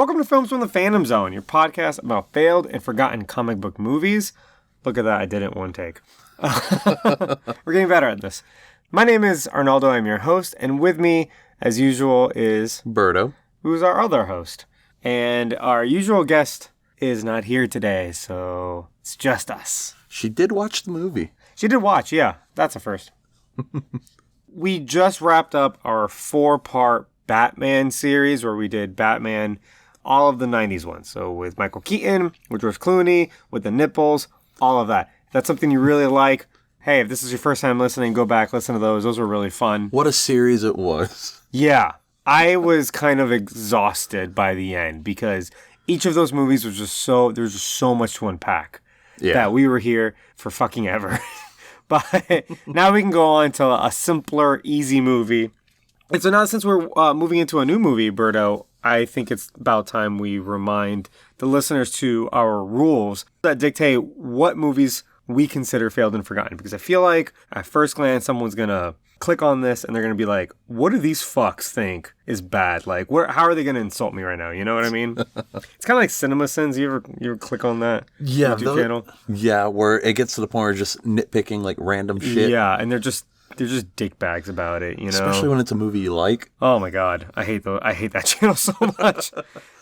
Welcome to Films from the Phantom Zone, your podcast about failed and forgotten comic book movies. Look at that, I did it in one take. We're getting better at this. My name is Arnaldo, I'm your host, and with me, as usual, is Berto, who's our other host. And our usual guest is not here today, so it's just us. She did watch the movie. She did watch, yeah. That's a first. We just wrapped up our 4-part Batman series where we did Batman, all of the 90s ones. So with Michael Keaton, with George Clooney, with the nipples, all of that. If that's something you really like, hey, if this is your first time listening, go back, listen to those. Those were really fun. What a series it was. Yeah. I was kind of exhausted by the end because each of those movies was just there was just so much to unpack that we were here for fucking ever. But now we can go on to a simpler, easy movie. And so now since we're moving into a new movie, Berto, I think it's about time we remind the listeners to our rules that dictate what movies we consider failed and forgotten. Because I feel like at first glance, someone's going to click on this and they're going to be like, what do these fucks think is bad? Like, how are they going to insult me right now? You know what I mean? It's kind of like CinemaSins. You ever click on that YouTube channel? Yeah, where it gets to the point where just nitpicking like random shit. Yeah, and they're just dickbags about it, you know? Especially when it's a movie you like. Oh my God. I hate that channel so much.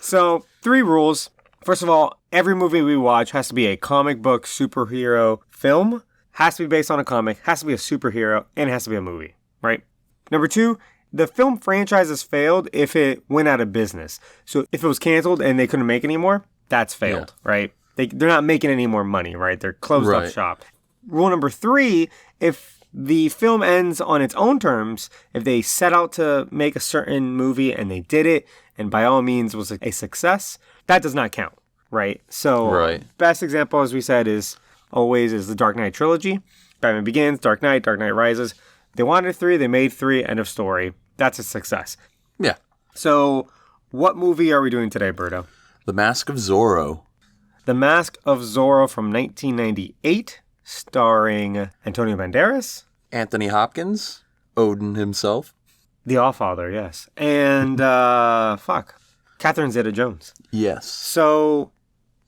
So 3 rules. First of all, every movie we watch has to be a comic book superhero film, has to be based on a comic, has to be a superhero, and it has to be a movie, right? Number 2, the film franchise has failed if it went out of business. So if it was canceled and they couldn't make it anymore, that's failed, right? They're not making any more money, right? They're closed up shop. Rule number 3, if the film ends on its own terms, if they set out to make a certain movie and they did it, and by all means was a success, that does not count, right? So best example, as we said, is the Dark Knight trilogy. Batman Begins, Dark Knight Rises. They wanted 3, they made 3, end of story. That's a success. Yeah. So what movie are we doing today, Berto? The Mask of Zorro. The Mask of Zorro from 1998, starring Antonio Banderas. Anthony Hopkins. Odin himself. The Allfather, yes. And, Catherine Zeta-Jones. Yes. So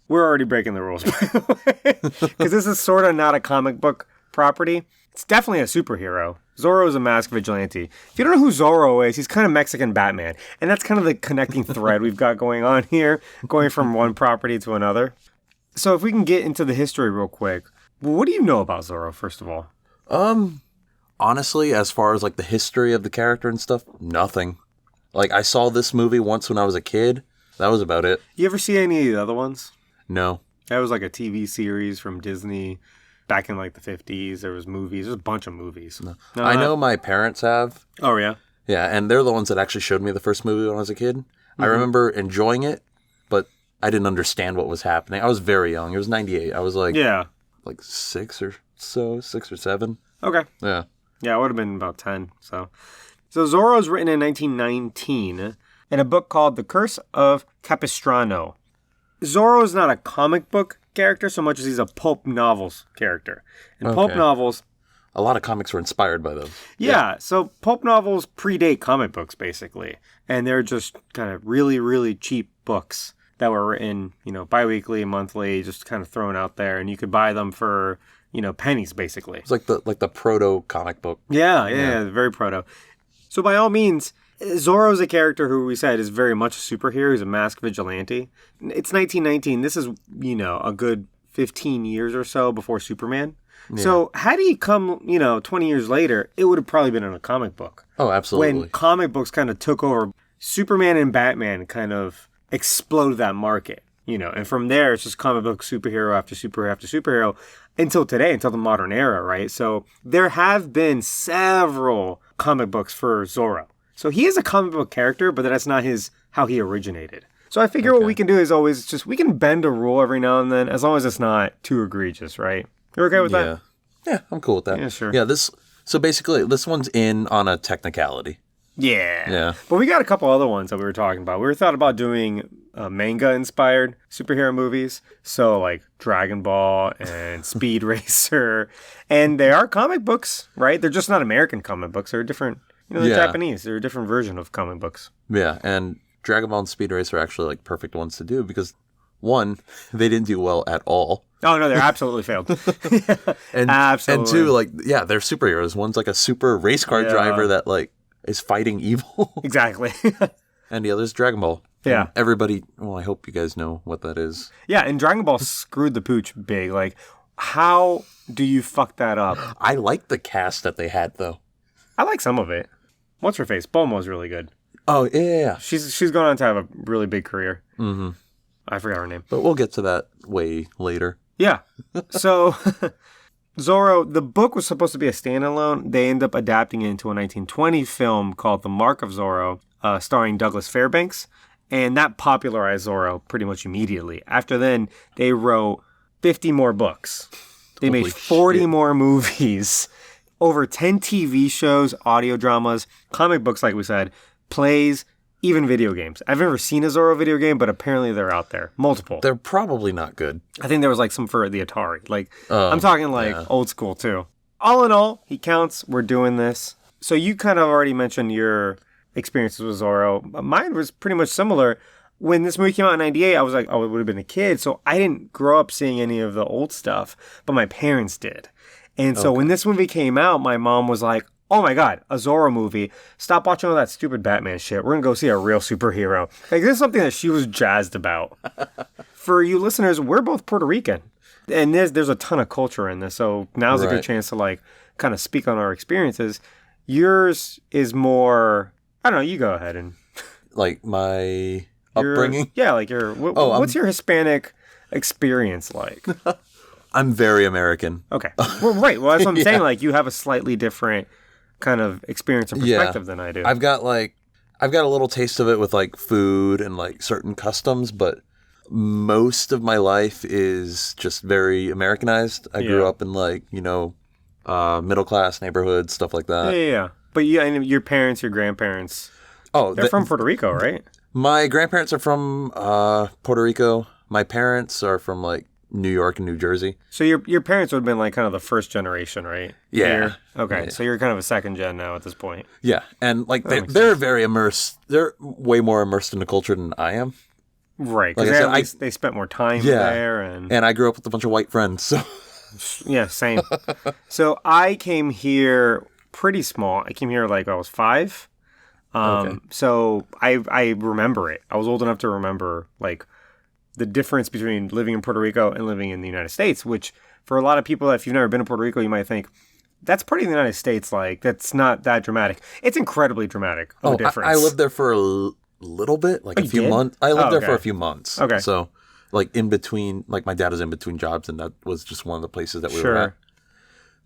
we're already breaking the rules, by the way, because this is sort of not a comic book property. It's definitely a superhero. Zorro is a masked vigilante. If you don't know who Zorro is, he's kind of Mexican Batman. And that's kind of the connecting thread we've got going on here, going from one property to another. So if we can get into the history real quick, what do you know about Zorro, first of all? Honestly, as far as like the history of the character and stuff, nothing. Like I saw this movie once when I was a kid. That was about it. You ever see any of the other ones? No. That was like a TV series from Disney back in like the 50s. There was movies. There's a bunch of movies. No, I know my parents have. Oh, yeah? Yeah, and they're the ones that actually showed me the first movie when I was a kid. Mm-hmm. I remember enjoying it, but I didn't understand what was happening. I was very young. It was 98. I was like 6 or 7. Okay. Yeah. Yeah, it would have been about 10. So Zorro was written in 1919 in a book called The Curse of Capistrano. Zorro is not a comic book character so much as he's a pulp novels character. And pulp novels... A lot of comics were inspired by those. Yeah, so pulp novels predate comic books, basically. And they're just kind of really, really cheap books that were written, bi-weekly, monthly, just kind of thrown out there. And you could buy them for, pennies, basically. It's like the proto comic book. Yeah, very proto. So by all means... Zorro is a character who we said is very much a superhero. He's a masked vigilante. It's 1919. This is, a good 15 years or so before Superman. Yeah. So had he come, 20 years later, it would have probably been in a comic book. Oh, absolutely. When comic books kind of took over, Superman and Batman kind of exploded that market, and from there it's just comic book superhero after superhero after superhero until today, until the modern era, right? So there have been several comic books for Zorro. So he is a comic book character, but that's not how he originated. So I figure what we can do is always just, we can bend a rule every now and then, as long as it's not too egregious, right? You're okay with that? Yeah, I'm cool with that. Yeah, sure. Yeah, so basically, this one's in on a technicality. Yeah. But we got a couple other ones that we were talking about. We were thought about doing manga-inspired superhero movies. So like Dragon Ball and Speed Racer. And they are comic books, right? They're just not American comic books. They're different... they're Japanese. They're a different version of comic books. Yeah, and Dragon Ball and Speed Racer are actually like perfect ones to do because one, they didn't do well at all. Oh no, they're absolutely failed. And absolutely. And two, like they're superheroes. One's like a super race car driver that like is fighting evil. Exactly. And the other's Dragon Ball. Yeah. And everybody, well, I hope you guys know what that is. Yeah, and Dragon Ball screwed the pooch big. Like, how do you fuck that up? I like the cast that they had though. I like some of it. What's her face? Bulma's really good. Oh yeah. She's gone on to have a really big career. Mm-hmm. I forgot her name. But we'll get to that way later. Yeah. So, Zorro, the book was supposed to be a standalone. They end up adapting it into a 1920 film called The Mark of Zorro, starring Douglas Fairbanks. And that popularized Zorro pretty much immediately. After then, they wrote 50 more books. They made 40 more movies, over 10 TV shows, audio dramas, comic books, like we said, plays, even video games. I've never seen a Zorro video game, but apparently they're out there. Multiple. They're probably not good. I think there was like some for the Atari. Like, I'm talking like old school too. All in all, he counts. We're doing this. So you kind of already mentioned your experiences with Zorro. Mine was pretty much similar. When this movie came out in 98, I was like, oh, it would have been a kid. So I didn't grow up seeing any of the old stuff, but my parents did. And so when this movie came out, my mom was like, oh my God, a Zorro movie. Stop watching all that stupid Batman shit. We're going to go see a real superhero. Like, this is something that she was jazzed about. For you listeners, we're both Puerto Rican. And there's a ton of culture in this. So now's a good chance to like kind of speak on our experiences. Yours is more, I don't know, you go ahead and. Like my upbringing? Yeah, like what's your Hispanic experience like? I'm very American. Okay. Well, right. Well, that's what I'm saying. Like, you have a slightly different kind of experience and perspective than I do. I've got a little taste of it with like food and like certain customs, but most of my life is just very Americanized. I grew up in like, middle class neighborhoods, stuff like that. Yeah. But and your parents, your grandparents, they're from Puerto Rico, right? My grandparents are from Puerto Rico. My parents are from like New York and New Jersey. So your parents would have been like kind of the first generation, right? Yeah. Here? Okay. Yeah. So you're kind of a second gen now at this point. Yeah. And like they're very immersed. They're way more immersed in the culture than I am. Right. Because they spent more time there. And I grew up with a bunch of white friends. So yeah, same. So I came here pretty small. I came here like I was 5. So I remember it. I was old enough to remember like the difference between living in Puerto Rico and living in the United States, which for a lot of people, if you've never been to Puerto Rico, you might think, that's pretty in the United States. Like, that's not that dramatic. It's incredibly dramatic of a difference. I lived there for a little bit, like a few months. I lived there for a few months. Okay. So, like, in between, like, my dad was in between jobs, and that was just one of the places that we were at.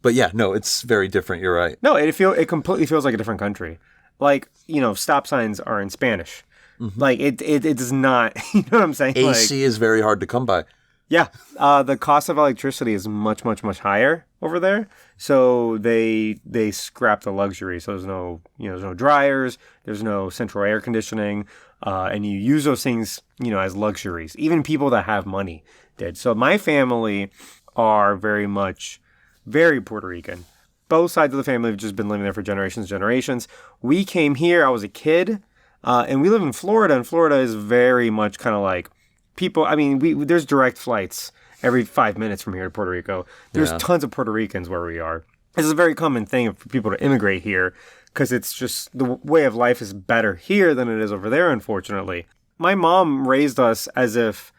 But yeah, no, it's very different. You're right. No, it completely feels like a different country. Like, stop signs are in Spanish. Mm-hmm. Like, it does not, you know what I'm saying? AC is very hard to come by. Yeah. The cost of electricity is much, much, much higher over there. So they scrap the luxury. So there's no, there's no dryers, there's no central air conditioning, and you use those things, as luxuries. Even people that have money did. So my family are very Puerto Rican. Both sides of the family have just been living there for generations and generations. We came here, I was a kid. And we live in Florida, and Florida is very much kind of like people. I mean, there's direct flights every 5 minutes from here to Puerto Rico. There's tons of Puerto Ricans where we are. This is a very common thing for people to immigrate here because it's just the way of life is better here than it is over there, unfortunately. My mom raised us as if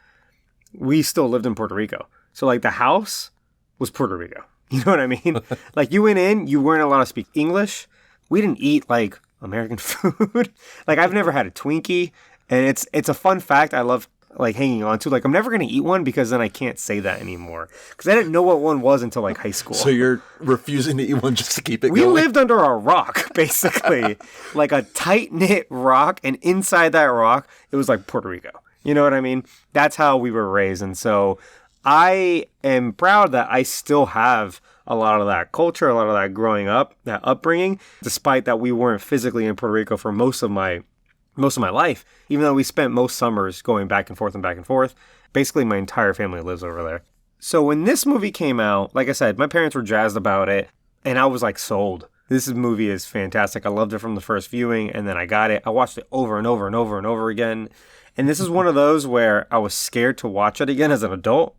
we still lived in Puerto Rico. So, like, the house was Puerto Rico. You know what I mean? Like, you went in, you weren't allowed to speak English. We didn't eat, like, American food. Like, I've never had a Twinkie, and it's a fun fact I love like hanging on to. Like, I'm never gonna eat one because then I can't say that anymore because I didn't know what one was until like high school. So you're refusing to eat one just to keep it going? We lived under a rock, basically. Like a tight-knit rock, and inside that rock it was like Puerto Rico. You know what I mean? That's how we were raised. And so I am proud that I still have a lot of that culture, a lot of that growing up, that upbringing, despite that we weren't physically in Puerto Rico for most of my life, even though we spent most summers going back and forth. Basically, my entire family lives over there. So when this movie came out, like I said, my parents were jazzed about it, and I was like sold. This movie is fantastic. I loved it from the first viewing, and then I got it. I watched it over and over and over and over again. And this is one of those where I was scared to watch it again as an adult.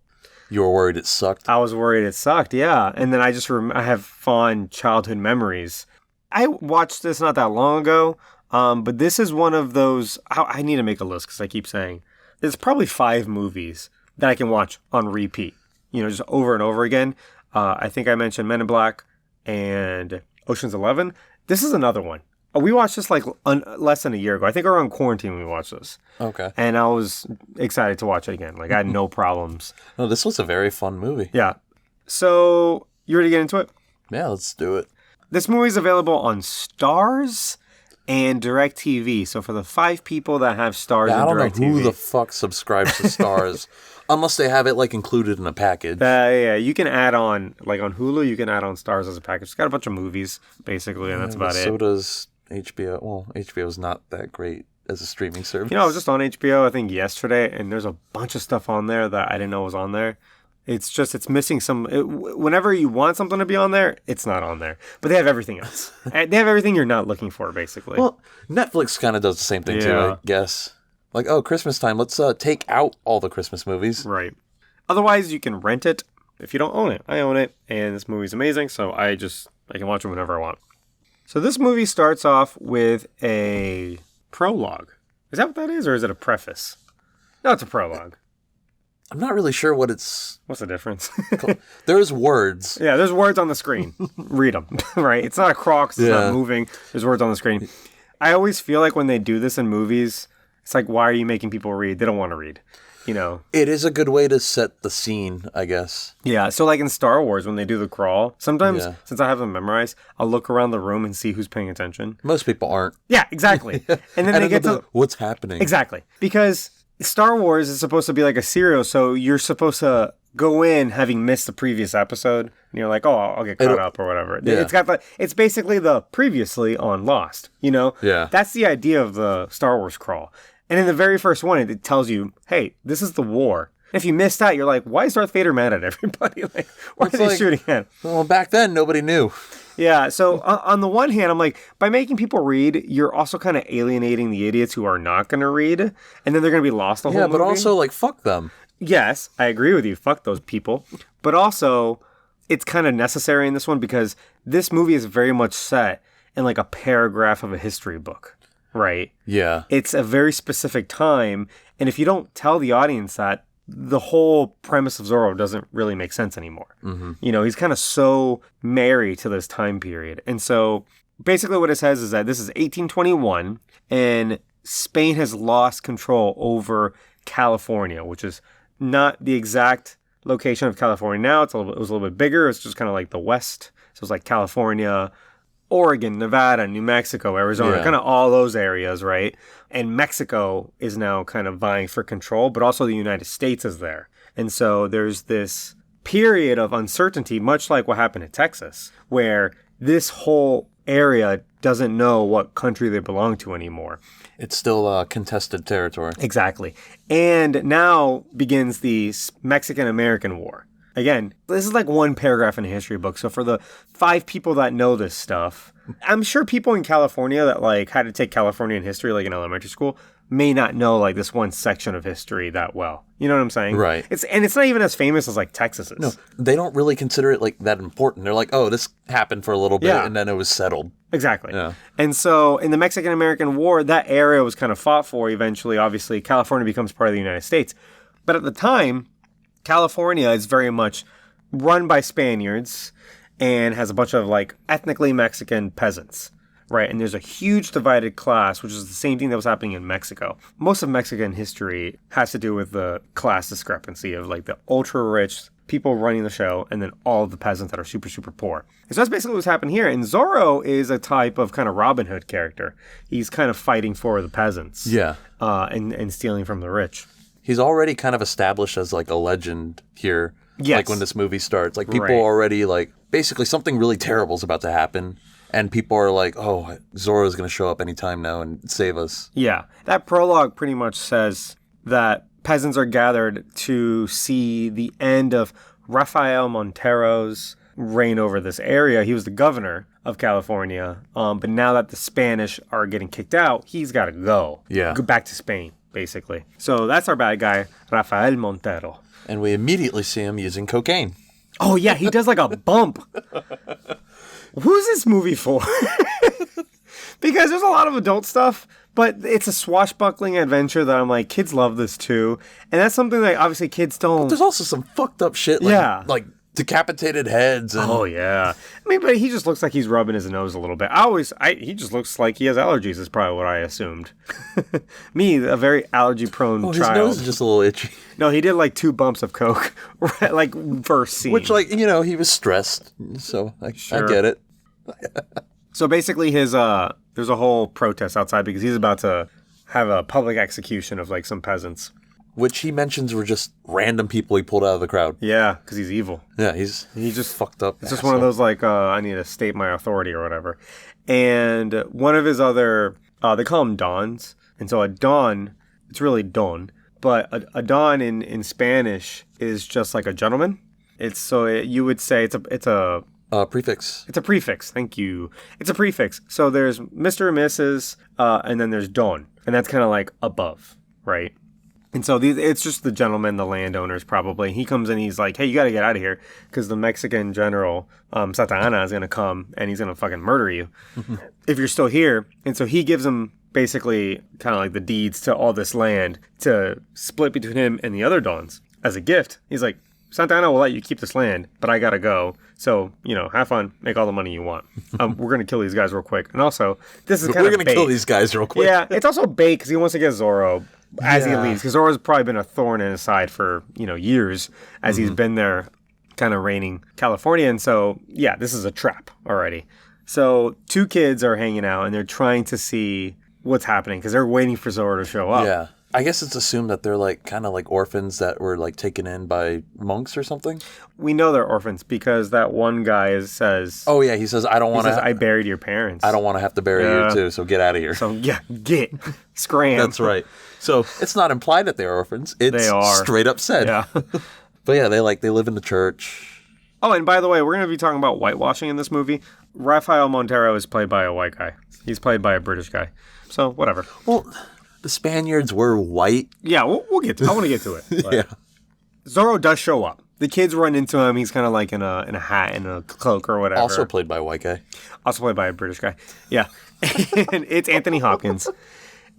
You were worried it sucked? I was worried it sucked, yeah. And then I just I have fond childhood memories. I watched this not that long ago, but this is one of those... I need to make a list because I keep saying... There's probably 5 movies that I can watch on repeat. Just over and over again. I think I mentioned Men in Black and Ocean's 11. This is another one. We watched this less than a year ago. I think we were on quarantine when we watched this. Okay. And I was excited to watch it again. I had no problems. No, this was a very fun movie. Yeah. So, you ready to get into it? Yeah, let's do it. This movie is available on Starz and DirecTV. So, for the 5 people that have Starz and DirecTV. I don't know who the fuck subscribes to Starz. Unless they have it included in a package. Yeah, you can add on, on Hulu, you can add on Starz as a package. It's got a bunch of movies, basically, and that's about it. So does HBO. Well, HBO is not that great as a streaming service. I was just on HBO, I think, yesterday, and there's a bunch of stuff on there that I didn't know was on there. It's missing some... whenever you want something to be on there, it's not on there. But they have everything else. They have everything you're not looking for, basically. Well, Netflix kind of does the same thing, too, I guess. Christmas time, let's take out all the Christmas movies. Right. Otherwise, you can rent it if you don't own it. I own it, and this movie's amazing, so I can watch it whenever I want. So this movie starts off with a prologue. Is that what that is, or is it a preface? No, it's a prologue. I'm not really sure what it's... What's the difference? There's words. Yeah, there's words on the screen. Read them, right? It's not a croc, it's not moving. There's words on the screen. I always feel like when they do this in movies, it's why are you making people read? They don't want to read. It is a good way to set the scene, I guess. Yeah, so in Star Wars, when they do the crawl, sometimes, since I have them memorized, I'll look around the room and see who's paying attention. Most people aren't. Yeah, exactly. And then they get to... What's happening? Exactly. Because Star Wars is supposed to be like a serial, so you're supposed to go in having missed the previous episode, and you're like, oh, I'll get caught up or whatever. Yeah. It's basically the previously on Lost, Yeah. That's the idea of the Star Wars crawl. And in the very first one, it tells you, hey, this is the war. And if you missed out, you're like, why is Darth Vader mad at everybody? Why are they shooting at? Well, back then, nobody knew. Yeah, so on the one hand, I'm like, by making people read, you're also kind of alienating the idiots who are not going to read, and then they're going to be lost the whole movie. Yeah, but also, fuck them. Yes, I agree with you. Fuck those people. But also, it's kind of necessary in this one because this movie is very much set in a paragraph of a history book. Right? Yeah. It's a very specific time, and if you don't tell the audience that, the whole premise of Zorro doesn't really make sense anymore. Mm-hmm. He's kind of so married to this time period. And so, basically what it says is that this is 1821, and Spain has lost control over California, which is not the exact location of California now. It was a little bit bigger. It's just kind of the West. So it's California, Oregon, Nevada, New Mexico, Arizona, kind of all those areas, right? And Mexico is now kind of vying for control, but also the United States is there. And so there's this period of uncertainty, much like what happened in Texas, where this whole area doesn't know what country they belong to anymore. It's still contested territory. Exactly. And now begins the Mexican-American War. Again, this is one paragraph in a history book. So for the 5 people that know this stuff, I'm sure people in California that had to take Californian history in elementary school may not know this one section of history that well. You know what I'm saying? Right. It's not even as famous as Texas is. No, they don't really consider it that important. They're like, oh, this happened for a little bit and then it was settled. Exactly. Yeah. And so in the Mexican-American War, that area was kind of fought for eventually. Obviously, California becomes part of the United States. But at the time, California is very much run by Spaniards and has a bunch of ethnically Mexican peasants, right? And there's a huge divided class, which is the same thing that was happening in Mexico. Most of Mexican history has to do with the class discrepancy of the ultra rich people running the show and then all of the peasants that are super, super poor. And so that's basically what's happened here. And Zorro is a type of kind of Robin Hood character. He's kind of fighting for the peasants. Yeah. And stealing from the rich. He's already kind of established as a legend here. Yes. When this movie starts. People already basically something really terrible is about to happen. And people are like, oh, Zorro's going to show up anytime now and save us. Yeah. That prologue pretty much says that peasants are gathered to see the end of Rafael Montero's reign over this area. He was the governor of California. But now that the Spanish are getting kicked out, he's got to go. Yeah. Go back to Spain, basically. So that's our bad guy, Rafael Montero. And we immediately see him using cocaine. Oh, yeah, he does like a bump. Who's this movie for? Because there's a lot of adult stuff, but it's a swashbuckling adventure that I'm like, kids love this too. And that's something that obviously kids don't. But there's also some fucked up shit. Like, like decapitated heads. And... Oh, yeah. I mean, but he just looks like he's rubbing his nose a little bit. He just looks like he has allergies is probably what I assumed. Me, a very allergy-prone child. His nose is just a little itchy. No, he did like 2 bumps of coke, like first scene. Which, like, you know, he was stressed, so I get it. So basically there's a whole protest outside because he's about to have a public execution of like some peasants. Which he mentions were just random people he pulled out of the crowd. Yeah, because he's evil. Yeah, he's just fucked up. It's just one of those like, I need to state my authority or whatever. And one of his other, they call him Dons. And so a Don, it's really Don. But a Don in Spanish is just like a gentleman. You would say it's a prefix. It's a prefix. Thank you. It's a prefix. So there's Mr. and Mrs. And then there's Don. And that's kind of like above, right? And so it's just the gentleman, the landowners probably. He comes in, he's like, hey, you got to get out of here because the Mexican general, Santa Anna, is going to come and he's going to fucking murder you if you're still here. And so he gives him basically kind of like the deeds to all this land to split between him and the other Dons as a gift. He's like, Santa Anna will let you keep this land, but I got to go. So, have fun. Make all the money you want. We're going to kill these guys real quick. And also, this is kind of We're going to kill these guys real quick. Yeah, it's also bait because he wants to get Zorro as he leaves. Because Zorro's probably been a thorn in his side for, years as he's been there kind of reigning California. And so, yeah, this is a trap already. So 2 kids are hanging out and they're trying to see what's happening because they're waiting for Zorro to show up. Yeah. I guess it's assumed that they're like kind of like orphans that were like taken in by monks or something. We know they're orphans because that one guy says... Oh, yeah. He says, I buried your parents. I don't want to have to bury you too, so get out of here. So, yeah, scram. That's right. So it's not implied that they're orphans. They are straight up said. Yeah. But yeah, they live in the church. Oh, and by the way, we're going to be talking about whitewashing in this movie. Rafael Montero is played by a white guy. He's played by a British guy. So, whatever. Well... The Spaniards were white. Yeah, we'll get to it. I want to get to it. Yeah. Zorro does show up. The kids run into him. He's kind of like in a hat and a cloak or whatever. Also played by a white guy. Also played by a British guy. Yeah. And it's Anthony Hopkins.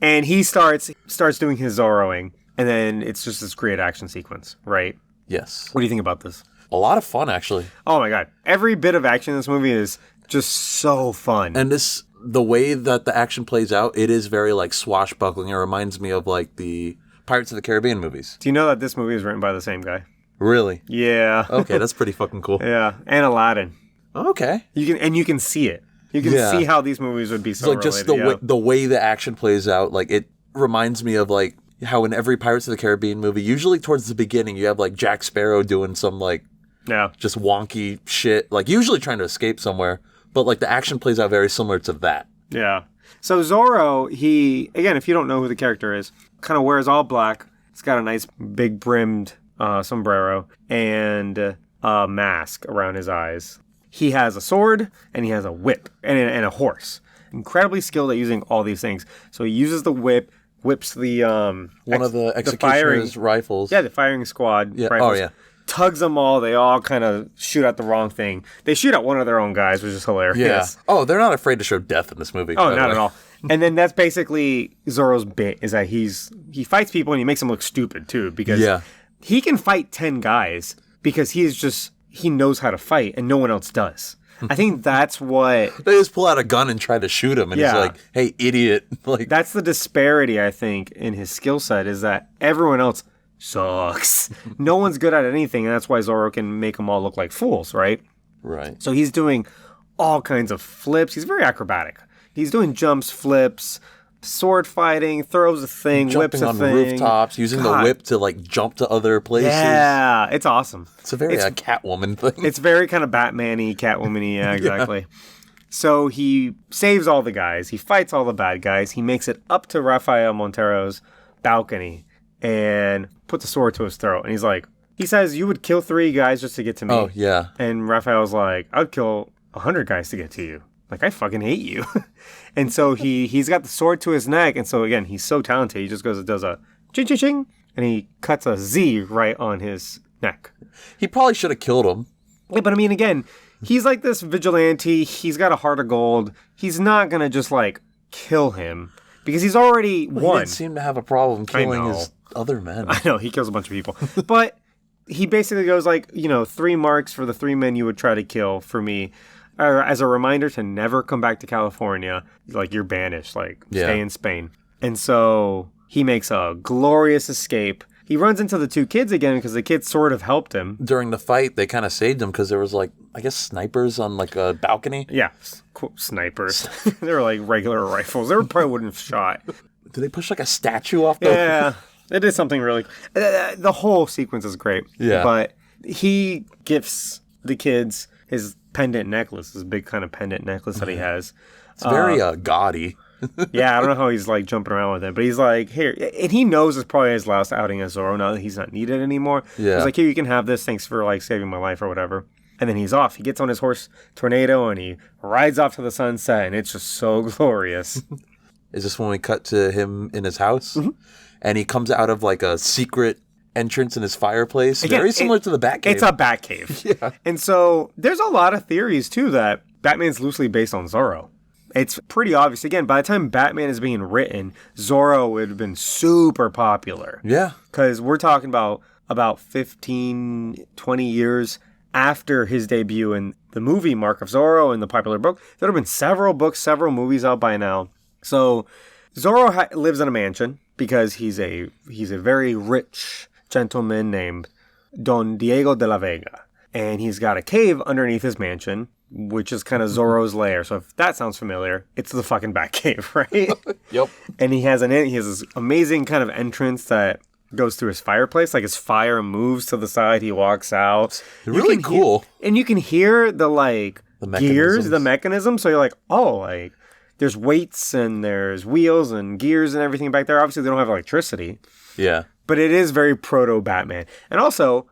And he starts doing his Zorroing. And then it's just this great action sequence, right? Yes. What do you think about this? A lot of fun, actually. Oh, my God. Every bit of action in this movie is just so fun. And the way that the action plays out, it is very like swashbuckling. It reminds me of like the Pirates of the Caribbean movies. Do you know that this movie is written by the same guy? Really? Yeah. Okay, that's pretty fucking cool. Yeah, and Aladdin. Okay. You can see it. You can see how these movies would be so like related. Just the way the action plays out, like it reminds me of like how in every Pirates of the Caribbean movie, usually towards the beginning, you have like Jack Sparrow doing some like just wonky shit, like usually trying to escape somewhere. But, like, the action plays out very similar to that. Yeah. So, Zorro, again, if you don't know who the character is, kind of wears all black. He's got a nice big brimmed sombrero and a mask around his eyes. He has a sword and he has a whip and a horse. Incredibly skilled at using all these things. So, he uses the whip, whips the... one of the executioner's rifles. Yeah, the firing squad rifles. Oh, yeah. Tugs them all. They all kind of shoot at the wrong thing. They shoot at one of their own guys, which is hilarious. Yeah. Oh, they're not afraid to show death in this movie. Oh, not at all. And then that's basically Zorro's bit, is that he fights people and he makes them look stupid, too, because he can fight 10 guys because he knows how to fight and no one else does. I think that's what... They just pull out a gun and try to shoot him, and he's like, hey, idiot. Like that's the disparity, I think, in his skill set, is that everyone else... sucks. No one's good at anything, and that's why Zorro can make them all look like fools, right? Right. So he's doing all kinds of flips. He's very acrobatic. He's doing jumps, flips, sword fighting, throws a thing, whips a thing. Jumping on rooftops, using the whip to, like, jump to other places. Yeah, it's awesome. It's a very Catwoman thing. It's very kind of Batman-y, Catwoman-y, yeah, exactly. So he saves all the guys. He fights all the bad guys. He makes it up to Rafael Montero's balcony and puts a sword to his throat. And he says, you would kill 3 guys just to get to me. Oh, yeah. And Raphael's like, I would kill 100 guys to get to you. Like, I fucking hate you. And so he's got the sword to his neck. And so, again, he's so talented. He just goes and does a ching-ching-ching. And he cuts a Z right on his neck. He probably should have killed him. Yeah, but I mean, again, he's like this vigilante. He's got a heart of gold. He's not going to just, like, kill him. Because he's already won. He didn't seem to have a problem killing his other men. I know, he kills a bunch of people. But he basically goes like, 3 marks for the 3 men you would try to kill for me. As a reminder to never come back to California. Like, you're banished. Like, stay in Spain. And so he makes a glorious escape. He runs into the 2 kids again because the kids sort of helped him. During the fight, they kind of saved him because there was, like, I guess snipers on, like, a balcony. Yeah, snipers. They were like regular rifles. They probably wouldn't have shot. Did they push, like, a statue off the... Yeah, it is something really... The whole sequence is great. Yeah. But he gifts the kids his pendant necklace, this big kind of pendant necklace that he has. It's very gaudy. Yeah, I don't know how he's like jumping around with it, but he's like, here, and he knows it's probably his last outing as Zorro now that he's not needed anymore. Yeah. He's like, here, you can have this, thanks for like saving my life or whatever. And then he's off. He gets on his horse Tornado and he rides off to the sunset, and it's just so glorious. Is this when we cut to him in his house? Mm-hmm. And he comes out of like a secret entrance in his fireplace. Again, very similar to the Batcave. It's a Batcave. Yeah. And so there's a lot of theories too that Batman's loosely based on Zorro. It's pretty obvious. Again, by the time Batman is being written, Zorro would have been super popular. Yeah. Because we're talking about 15, 20 years after his debut in the movie Mask of Zorro and the popular book. There have been several books, several movies out by now. So Zorro lives in a mansion because he's a very rich gentleman named Don Diego de la Vega. And he's got a cave underneath his mansion, which is kind of Zorro's lair. So if that sounds familiar, it's the fucking Batcave, right? Yep. And he has this amazing kind of entrance that goes through his fireplace. Like his fire moves to the side. He walks out. Really cool. And you can hear the gears, the mechanism. So you're like, oh, like there's weights and there's wheels and gears and everything back there. Obviously, they don't have electricity. Yeah. But it is very proto-Batman. And also,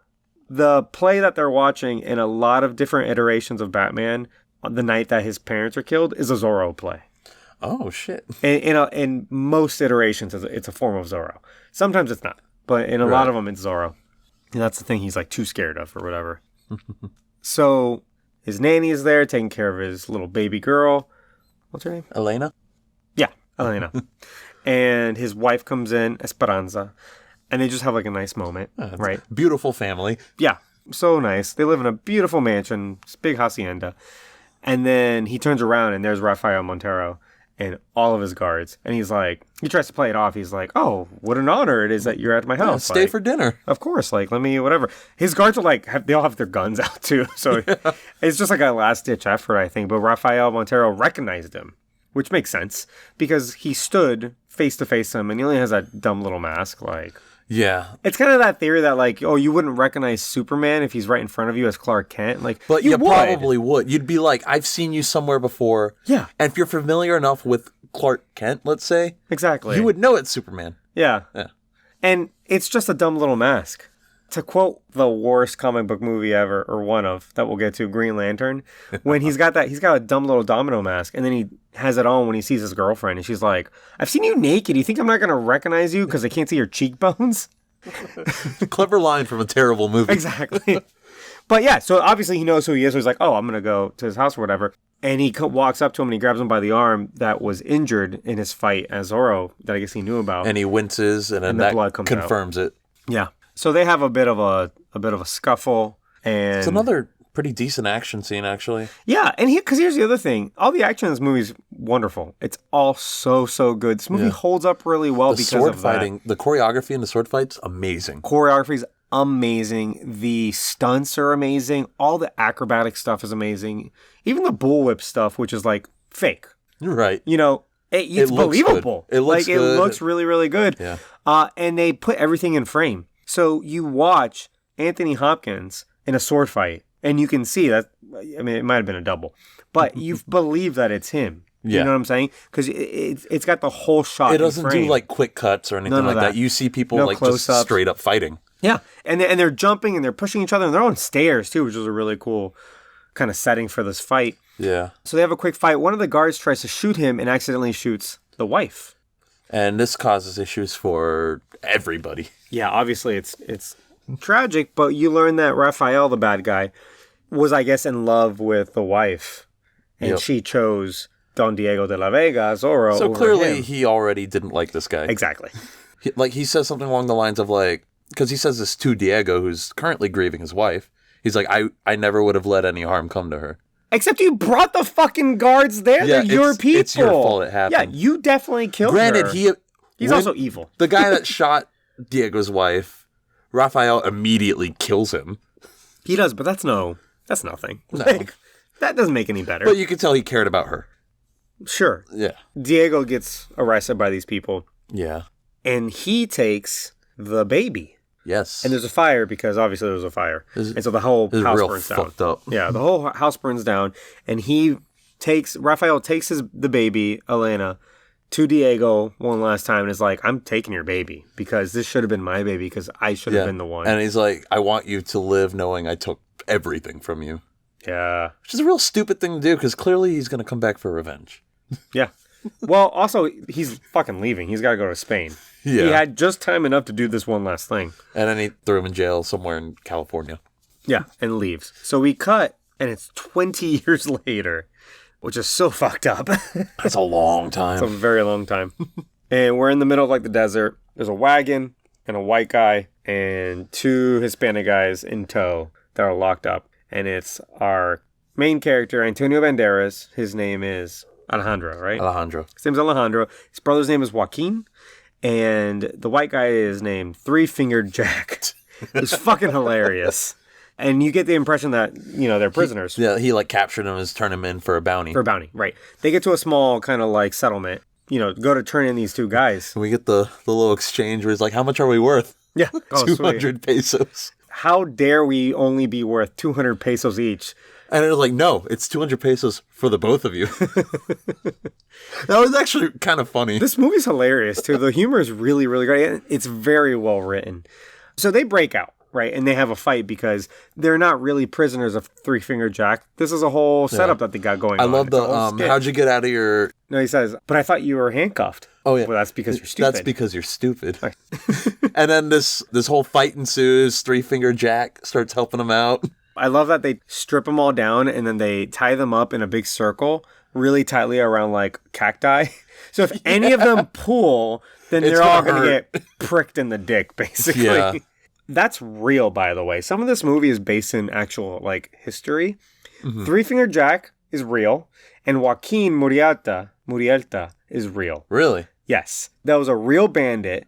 the play that they're watching in a lot of different iterations of Batman on the night that his parents are killed is a Zorro play. Oh, shit. In most iterations, it's a form of Zorro. Sometimes it's not. But in a lot of them, it's Zorro. And that's the thing he's like too scared of or whatever. So his nanny is there taking care of his little baby girl. What's her name? Elena? Yeah, Elena. And his wife comes in, Esperanza. And they just have like a nice moment, right? Beautiful family. Yeah, so nice. They live in a beautiful mansion, this big hacienda. And then he turns around and there's Rafael Montero and all of his guards. And he's like, he tries to play it off. He's like, oh, what an honor it is that you're at my house. Stay for dinner. Of course, like, let me, whatever. His guards are like, they all have their guns out too. So it's just like a last ditch effort, I think. But Rafael Montero recognized him, which makes sense because he stood face to face him and he only has that dumb little mask, like. Yeah. It's kind of that theory that, like, oh, you wouldn't recognize Superman if he's right in front of you as Clark Kent. Like, but you probably would. You'd be like, I've seen you somewhere before. Yeah. And if you're familiar enough with Clark Kent, let's say. Exactly. You would know it's Superman. Yeah. And it's just a dumb little mask. To quote the worst comic book movie ever, or one of, that we'll get to, Green Lantern, when he's got a dumb little domino mask, and then he has it on when he sees his girlfriend, and she's like, I've seen you naked. You think I'm not going to recognize you because I can't see your cheekbones? Clever line from a terrible movie. Exactly. But yeah, so obviously he knows who he is, so he's like, oh, I'm going to go to his house or whatever. And he walks up to him and he grabs him by the arm that was injured in his fight as Zorro, that I guess he knew about. And he winces, and then the that blood comes confirms it. Yeah. So they have a bit of a scuffle, and it's another pretty decent action scene, actually. Yeah, and because here's the other thing: all the action in this movie is wonderful. It's all so good. This movie holds up really well because of fighting, the choreography in the sword fights, amazing. Choreography is amazing. The stunts are amazing. All the acrobatic stuff is amazing. Even the bullwhip stuff, which is like fake. Right. You know. It's believable. It looks good. It looks really, really good. Yeah. And they put everything in frame. So you watch Anthony Hopkins in a sword fight, and you can see that, I mean, it might have been a double, but you believe that it's him. Yeah. You know what I'm saying? Because it's got the whole shot. It doesn't do like quick cuts or anything like that. You see people like just straight up fighting. Yeah. And they're jumping and they're pushing each other, and they're on stairs too, which is a really cool kind of setting for this fight. Yeah. So they have a quick fight. One of the guards tries to shoot him and accidentally shoots the wife. And this causes issues for everybody. Yeah, obviously it's tragic, but you learn that Raphael, the bad guy, was, I guess, in love with the wife. And she chose Don Diego de la Vega, Zorro, so over clearly him. he already didn't like this guy. Exactly. He says something along the lines of because he says this to Diego, who's currently grieving his wife. He's like, I never would have let any harm come to her. Except you brought the fucking guards there. Yeah, They're your people. It's your fault it happened. Yeah, you definitely killed her. Granted, he's also evil. The guy that shot Diego's wife, Raphael immediately kills him. He does, but that's nothing. No. That doesn't make any better. But you can tell he cared about her. Sure. Yeah. Diego gets arrested by these people. Yeah. And he takes the baby. Yes. And there's a fire because obviously there was a fire. And so the whole house burns down. Fucked up. Yeah, the whole house burns down. And Raphael takes the baby, Elena, to Diego one last time and is like, I'm taking your baby because this should have been my baby because I should have been the one. And he's like, I want you to live knowing I took everything from you. Yeah. Which is a real stupid thing to do because clearly he's going to come back for revenge. Yeah. Well, also, he's fucking leaving. He's got to go to Spain. Yeah. He had just time enough to do this one last thing. And then he threw him in jail somewhere in California. Yeah, and leaves. So we cut, and it's 20 years later, which is so fucked up. That's a long time. It's a very long time. And we're in the middle of the desert. There's a wagon and a white guy and 2 Hispanic guys in tow that are locked up. And it's our main character, Antonio Banderas. His name is Alejandro, right? Alejandro. His name's Alejandro. His brother's name is Joaquin. And the white guy is named Three-Fingered Jack. It's fucking hilarious. And you get the impression that, they're prisoners. He captured them and turned them in for a bounty. For a bounty, right. They get to a small kind of settlement, go to turn in these 2 guys. And we get the little exchange where he's like, how much are we worth? Yeah. 200 pesos. How dare we only be worth 200 pesos each? And it was like, no, it's 200 pesos for the both of you. That was actually kind of funny. This movie's hilarious, too. The humor is really, really great. It's very well written. So they break out, right? And they have a fight because they're not really prisoners of Three-Fingered Jack. This is a whole setup that they got going on. I love how'd you get out of your... No, he says, but I thought you were handcuffed. Oh, yeah. Well, that's because you're stupid. That's because you're stupid. And then this whole fight ensues. Three-Fingered Jack starts helping him out. I love that they strip them all down and then they tie them up in a big circle really tightly around cacti. So if any of them pull, then they're all going to get pricked in the dick, basically. Yeah. That's real, by the way. Some of this movie is based in actual history. Mm-hmm. Three-Fingered Jack is real, and Joaquin Murrieta is real. Really? Yes. That was a real bandit.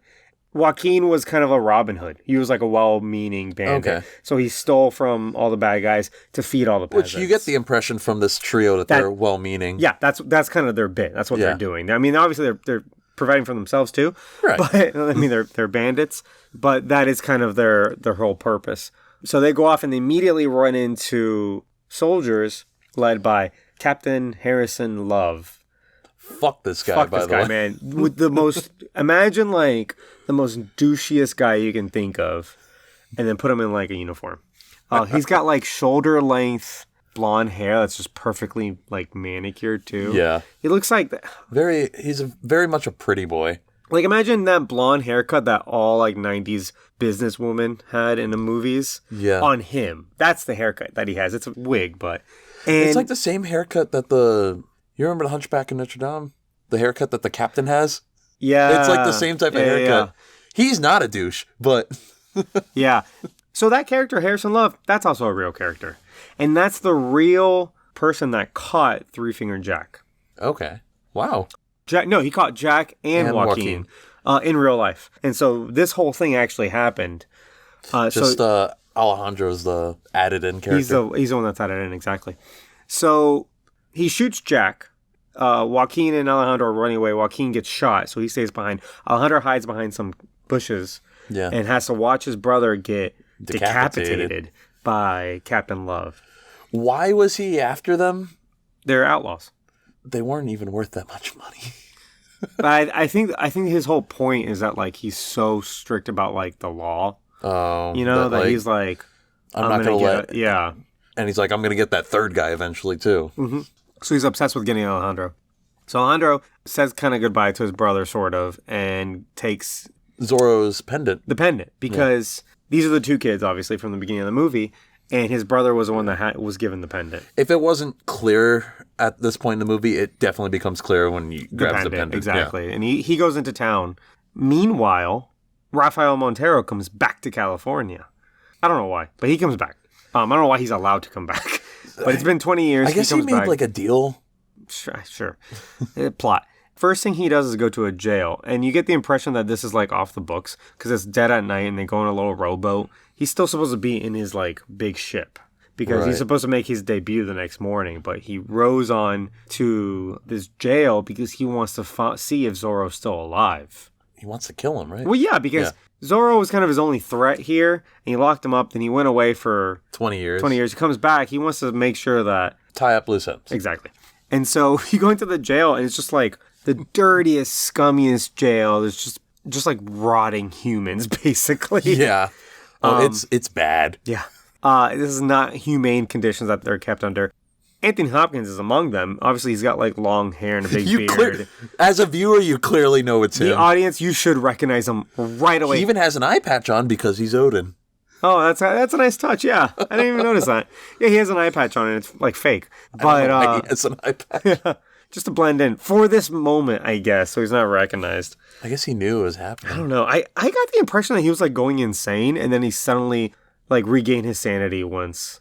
Joaquin was kind of a Robin Hood. He was a well-meaning bandit. Okay. So he stole from all the bad guys to feed all the peasants. Which you get the impression from this trio that they're well-meaning. Yeah, that's kind of their bit. That's what they're doing. I mean, obviously they're providing for themselves too. Right. But I mean, they're bandits, but that is kind of their whole purpose. So they go off and they immediately run into soldiers led by Captain Harrison Love. Fuck this guy, by the way. Man. With the most, imagine the most douchiest guy you can think of, and then put him in a uniform. He's got shoulder length blonde hair that's just perfectly manicured too. Yeah. He looks like he's very much a pretty boy. Imagine that blonde haircut that all 90s businesswomen had in the movies. Yeah. On him. That's the haircut that he has. It's a wig, but it's the same haircut that you remember the Hunchback of Notre Dame? The haircut that the captain has? Yeah. It's the same type of haircut. Yeah. He's not a douche, but... Yeah. So that character, Harrison Love, that's also a real character. And that's the real person that caught Three-Fingered Jack. Okay. Wow. He caught Jack and Joaquin. In real life. And so this whole thing actually happened. Alejandro's the added in character. He's the one that's added in, exactly. So he shoots Jack. Joaquin and Alejandro are running away. Joaquin gets shot, so he stays behind. Alejandro hides behind some bushes and has to watch his brother get decapitated by Captain Love. Why was he after them? They're outlaws. They weren't even worth that much money. But I think his whole point is that he's so strict about the law. Oh, that he's I'm not gonna let. Yeah. And he's like, I'm going to get that third guy eventually, too. Mm-hmm. So he's obsessed with getting Alejandro. So Alejandro says kind of goodbye to his brother, sort of, and takes Zorro's pendant. The pendant, because these are the two kids, obviously, from the beginning of the movie, and his brother was the one that was given the pendant. If it wasn't clear at this point in the movie, it definitely becomes clear when he grabs the pendant. Exactly. Yeah. And he goes into town. Meanwhile, Rafael Montero comes back to California. I don't know why, but he comes back. I don't know why he's allowed to come back. But it's been 20 years. I guess he made like a deal. Sure. Plot. First thing he does is go to a jail. And you get the impression that this is like off the books because it's dead at night and they go on a little rowboat. He's still supposed to be in his like big ship because he's supposed to make his debut the next morning. But he rows on to this jail because he wants to see if Zorro's still alive. He wants to kill him, right? Well, yeah, because Zorro was kind of his only threat here. And he locked him up. Then he went away for 20 years. He comes back. He wants to make sure that... Tie up loose ends. Exactly. And so you go into the jail and it's just like the dirtiest, scummiest jail. There's just like rotting humans, basically. Yeah. It's bad. Yeah. This is not humane conditions that they're kept under. Anthony Hopkins is among them. Obviously, he's got like long hair and a big beard. As a viewer, you clearly know it's him. The audience, you should recognize him right away. He even has an eye patch on because he's Odin. Oh, that's a nice touch. Yeah, I didn't even notice that. Yeah, he has an eye patch on and it's like fake. But he has an eye patch. Yeah, just to blend in for this moment, I guess. So he's not recognized. I guess he knew it was happening. I don't know. I got the impression that he was like going insane, and then he suddenly like regained his sanity once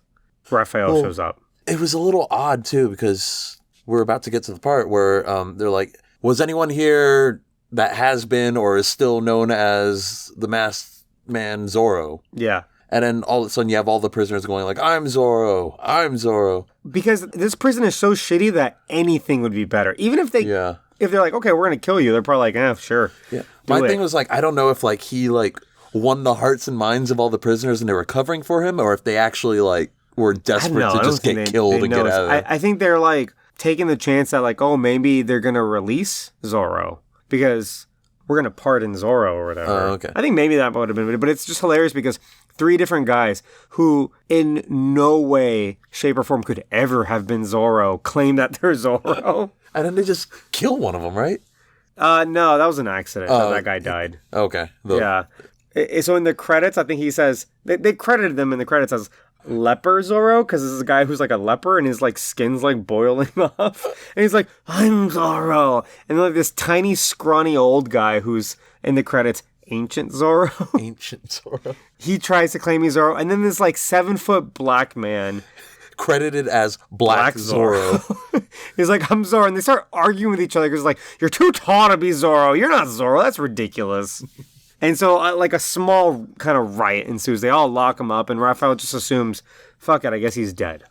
Raphael shows up. It was a little odd too because we're about to get to the part where they're like, "Was anyone here that has been or is still known as the Masked Man Zorro?" Yeah. And then all of a sudden you have all the prisoners going like, "I'm Zorro, I'm Zorro." Because this prison is so shitty that anything would be better. Even if if they're like, "Okay, we're going to kill you," they're probably like, sure. Yeah. My thing was like, I don't know if like he like won the hearts and minds of all the prisoners and they were covering for him or if they actually like were desperate to just get killed and get out of there. I think they're like taking the chance that like, oh, maybe they're going to release Zorro because we're going to pardon Zorro or whatever. Oh, okay. I think maybe that would have been, but it's just hilarious because 3 different guys who in no way, shape, or form could ever have been Zorro claim that they're Zorro. And then they just kill one of them, right? No, that was an accident. That guy died. Okay. Yeah. So in the credits, I think he says, they credited them in the credits as Leper Zorro, because this is a guy who's like a leper and his like skin's like boiling off. And he's like, "I'm Zorro." And then like this tiny, scrawny old guy who's in the credits, Ancient Zorro. Ancient Zorro. He tries to claim he's Zorro. And then this like 7-foot black man credited as Black Zorro. He's like, "I'm Zorro." And they start arguing with each other because like, "You're too tall to be Zorro. You're not Zorro. That's ridiculous." And so, like, a small kind of riot ensues. They all lock him up, and Raphael just assumes, fuck it, I guess he's dead.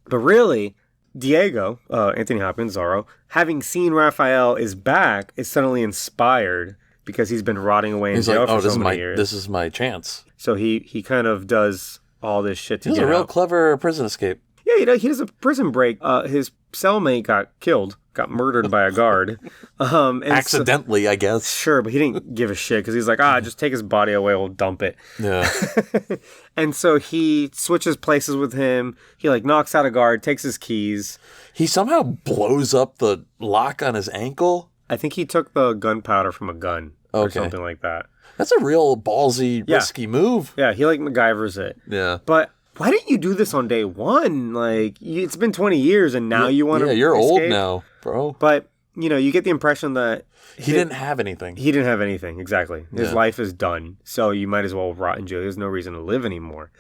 But really, Diego, Anthony Hopkins, Zorro, having seen Raphael is back, is suddenly inspired because he's been rotting away in jail for so many years. This is my chance. So he kind of does all this shit to get out. He was a real clever prison escape. Yeah, he does a prison break. His cellmate got killed. Got murdered by a guard. Accidentally, I guess. Sure, but he didn't give a shit because he's like, just take his body away, we'll dump it. Yeah. And so he switches places with him. He like knocks out a guard, takes his keys. He somehow blows up the lock on his ankle. I think he took the gunpowder from a gun or something like that. That's a real ballsy, risky move. Yeah, he like MacGyver's it. Yeah. But why didn't you do this on day one? Like, it's been 20 years and now you want to you're escape? Old now, bro. But, you get the impression that... He didn't have anything. He didn't have anything, exactly. His life is done, so you might as well rot in jail. There's no reason to live anymore.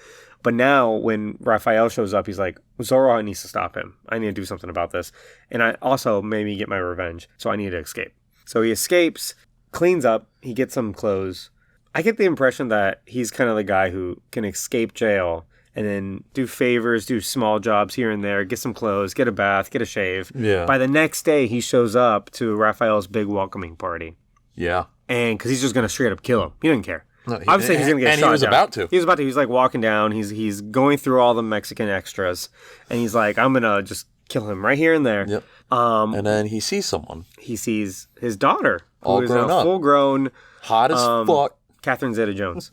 But now, when Raphael shows up, he's like, Zorro needs to stop him. I need to do something about this. And I also made me get my revenge, so I need to escape. So he escapes, cleans up, he gets some clothes. I get the impression that he's kind of the guy who can escape jail and then do favors, do small jobs here and there, get some clothes, get a bath, get a shave. Yeah. By the next day, he shows up to Raphael's big welcoming party. Yeah. And because he's just going to straight up kill him. He didn't care. No, Obviously, he's going to get shot. And he was about to. He was about to. He's like walking down. He's going through all the Mexican extras. And he's like, I'm going to just kill him right here and there. Yep. And then he sees someone. He sees his daughter. All who is grown now up. Full grown. Hot as fuck. Catherine Zeta-Jones.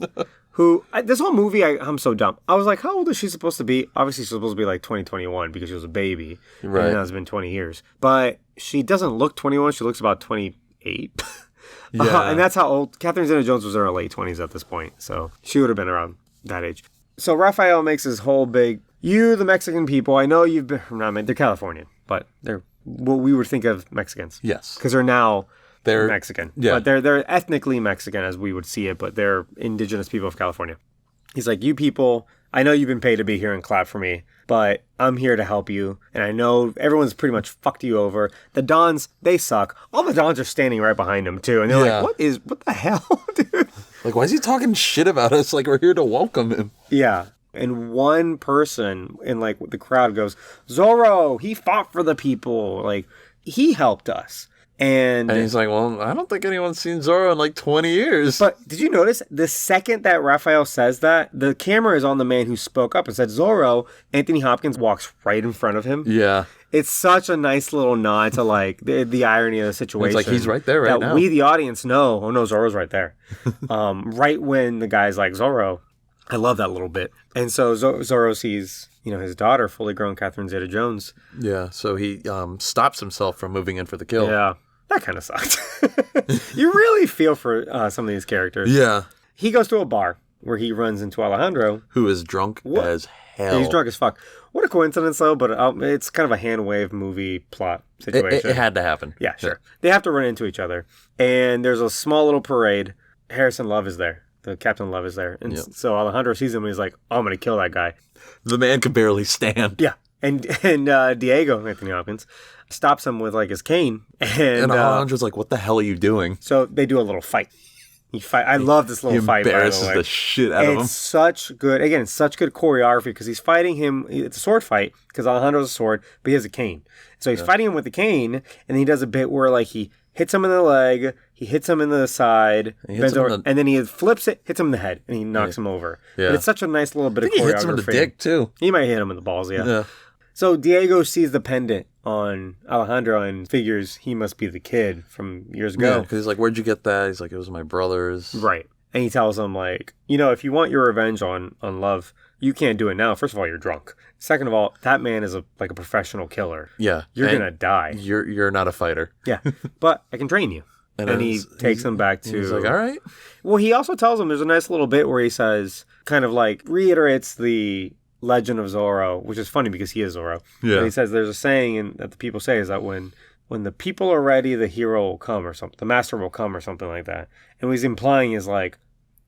This whole movie, I'm so dumb. I was like, how old is she supposed to be? Obviously, she's supposed to be like 2021 because she was a baby. Right. And now it's been 20 years. But she doesn't look 21. She looks about 28. Yeah. And that's how old Catherine Zeta-Jones was in her late 20s at this point. So she would have been around that age. So Raphael makes his whole big, you, the Mexican people, I know you've been, they're Californian, but they're what we would think of Mexicans. Yes. Because they're Mexican. Yeah. But they're ethnically Mexican as we would see it, but they're indigenous people of California. He's like, you people, I know you've been paid to be here and clap for me, but I'm here to help you. And I know everyone's pretty much fucked you over. The Dons, they suck. All the Dons are standing right behind him too. And they're like, what the hell, dude? Like, why is he talking shit about us? Like, we're here to welcome him. Yeah. And one person in like the crowd goes, Zorro, he fought for the people. Like, he helped us. And he's like, well, I don't think anyone's seen Zorro in like 20 years. But did you notice the second that Raphael says that, the camera is on the man who spoke up and said Zorro, Anthony Hopkins walks right in front of him. Yeah. It's such a nice little nod to like the irony of the situation. It's like he's right there right now. We, the audience, know, oh no, Zorro's right there. Right when the guy's like, Zorro. I love that little bit. And so Zorro sees, his daughter, fully grown Catherine Zeta-Jones. Yeah, so he stops himself from moving in for the kill. Yeah. That kind of sucked. You really feel for some of these characters. Yeah. He goes to a bar where he runs into Alejandro. Who is drunk as hell. Yeah, he's drunk as fuck. What a coincidence, though, but it's kind of a hand-wave movie plot situation. It had to happen. Yeah, sure. Yeah. They have to run into each other. And there's a small little parade. Harrison Love is there. The Captain Love is there. And so Alejandro sees him and he's like, oh, I'm going to kill that guy. The man could barely stand. Yeah. And Diego, Anthony Hopkins, stops him with like his cane. And Alejandro's like, what the hell are you doing? So they do a little fight. I love this little fight, by the way. He embarrasses the shit out of him. It's such good choreography because he's fighting him. It's a sword fight because Alejandro's a sword, but he has a cane. So he's fighting him with the cane, and he does a bit where like he hits him in the leg, he hits him in the side, and then he flips it, hits him in the head, and he knocks him over. Yeah. And it's such a nice little bit of choreography. He hits him in the dick, too. He might hit him in the balls, yeah. So Diego sees the pendant on Alejandro and figures he must be the kid from years ago. Yeah, because he's like, where'd you get that? He's like, it was my brother's. Right. And he tells him, like, if you want your revenge on Love, you can't do it now. First of all, you're drunk. Second of all, that man is a professional killer. Yeah. You're going to die. You're not a fighter. Yeah. But I can train you. And he takes him back to... He's like, all right. Well, he also tells him, there's a nice little bit where he says, kind of like, reiterates the legend of Zorro, which is funny because he is Zorro. Yeah. And he says there's a saying that the people say is that when the people are ready, the hero will come or something. The master will come or something like that. And what he's implying is like,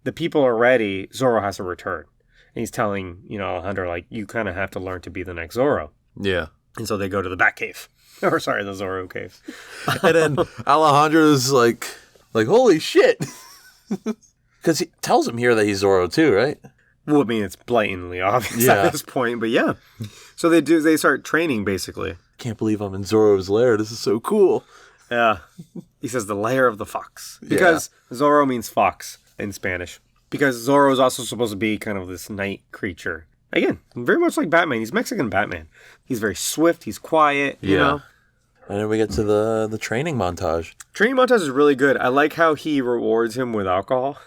the people are ready, Zorro has to return. And he's telling, Alejandro, like, you kind of have to learn to be the next Zorro. Yeah. And so they go to the Batcave. Or sorry, the Zorro cave. And then Alejandro's like, holy shit. Because he tells him here that he's Zorro too, right? Well, I mean, it's blatantly obvious at this point, but yeah. So they start training, basically. Can't believe I'm in Zorro's lair. This is so cool. Yeah. He says the lair of the fox. Because Zorro means fox in Spanish. Because Zorro is also supposed to be kind of this night creature. Again, very much like Batman. He's Mexican Batman. He's very swift. He's quiet, you know? And then we get to the training montage. Training montage is really good. I like how he rewards him with alcohol.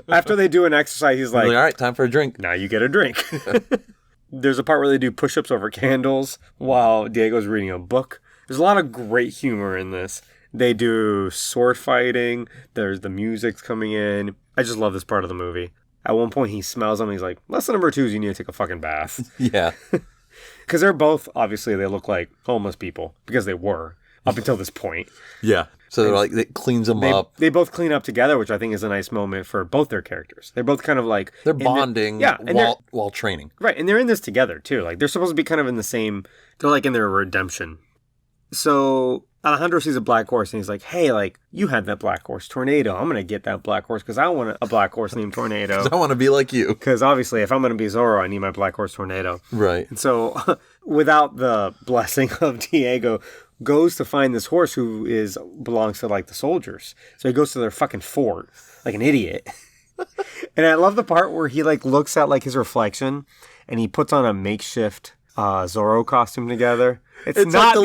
After they do an exercise, he's like, all right, time for a drink. Now you get a drink. There's a part where they do push-ups over candles while Diego's reading a book. There's a lot of great humor in this. They do sword fighting. There's the music's coming in. I just love this part of the movie. At one point, he smells them. He's like, lesson number 2 is you need to take a fucking bath. Yeah. Because they're both, obviously, they look like homeless people. Because they were, up until this point. Yeah. So they're like, it cleans them up. They both clean up together, which I think is a nice moment for both their characters. They're both kind of like... They're bonding while training. Right, and they're in this together, too. Like, they're supposed to be kind of in the same... They're like in their redemption. So Alejandro sees a black horse, and he's like, hey, like, you had that black horse, Tornado. I'm going to get that black horse, because I want a black horse named Tornado. I want to be like you. Because obviously, if I'm going to be Zorro, I need my black horse, Tornado. Right. And so, without the blessing of Diego... goes to find this horse who belongs to like the soldiers. So he goes to their fucking fort like an idiot. And I love the part where he like looks at like his reflection and he puts on a makeshift Zorro costume together. It's not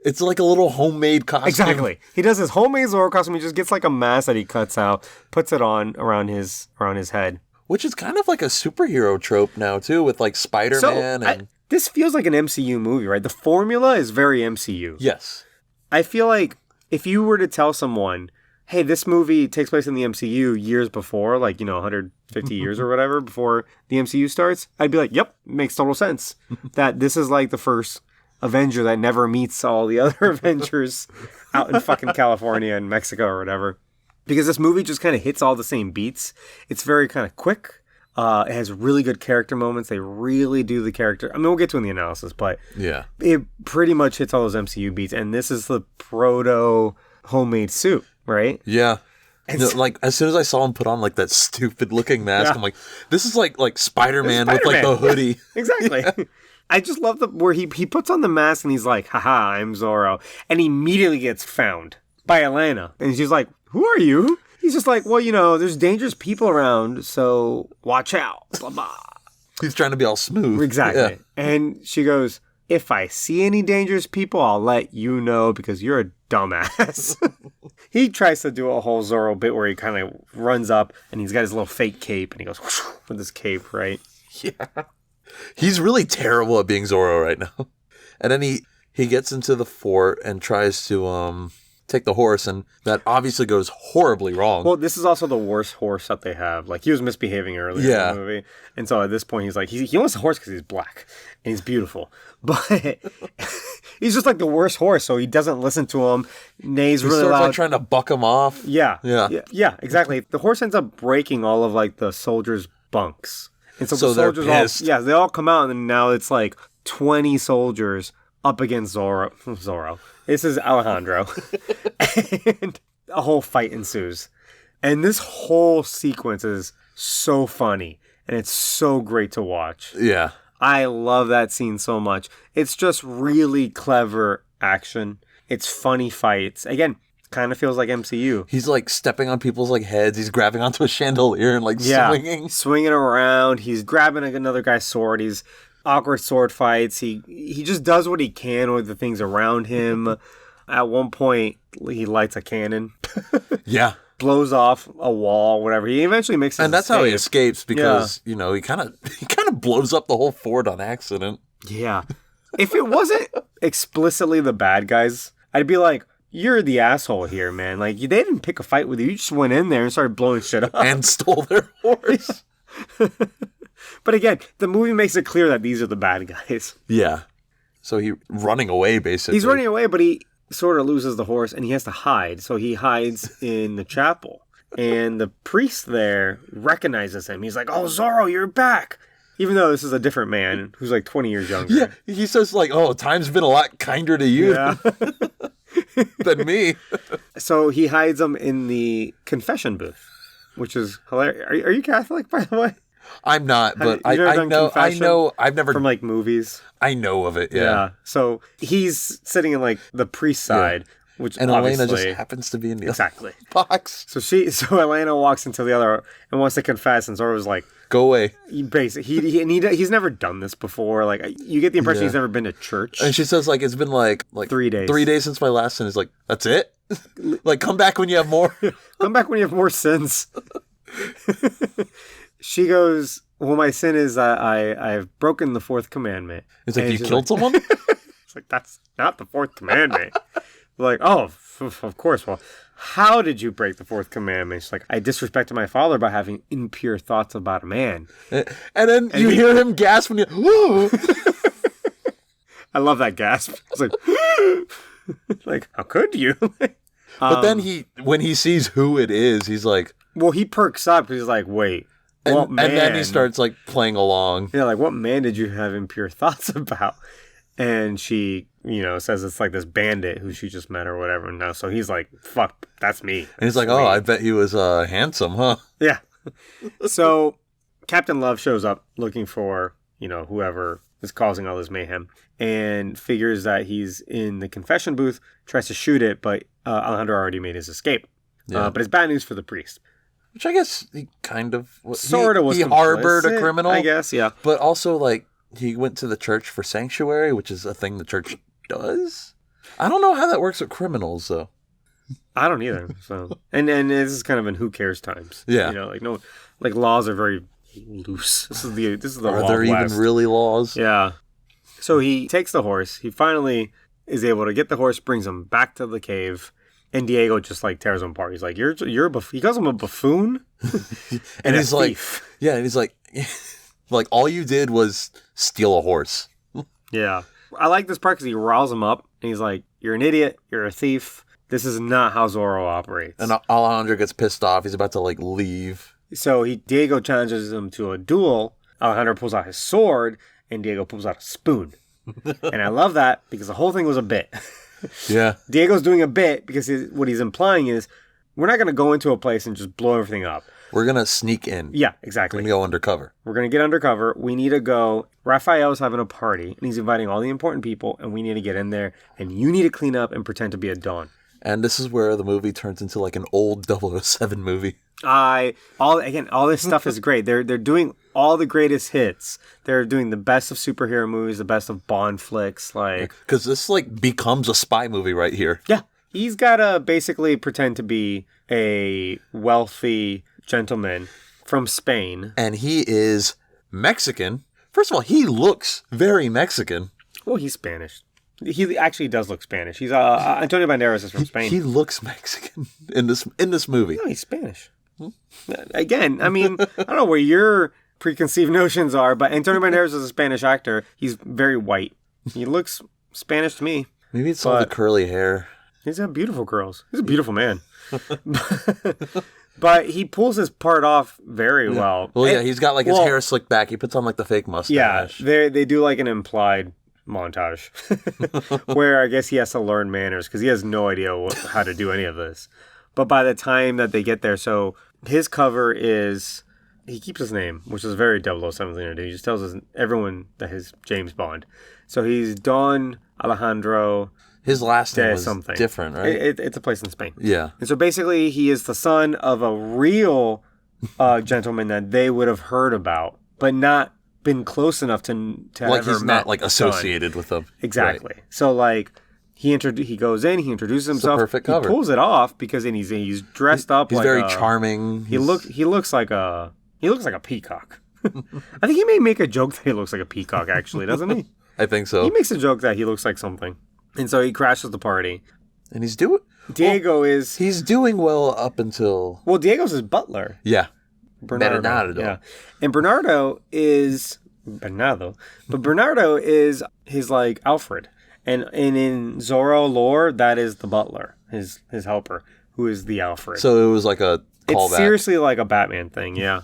it's like a little homemade costume. Exactly. He does his homemade Zorro costume. He just gets like a mask that he cuts out, puts it on around his head. Which is kind of like a superhero trope now, too, with like Spider-Man. This feels like an MCU movie, right? The formula is very MCU. Yes. I feel like if you were to tell someone, hey, this movie takes place in the MCU years before, like, 150 years or whatever, before the MCU starts, I'd be like, yep, makes total sense. That this is like the first Avenger that never meets all the other Avengers out in fucking California and Mexico or whatever. Because this movie just kind of hits all the same beats. It's very kind of quick. It has really good character moments. They really do the character. I mean, we'll get to it in the analysis, but it pretty much hits all those MCU beats. And this is the proto homemade suit, right? Yeah. Like, as soon as I saw him put on, like, that stupid-looking mask, I'm like, this is like Spider-Man with, like, the hoodie. Exactly. I just love where he puts on the mask and he's like, haha, I'm Zorro. And he immediately gets found by Elena. And she's like, who are you? He's just like, well, there's dangerous people around, so watch out. Blah, blah. He's trying to be all smooth. Exactly. Yeah. And she goes, if I see any dangerous people, I'll let you know because you're a dumbass. He tries to do a whole Zorro bit where he kind of runs up and he's got his little fake cape and he goes whoosh, with his cape, right? Yeah. He's really terrible at being Zorro right now. And then he gets into the fort and tries to take the horse, and that obviously goes horribly wrong. Well, this is also the worst horse that they have. Like, he was misbehaving earlier in the movie. And so at this point, he's like, he wants a horse because he's black and he's beautiful. But he's just like the worst horse, so he doesn't listen to him. Neighs really loud. Like trying to buck him off. Yeah, exactly. The horse ends up breaking all of like the soldiers' bunks. And so the soldiers they're pissed. they all come out, and now it's like 20 soldiers up against Zorro. This is Alejandro. And a whole fight ensues. And this whole sequence is so funny. And it's so great to watch. Yeah. I love that scene so much. It's just really clever action. It's funny fights. Again, kind of feels like MCU. He's like stepping on people's like heads. He's grabbing onto a chandelier and like swinging around. He's grabbing another guy's sword. He's awkward sword fights. He just does what he can with the things around him. At one point, he lights a cannon. Yeah. Blows off a wall, whatever. He eventually makes his And that's escape. how he escapes because, he kind of blows up the whole fort on accident. Yeah. If it wasn't explicitly the bad guys, I'd be like, you're the asshole here, man. Like, they didn't pick a fight with you. You just went in there and started blowing shit up. And stole their horse. But again, the movie makes it clear that these are the bad guys. Yeah. So he's running away, basically. He's running away, but he sort of loses the horse and he has to hide. So he hides in the chapel. And the priest there recognizes him. He's like, oh, Zorro, you're back. Even though this is a different man who's like 20 years younger. Yeah. He says like, oh, time's been a lot kinder to you than me. So he hides him in the confession booth, which is hilarious. Are you Catholic, by the way? I'm not, but I know. I've never from like movies. I know of it. Yeah. So he's sitting in like the priest side, which and Elena just happens to be in the box. So Elena walks into the other and wants to confess, and Zorro's like, "Go away." He's never done this before. Like you get the impression he's never been to church. And she says like it's been like 3 days. 3 days since my last sin. Is like that's it. Like come back when you have more. Come back when you have more sins. She goes, well, my sin is I've broken the fourth commandment. It's like, you killed someone? It's like, that's not the fourth commandment. Like, oh, of course. Well, how did you break the fourth commandment? She's like, I disrespected my father by having impure thoughts about a man. And then you hear him gasp when you, I love that gasp. It's like, how could you? But then when he sees who it is, he's like... Well, he perks up. He's like, wait. And then he starts like playing along. Yeah, like what man did you have impure thoughts about? And she, says it's like this bandit who she just met or whatever. No, so he's like, fuck, that's me. And he's like, oh, I bet he was handsome, huh? Yeah. So Captain Love shows up looking for, whoever is causing all this mayhem and figures that he's in the confession booth, tries to shoot it, but Alejandro already made his escape. Yeah. But it's bad news for the priest. Which I guess he kind of... Sort of was complicit, harbored a criminal. I guess, yeah. But also, like, he went to the church for sanctuary, which is a thing the church does. I don't know how that works with criminals, though. I don't either. So, and this is kind of in who cares times. Yeah. Laws are very loose. This is the Are Wild there West. even really laws? Yeah. So he takes the horse. He finally is able to get the horse, brings him back to the cave, and Diego just like tears him apart. He's like, "You're a he calls him a buffoon," and he's like, "Yeah," and he's like, "Like all you did was steal a horse." Yeah, I like this part because he riles him up, and he's like, "You're an idiot. You're a thief. This is not how Zorro operates." And Alejandro gets pissed off. He's about to like leave. So Diego challenges him to a duel. Alejandro pulls out his sword, and Diego pulls out a spoon. And I love that because the whole thing was a bit. Yeah. Diego's doing a bit because what he's implying is we're not going to go into a place and just blow everything up. We're going to sneak in. Yeah, exactly. We're going to go undercover. We're going to get undercover. We need to go. Raphael's having a party, and he's inviting all the important people, and we need to get in there, and you need to clean up and pretend to be a Don. And this is where the movie turns into like an old 007 movie. All this stuff is great. They're doing all the greatest hits. They're doing the best of superhero movies, the best of Bond flicks, like because this like becomes a spy movie right here. Yeah, he's gotta basically pretend to be a wealthy gentleman from Spain, and he is Mexican. First of all, he looks very Mexican. Well, he's Spanish. He actually does look Spanish. He's Antonio Banderas is from Spain. He looks Mexican in this movie. No, he's Spanish. Again, I mean, I don't know where your preconceived notions are, but Antonio Banderas is a Spanish actor. He's very white. He looks Spanish to me. Maybe it's all the curly hair. He's got beautiful curls. He's a beautiful man. But he pulls his part off very well. Well, yeah, he's got like his hair slicked back. He puts on like the fake mustache. Yeah, they do like an implied montage where I guess he has to learn manners because he has no idea how to do any of this. But by the time that they get there, so his cover is, he keeps his name, which is very 007 thing to do. He just tells everyone that he's James Bond. So he's Don Alejandro. His last name was something different, right? It's a place in Spain. Yeah. And so basically he is the son of a real gentleman that they would have heard about, but not been close enough to like ever he's not like associated with them. Exactly. Right. So like he goes in, he introduces himself. Perfect cover. He pulls it off because he's dressed up. He's like very charming. He looks like a peacock. I think he may make a joke that he looks like a peacock. Actually, doesn't he? I think so. He makes a joke that he looks like something, and so he crashes the party. And he's doing. He's doing well up until. Well, Diego's his butler. Yeah. Bernardo. Yeah. And Bernardo is his like Alfred. And in Zorro lore, that is the butler, his helper, who is the Alfred. So it was like a callback. It's seriously like a Batman thing, yeah.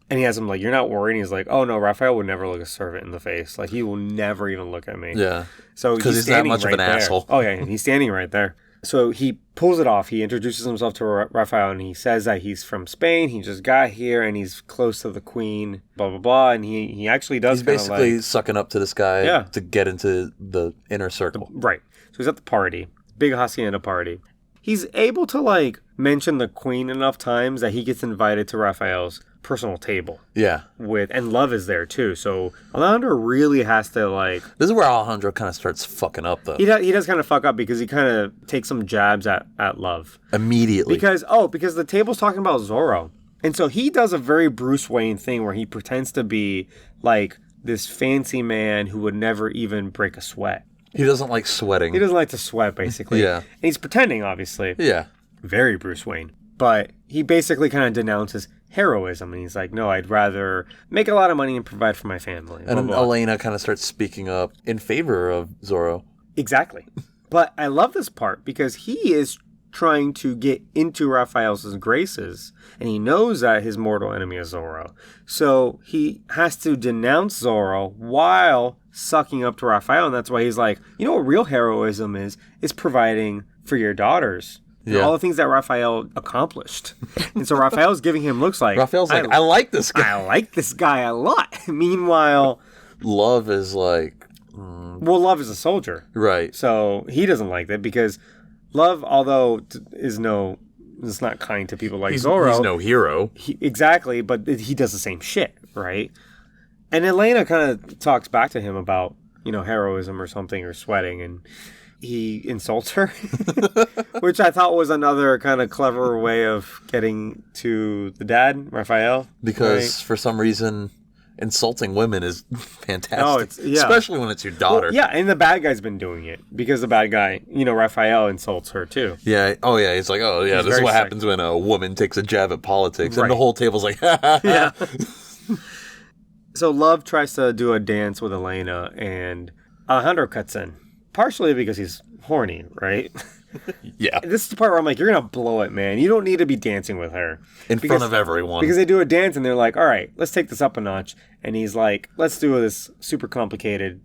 And he has him like, "You're not worried." And he's like, "Oh no, Raphael would never look a servant in the face. Like he will never even look at me." Yeah. So because he's that much of an asshole. Oh yeah, and he's standing right there. So he pulls it off. He introduces himself to Raphael, and he says that he's from Spain. He just got here, and he's close to the queen, blah, blah, blah. And he actually does. He's basically sucking up to this guy to get into the inner circle. Right. So he's at the party. Big hacienda party. He's able to, like, mention the queen enough times that he gets invited to Raphael's personal table. Yeah. And Love is there, too. So Alejandro really has to, like... This is where Alejandro kind of starts fucking up, though. He does kind of fuck up because he kind of takes some jabs at Love. Immediately. Because the table's talking about Zorro. And so he does a very Bruce Wayne thing where he pretends to be, like, this fancy man who would never even break a sweat. He doesn't like sweating. He doesn't like to sweat, basically. Yeah. And he's pretending, obviously. Yeah. Very Bruce Wayne. But he basically kind of denounces heroism. And he's like, no, I'd rather make a lot of money and provide for my family. And then Elena kind of starts speaking up in favor of Zorro. Exactly. But I love this part because he is trying to get into Raphael's graces. And he knows that his mortal enemy is Zorro. So he has to denounce Zorro while sucking up to Raphael. And that's why he's like, you know what real heroism is providing for your daughters. Yeah. All the things that Raphael accomplished. And so Raphael's giving him looks like... Raphael's like, I like this guy. I like this guy a lot. Meanwhile... Love is like... Well, Love is a soldier. Right. So he doesn't like that because Love, although is not kind to people like Zorro. He's no hero. Exactly, but he does the same shit, right? And Elena kind of talks back to him about, heroism or something or sweating. And he insults her, which I thought was another kind of clever way of getting to the dad, Raphael. Because for some reason, insulting women is fantastic. Oh, especially when it's your daughter. Well, yeah, and the bad guy's been doing it because the bad guy, Raphael insults her too. Yeah. Oh, yeah. He's like, oh, yeah, this is what happens when a woman takes a jab at politics. Right. And the whole table's like, ha, ha, ha. Yeah. So Love tries to do a dance with Elena, and Alejandro cuts in. Partially because he's horny, right? Yeah. This is the part where I'm like, you're going to blow it, man. You don't need to be dancing with her. In front of everyone. Because they do a dance, and they're like, all right, let's take this up a notch. And he's like, let's do this super complicated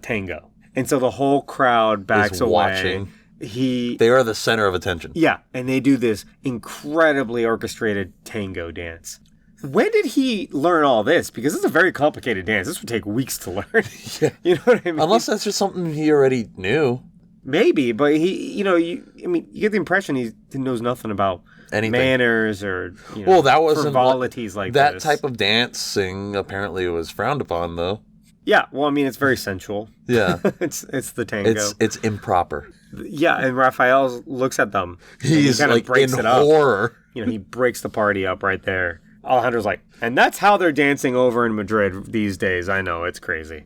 tango. And so the whole crowd backs away. Watching. They are the center of attention. Yeah, and they do this incredibly orchestrated tango dance. When did he learn all this? Because it's a very complicated dance. This would take weeks to learn. Yeah. You know what I mean? Unless that's just something he already knew. Maybe, but he, you get the impression he knows nothing about anything. Manners or, that wasn't frivolities like that this. type of dancing apparently was frowned upon, though. Yeah, well, it's very sensual. Yeah. it's the tango. It's improper. Yeah, and Raphael looks at them. He's kind of breaks it up. Horror. He breaks the party up right there. Alejandro's like, and that's how they're dancing over in Madrid these days. I know, it's crazy.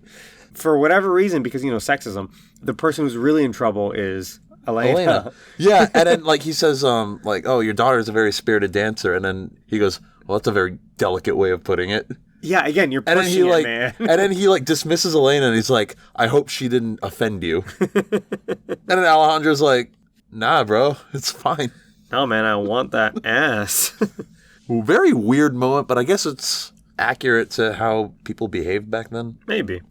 For whatever reason, because, sexism, the person who's really in trouble is Elena. Yeah, and then, he says, oh, your daughter's a very spirited dancer. And then he goes, well, that's a very delicate way of putting it. Yeah, again, you're pushing it, man. And then he, dismisses Elena, and he's like, I hope she didn't offend you. And then Alejandro's like, nah, bro, it's fine. No, man, I want that ass. Very weird moment, but I guess it's accurate to how people behaved back then. Maybe.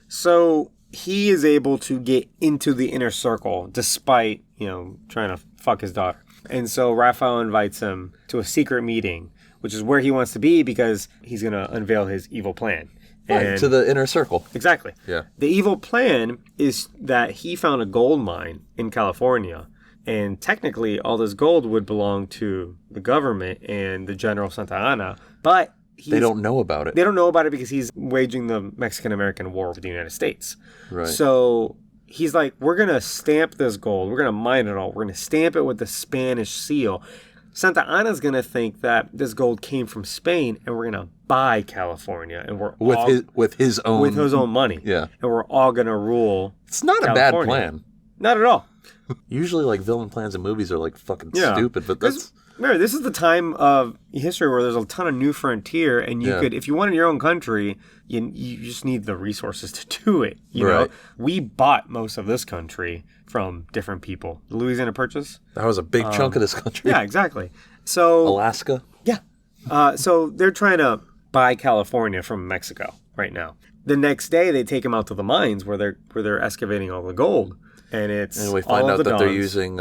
So he is able to get into the inner circle despite, trying to fuck his daughter. And so Raphael invites him to a secret meeting, which is where he wants to be because he's going to unveil his evil plan. Right, to the inner circle. Exactly. Yeah. The evil plan is that he found a gold mine in California. And technically, all this gold would belong to the government and the General Santa Anna. But they don't know about it. They don't know about it because he's waging the Mexican-American War with the United States. Right. So he's like, we're going to stamp this gold. We're going to mine it all. We're going to stamp it with the Spanish seal. Santa Anna's going to think that this gold came from Spain, and we're going to buy California. And we're with his own money. Yeah. And we're all going to rule It's not California. A bad plan. Not at all. Usually, fucking plans in movies are fucking stupid, but that's... Remember, this is the time of history where there's a ton of new frontier, and you could, if you wanted your own country, you just need the resources to do it. You know, we bought most of this country from different people. The Louisiana Purchase. That was a big chunk of this country. Yeah, exactly. So Alaska. Yeah. So they're trying to buy California from Mexico right now. The next day, they take them out to the mines where they're excavating all the gold. And we find out that they're using,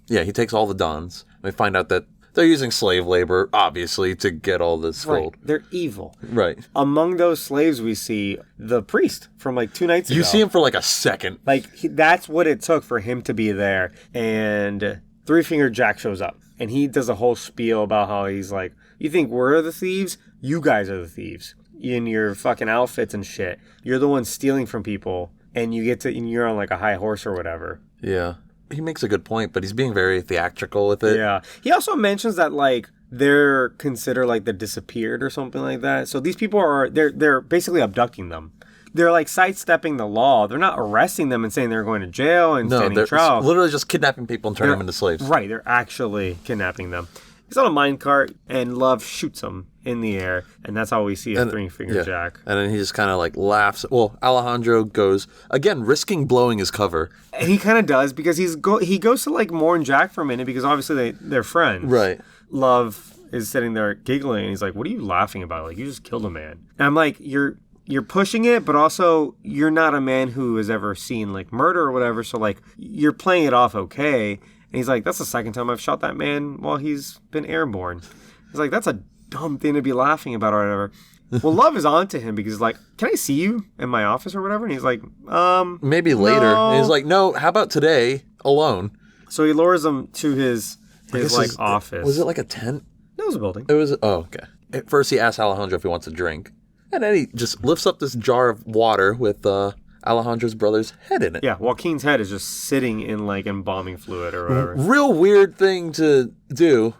he takes all the Dons. We find out that they're using slave labor, obviously, to get all this gold. They're evil. Right. Among those slaves, we see the priest from 2 nights ago. You see him for a second. That's what it took for him to be there. And Three Finger Jack shows up. And he does a whole spiel about how he's like, you think we're the thieves? You guys are the thieves. In your fucking outfits and shit. You're the ones stealing from people. And you're on a high horse or whatever. Yeah. He makes a good point, but he's being very theatrical with it. Yeah. He also mentions that they're considered the disappeared or something like that. So these people they're basically abducting them. They're sidestepping the law. They're not arresting them and saying they're going to jail and standing trial. Literally just kidnapping people and turning them into slaves. Right. They're actually kidnapping them. He's on a minecart, and Love shoots him in the air, and that's how we see a three-finger jack. And then he just kind of laughs. Well, Alejandro goes, again, risking blowing his cover. And he kind of does, because he goes to mourn Jack for a minute, because obviously they're friends. Right. Love is sitting there giggling, and he's like, what are you laughing about? You just killed a man. And I'm like, you're pushing it, but also you're not a man who has ever seen murder or whatever, so you're playing it off okay. And he's like, that's the second time I've shot that man while he's been airborne. He's like, that's a dumb thing to be laughing about or whatever. Well, Love is on to him because he's like, can I see you in my office or whatever? And he's like, maybe later. No. And he's like, no, how about today alone? So he lures him to his office. Was it a tent? No, it was a building. It was, okay. At first he asks Alejandro if he wants a drink. And then he just lifts up this jar of water with Alejandro's brother's head in it. Yeah, Joaquin's head is just sitting in like embalming fluid or whatever. Real weird thing to do.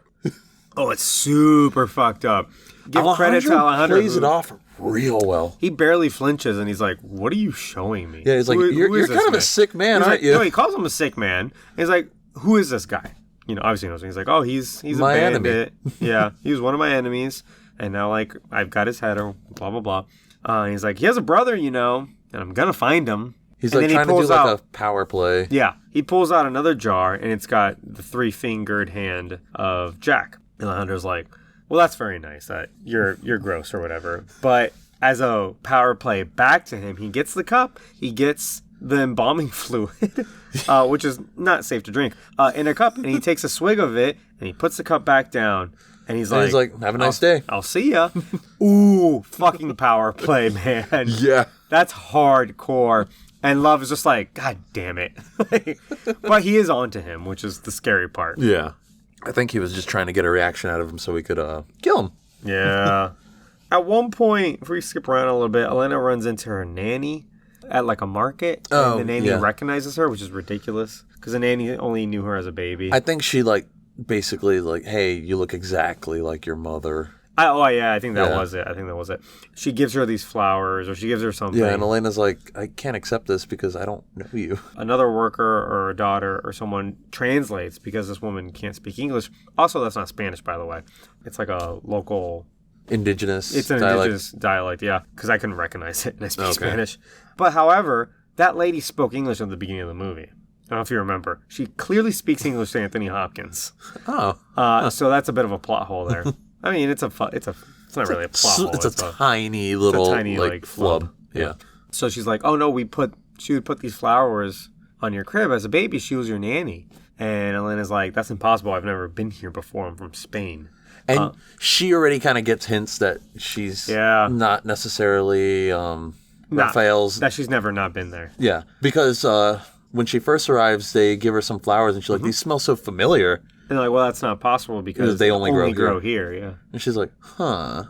Oh, it's super fucked up. Give credit to Alejandro. Plays it off real well. He barely flinches and he's like, "What are you showing me?" Yeah, he's like, "You're kind of a sick man, aren't you?" No, he calls him a sick man. And he's like, "Who is this guy?" You know, obviously he knows me. He's like, "Oh, he's a my bandit." enemy. Yeah, he was one of my enemies, and now like I've got his head or blah blah blah. And he's like, he has a brother, you know, and I'm gonna find him. He's and like trying to do like a power play. Yeah, he pulls out another jar, and it's got the 3-fingered hand of Jack. And Alejandro's like, well, that's very nice that you're gross or whatever. But as a power play back to him, he gets the cup, he gets the embalming fluid, which is not safe to drink, in a cup, and he takes a swig of it, and he puts the cup back down, and he's like, have a nice day. I'll see ya. Ooh, fucking power play, man. Yeah. That's hardcore. And Love is just like, God damn it. But he is on to him, which is the scary part. Yeah. I think he was just trying to get a reaction out of him so we could kill him. Yeah. At one point, if we skip around a little bit, Elena runs into her nanny at like a market. And the nanny recognizes her, which is ridiculous. Because the nanny only knew her as a baby. I think she basically hey, you look exactly like your mother. I think that was it. She gives her these flowers, or she gives her something. Yeah, and Elena's like, I can't accept this because I don't know you. Another worker or a daughter or someone translates because this woman can't speak English. Also, that's not Spanish, by the way. It's like a local... Indigenous It's an dialect. indigenous dialect, yeah, because I couldn't recognize it and I speak Spanish. But however, that lady spoke English at the beginning of the movie. I don't know if you remember. She clearly speaks English to Anthony Hopkins. Oh. So that's a bit of a plot hole there. I mean, it's not really a plot hole. It's a tiny little flub. Yeah. So she's like, oh no, she would put these flowers on your crib as a baby. She was your nanny. And Elena's like, that's impossible. I've never been here before. I'm from Spain. And she already kind of gets hints that she's not necessarily Raphael's. That she's never not been there. Yeah. Because when she first arrives, they give her some flowers and she's like, these smell so familiar. And they're like, well, that's not possible because they only grow here. Yeah. And she's like, huh.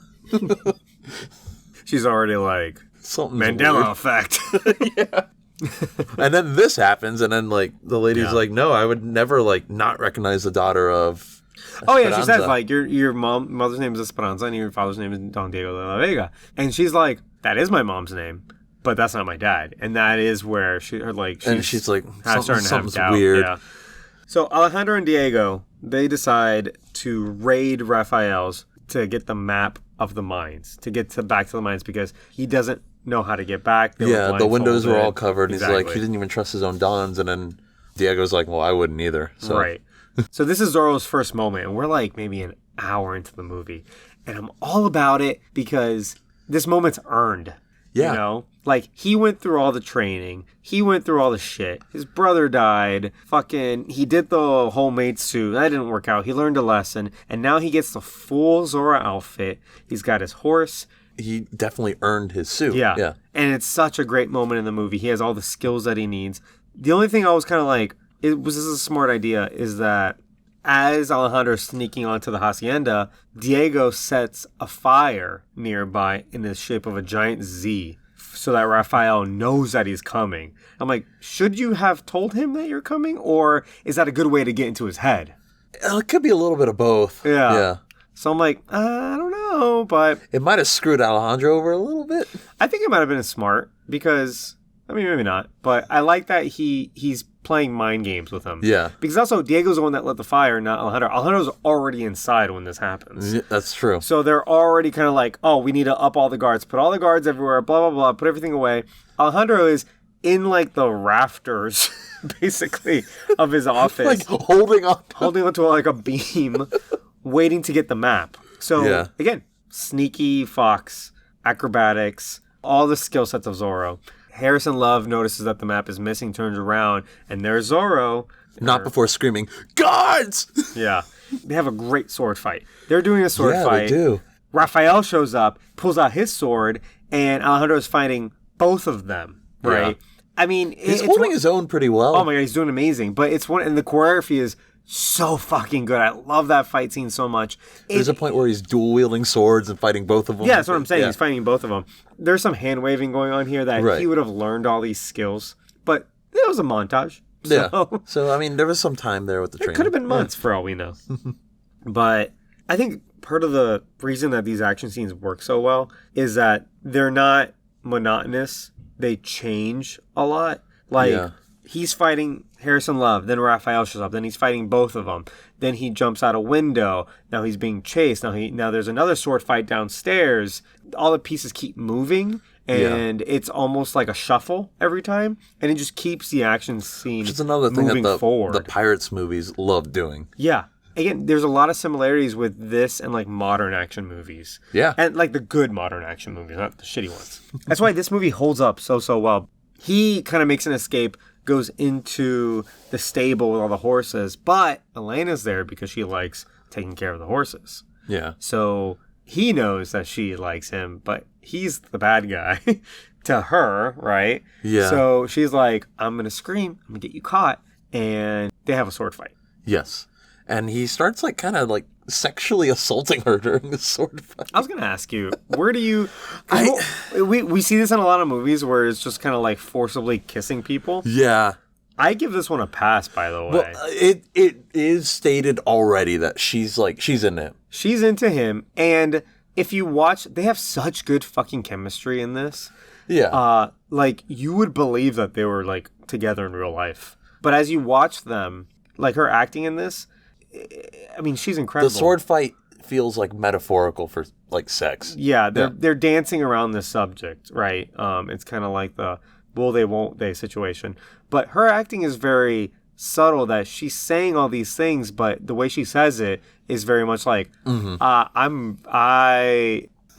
She's already like, something's Mandela weird. effect. Yeah. And then this happens, and then the lady's like, no, I would never not recognize the daughter of Esperanza. Oh yeah, she says like your mother's name is Esperanza and your father's name is Don Diego de la Vega. And she's like, that is my mom's name, but that's not my dad. And that is where she's like something's weird. Yeah. So Alejandro and Diego, they decide to raid Raphael's to get the map of the mines, to get back to the mines because he doesn't know how to get back. The windows were all covered. Exactly. He's like, he didn't even trust his own dons. And then Diego's like, well, I wouldn't either. So. Right. So this is Zorro's first moment, and we're like maybe an hour into the movie. And I'm all about it because this moment's earned. Yeah. You know? Like, he went through all the training. He went through all the shit. His brother died. He did the homemade suit. That didn't work out. He learned a lesson. And now he gets the full Zorro outfit. He's got his horse. He definitely earned his suit. Yeah. And it's such a great moment in the movie. He has all the skills that he needs. The only thing I was kind of like, this is a smart idea, is that as Alejandro's sneaking onto the hacienda, Diego sets a fire nearby in the shape of a giant Z so that Raphael knows that he's coming. I'm like, should you have told him that you're coming, or is that a good way to get into his head? It could be a little bit of both. Yeah. So I'm like, I don't know, but... It might have screwed Alejandro over a little bit. I think it might have been smart because... I mean, maybe not, but I like that he's playing mind games with him. Yeah. Because also, Diego's the one that lit the fire, not Alejandro. Alejandro's already inside when this happens. Yeah, that's true. So they're already kind of like, oh, we need to up all the guards, put all the guards everywhere, blah, blah, blah, put everything away. Alejandro is in, the rafters, basically, of his office. Holding on to, a beam, waiting to get the map. So, again, sneaky fox, acrobatics, all the skill sets of Zorro. Harrison Love notices that the map is missing, turns around, and there's Zorro. Not before screaming, guards! Yeah. They have a great sword fight. They're doing a sword fight. Yeah, they do. Raphael shows up, pulls out his sword, and Alejandro's fighting both of them, right? Yeah. I mean... He's holding his own pretty well. Oh my God, he's doing amazing. But and the choreography is so fucking good. I love that fight scene so much. There's a point where he's dual-wielding swords and fighting both of them. Yeah, that's what I'm saying. Yeah. He's fighting both of them. There's some hand-waving going on here that he would have learned all these skills. But it was a montage. So. Yeah. So, I mean, there was some time there with the training. It could have been months for all we know. But I think part of the reason that these action scenes work so well is that they're not monotonous. They change a lot. Like, he's fighting Harrison Love, then Raphael shows up, then he's fighting both of them. Then he jumps out a window. Now he's being chased. Now there's another sword fight downstairs. All the pieces keep moving, and it's almost like a shuffle every time, and it just keeps the action scene Which is another thing moving that forward. The Pirates movies love doing. Yeah. Again, there's a lot of similarities with this and like modern action movies. Yeah. And like the good modern action movies, not the shitty ones. That's why this movie holds up so well. He kind of makes an escape, goes into the stable with all the horses, but Elena's there because she likes taking care of the horses. Yeah. So he knows that she likes him, but he's the bad guy to her, right? Yeah. So she's like, I'm going to scream, I'm going to get you caught, and they have a sword fight. Yes. And he starts like kind of like sexually assaulting her during the sword fight. I was going to ask you, where do you... We see this in a lot of movies where it's just kind of like forcibly kissing people. Yeah. I give this one a pass, by the way. Well, it is stated already that she's into him. She's into him, and if you watch, they have such good fucking chemistry in this. Yeah. Like, you would believe that they were like together in real life. But as you watch them, like her acting in this, I mean, she's incredible. The sword fight feels like metaphorical for like sex. Yeah, they're dancing around this subject, right? It's kind of like the will they, won't they situation. But her acting is very subtle that she's saying all these things, but the way she says it is very much like, I'm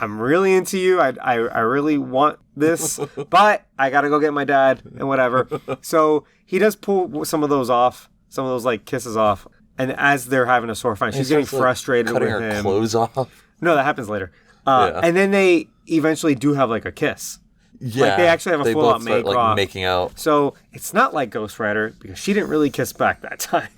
really into you. I really want this, but I gotta go get my dad and whatever. So he does pull some of those off, some of those like kisses off. And as they're having a sword fight, she's getting frustrated with him. Cutting her clothes off. No, that happens later. And then they eventually do have like a kiss. Yeah, like they actually have a full out make off. Making out. So it's not like Ghost Rider because she didn't really kiss back that time.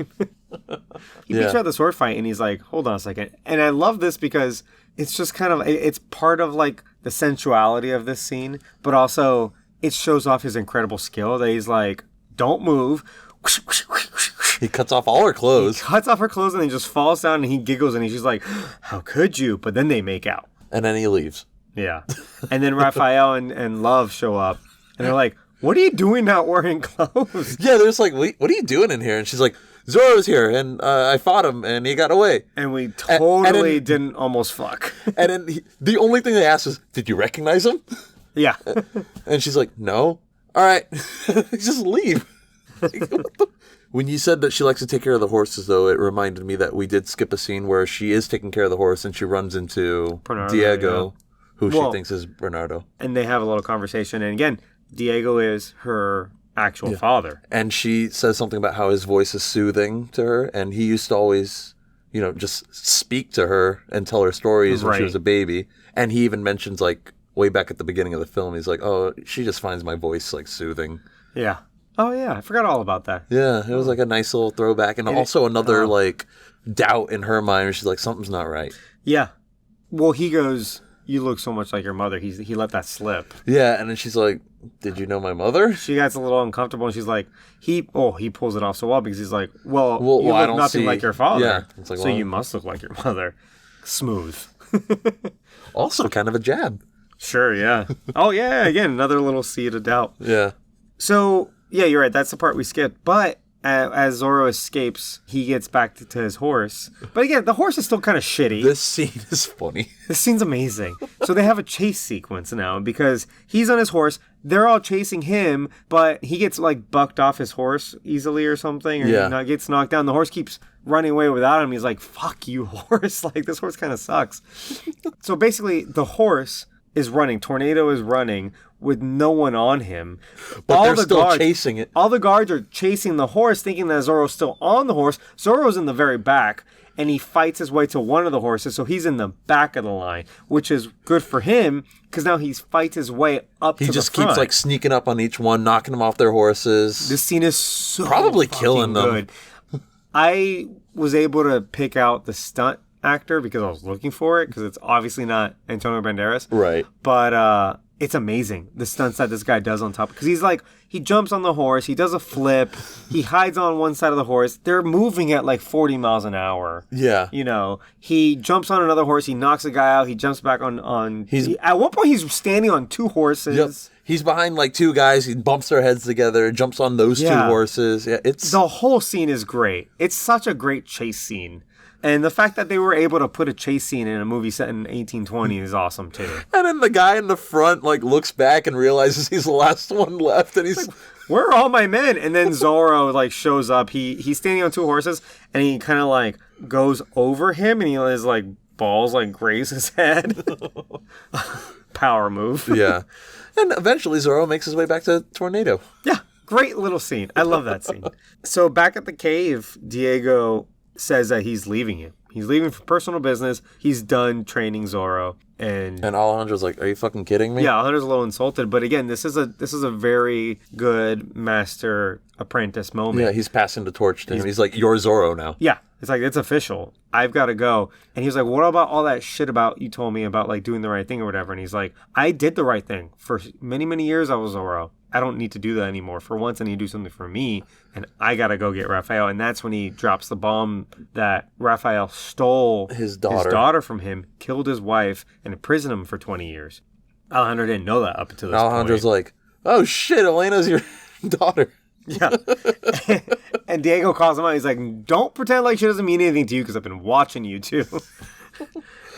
He beats her at the sword fight, and he's like, "Hold on a second." And I love this because it's just kind of it's part of like the sensuality of this scene, but also it shows off his incredible skill. That he's like, "Don't move." He cuts off all her clothes. He cuts off her clothes and he just falls down and he giggles and he's like, "How could you?" But then they make out. And then he leaves. Yeah. And then Raphael and Love show up and they're like, "What are you doing not wearing clothes?" Yeah, they're just like, "What are you doing in here?" And she's like, "Zorro's here and I fought him and he got away." And we totally didn't almost fuck. And then the only thing they asked is, "Did you recognize him?" Yeah. And she's like, "No." All right. Just leave. When you said that she likes to take care of the horses, though, it reminded me that we did skip a scene where she is taking care of the horse and she runs into Bernardo, Diego, who she thinks is Bernardo. And they have a little conversation. And again, Diego is her actual father. And she says something about how his voice is soothing to her. And he used to always, just speak to her and tell her stories when she was a baby. And he even mentions, like, way back at the beginning of the film, he's like, "Oh, she just finds my voice, like, soothing." Yeah. Oh, yeah. I forgot all about that. Yeah, it was like a nice little throwback. And also another, like, doubt in her mind where she's like, something's not right. Yeah. Well, he goes, "You look so much like your mother." He let that slip. Yeah, and then she's like, "Did you know my mother?" She gets a little uncomfortable, and she's like, he pulls it off so well because he's like, well you look nothing like your father. Yeah. It's like, so you must look like your mother. Smooth. Also kind of a jab. Sure, yeah. Oh, yeah, again, another little seed of doubt. Yeah. So... yeah, you're right. That's the part we skipped. But as Zorro escapes, he gets back to his horse. But again, the horse is still kind of shitty. This scene is funny. This scene's amazing. So they have a chase sequence now because he's on his horse. They're all chasing him, but he gets like bucked off his horse easily or something. Or he gets knocked down. The horse keeps running away without him. He's like, "Fuck you, horse." Like, this horse kind of sucks. So basically, the horse is running. Tornado is running with no one on him. But they're still chasing it. All the guards are chasing the horse, thinking that Zorro's still on the horse. Zorro's in the very back, and he fights his way to one of the horses, so he's in the back of the line, which is good for him, because now he fights his way up to the front. He just keeps, like, sneaking up on each one, knocking them off their horses. This scene is so probably killing them. Good. I was able to pick out the stunt actor because I was looking for it, because it's obviously not Antonio Banderas. Right. But it's amazing, the stunts that this guy does on top. Because he's like, he jumps on the horse, he does a flip, he hides on one side of the horse. They're moving at like 40 miles an hour. Yeah. You know, he jumps on another horse, he knocks a guy out, he jumps back on at one point he's standing on two horses. Yep. He's behind like two guys. He bumps their heads together, jumps on those two horses. Yeah, the whole scene is great. It's such a great chase scene. And the fact that they were able to put a chase scene in a movie set in 1820 is awesome too. And then the guy in the front like looks back and realizes he's the last one left, and he's like, where are all my men? And then Zorro like shows up. He's standing on two horses, and he kind of like goes over him, and he his like balls like graze his head. Power move. Yeah. And eventually Zorro makes his way back to Tornado. Yeah. Great little scene. I love that scene. So back at the cave, Diego says that he's leaving him. He's leaving for personal business. He's done training Zorro. And Alejandro's like, are you fucking kidding me? Yeah, Alejandro's a little insulted. But again, this is a very good master apprentice moment. Yeah, he's passing the torch to him. He's like, you're Zorro now. Yeah. It's like, it's official. I've got to go. And he's like, what about all that shit about you told me about like doing the right thing or whatever? And he's like, I did the right thing. For many, many years I was Zorro. I don't need to do that anymore. For once I need to do something for me. And I got to go get Raphael. And that's when he drops the bomb that Raphael stole his daughter from him, killed his wife, and imprisoned him for 20 years. Alejandro didn't know that up until this Alejandro's point. like, oh shit, Elena's your daughter. Yeah. And Diego calls him out. He's like, don't pretend like she doesn't mean anything to you, because I've been watching you too.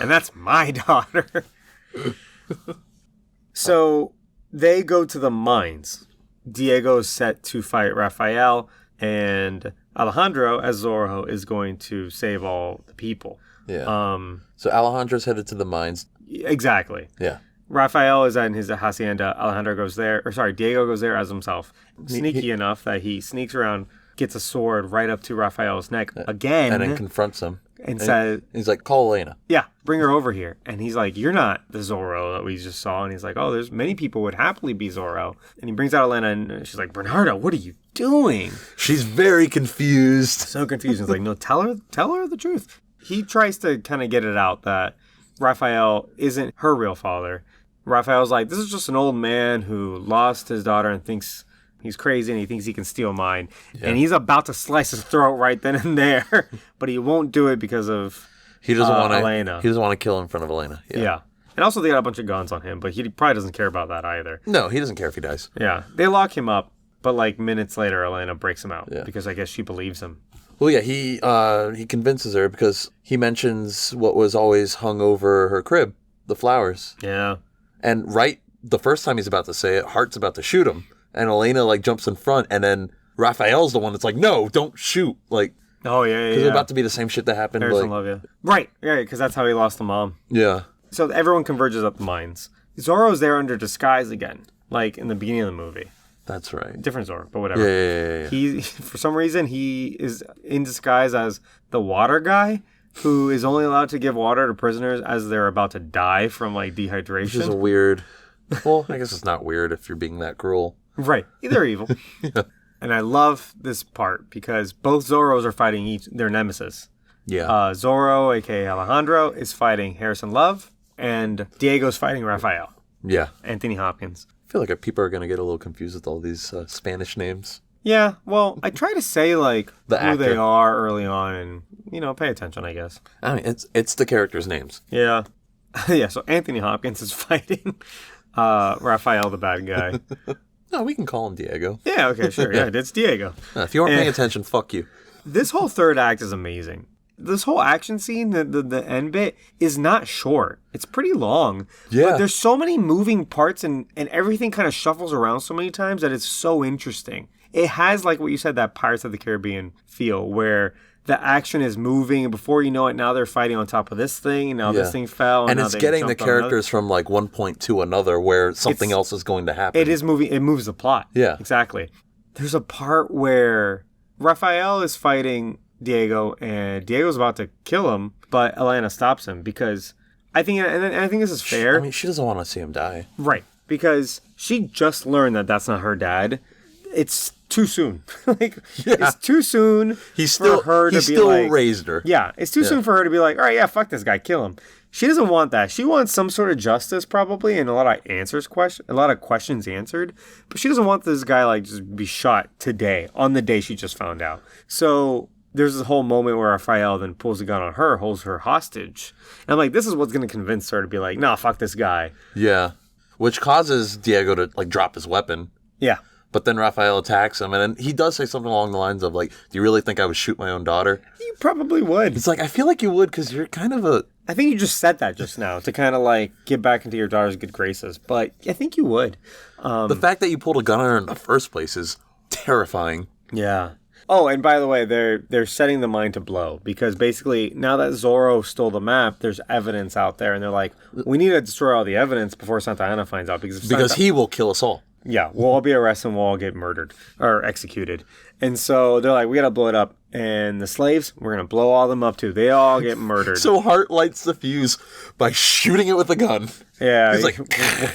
And that's my daughter. So they go to the mines. Diego is set to fight Raphael, and Alejandro, as Zorro, is going to save all the people. Yeah. So Alejandro's headed to the mines. Exactly. Yeah. Raphael is in his hacienda. Diego goes there as himself. Sneaky enough that he sneaks around, gets a sword right up to Raphael's neck again. And then confronts him. And says... He's like, call Elena. Yeah, bring her over here. And he's like, you're not the Zorro that we just saw. And he's like, oh, there's many people would happily be Zorro. And he brings out Elena, and she's like, Bernardo, what are you doing? She's very confused. So confused. He's like, no, tell her the truth. He tries to kind of get it out that Raphael isn't her real father. Raphael's like, this is just an old man who lost his daughter and thinks he's crazy, and he thinks he can steal mine. Yeah. And he's about to slice his throat right then and there, but he won't do it because of Elena. He doesn't want to kill in front of Elena. Yeah. And also they got a bunch of guns on him, but he probably doesn't care about that either. No, he doesn't care if he dies. Yeah. They lock him up, but like minutes later, Elena breaks him out because I guess she believes him. Well, yeah, he convinces her because he mentions what was always hung over her crib, the flowers. Yeah. And right the first time he's about to say it, Hart's about to shoot him. And Elena, like, jumps in front. And then Raphael's the one that's like, no, don't shoot. Like, oh, yeah. Because it's about to be the same shit that happened. Harrison love you. Right, because that's how he lost the mom. Yeah. So everyone converges up the mines. Zorro's there under disguise again, like in the beginning of the movie. That's right. Different Zorro, but whatever. Yeah. He, for some reason, he is in disguise as the water guy, who is only allowed to give water to prisoners as they're about to die from like dehydration. Which is a weird. Well, I guess it's not weird if you're being that cruel. Right. They're evil. Yeah. And I love this part because both Zorros are fighting their nemesis. Yeah. Zorro, a.k.a. Alejandro, is fighting Harrison Love, and Diego's fighting Raphael. Yeah. Anthony Hopkins. I feel like people are going to get a little confused with all these Spanish names. Yeah, well, I try to say, like, who they are early on and, pay attention, I guess. I mean, it's the characters' names. Yeah. Yeah, so Anthony Hopkins is fighting Raphael, the bad guy. No, we can call him Diego. Yeah, okay, sure. Yeah, it's Diego. If you aren't paying attention, fuck you. This whole third act is amazing. This whole action scene, the end bit, is not short. It's pretty long. Yeah. But there's so many moving parts and everything kind of shuffles around so many times that it's so interesting. It has, like what you said, that Pirates of the Caribbean feel where the action is moving, and before you know it, now they're fighting on top of this thing, and now this thing fell. And it's getting the characters from like one point to another where something else is going to happen. It is moving. It moves the plot. Yeah. Exactly. There's a part where Raphael is fighting Diego, and Diego's about to kill him, but Elena stops him because I think this is fair. She doesn't want to see him die. Right. Because she just learned that that's not her dad. it's too soon. It's too soon for her to be like... He still raised her. Yeah, it's too soon for her to be like, all right, yeah, fuck this guy, kill him. She doesn't want that. She wants some sort of justice, probably, and a lot of questions answered. But she doesn't want this guy, like, just be shot today, on the day she just found out. So there's this whole moment where Raphael then pulls a gun on her, holds her hostage. And I'm like, this is what's going to convince her to be like, nah, fuck this guy. Yeah. Which causes Diego to, like, drop his weapon. Yeah. But then Raphael attacks him, and then he does say something along the lines of, like, do you really think I would shoot my own daughter? You probably would. It's like, I feel like you would, because you're kind of a... I think you just said that just now, to kind of, like, get back into your daughter's good graces. But I think you would. The fact that you pulled a gun on her in the first place is terrifying. Yeah. Oh, and by the way, they're setting the mine to blow, because basically, now that Zorro stole the map, there's evidence out there, and they're like, we need to destroy all the evidence before Santa Ana finds out, because he will kill us all. Yeah, we'll all be arrested and we'll all get murdered or executed. And so they're like, we got to blow it up. And the slaves, we're going to blow all of them up too. They all get murdered. So Hart lights the fuse by shooting it with a gun. Yeah. He's like...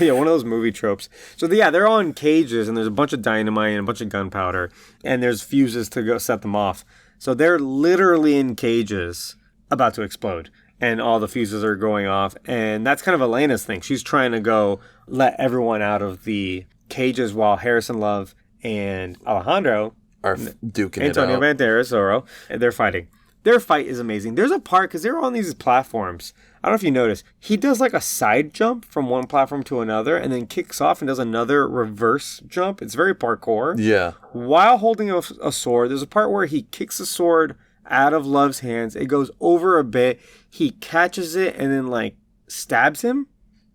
yeah, one of those movie tropes. So yeah, they're all in cages and there's a bunch of dynamite and a bunch of gunpowder. And there's fuses to go set them off. So they're literally in cages about to explode. And all the fuses are going off. And that's kind of Elena's thing. She's trying to go let everyone out of the cages while Harrison Love and Alejandro are duking Antonio Banderas, Zorro, they're fighting. Their fight is amazing. There's a part, because they're on these platforms. I don't know if you noticed. He does like a side jump from one platform to another and then kicks off and does another reverse jump. It's very parkour. Yeah. While holding a sword, there's a part where he kicks the sword out of Love's hands. It goes over a bit. He catches it and then like stabs him.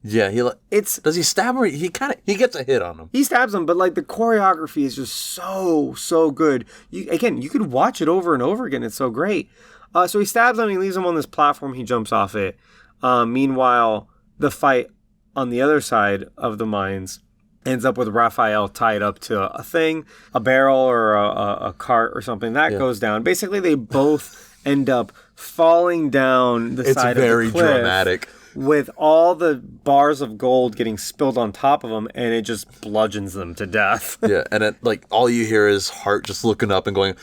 Yeah, does he stab him? He gets a hit on him. He stabs him, but like the choreography is just so good. You could watch it over and over again. It's so great. So he stabs him. He leaves him on this platform. He jumps off it. Meanwhile, the fight on the other side of the mines ends up with Raphael tied up to a thing, a barrel or a cart or something that goes down. Basically, they both end up falling down the side of the cliff. It's very dramatic. With all the bars of gold getting spilled on top of them, and it just bludgeons them to death. Yeah, and all you hear is Hart just looking up and going,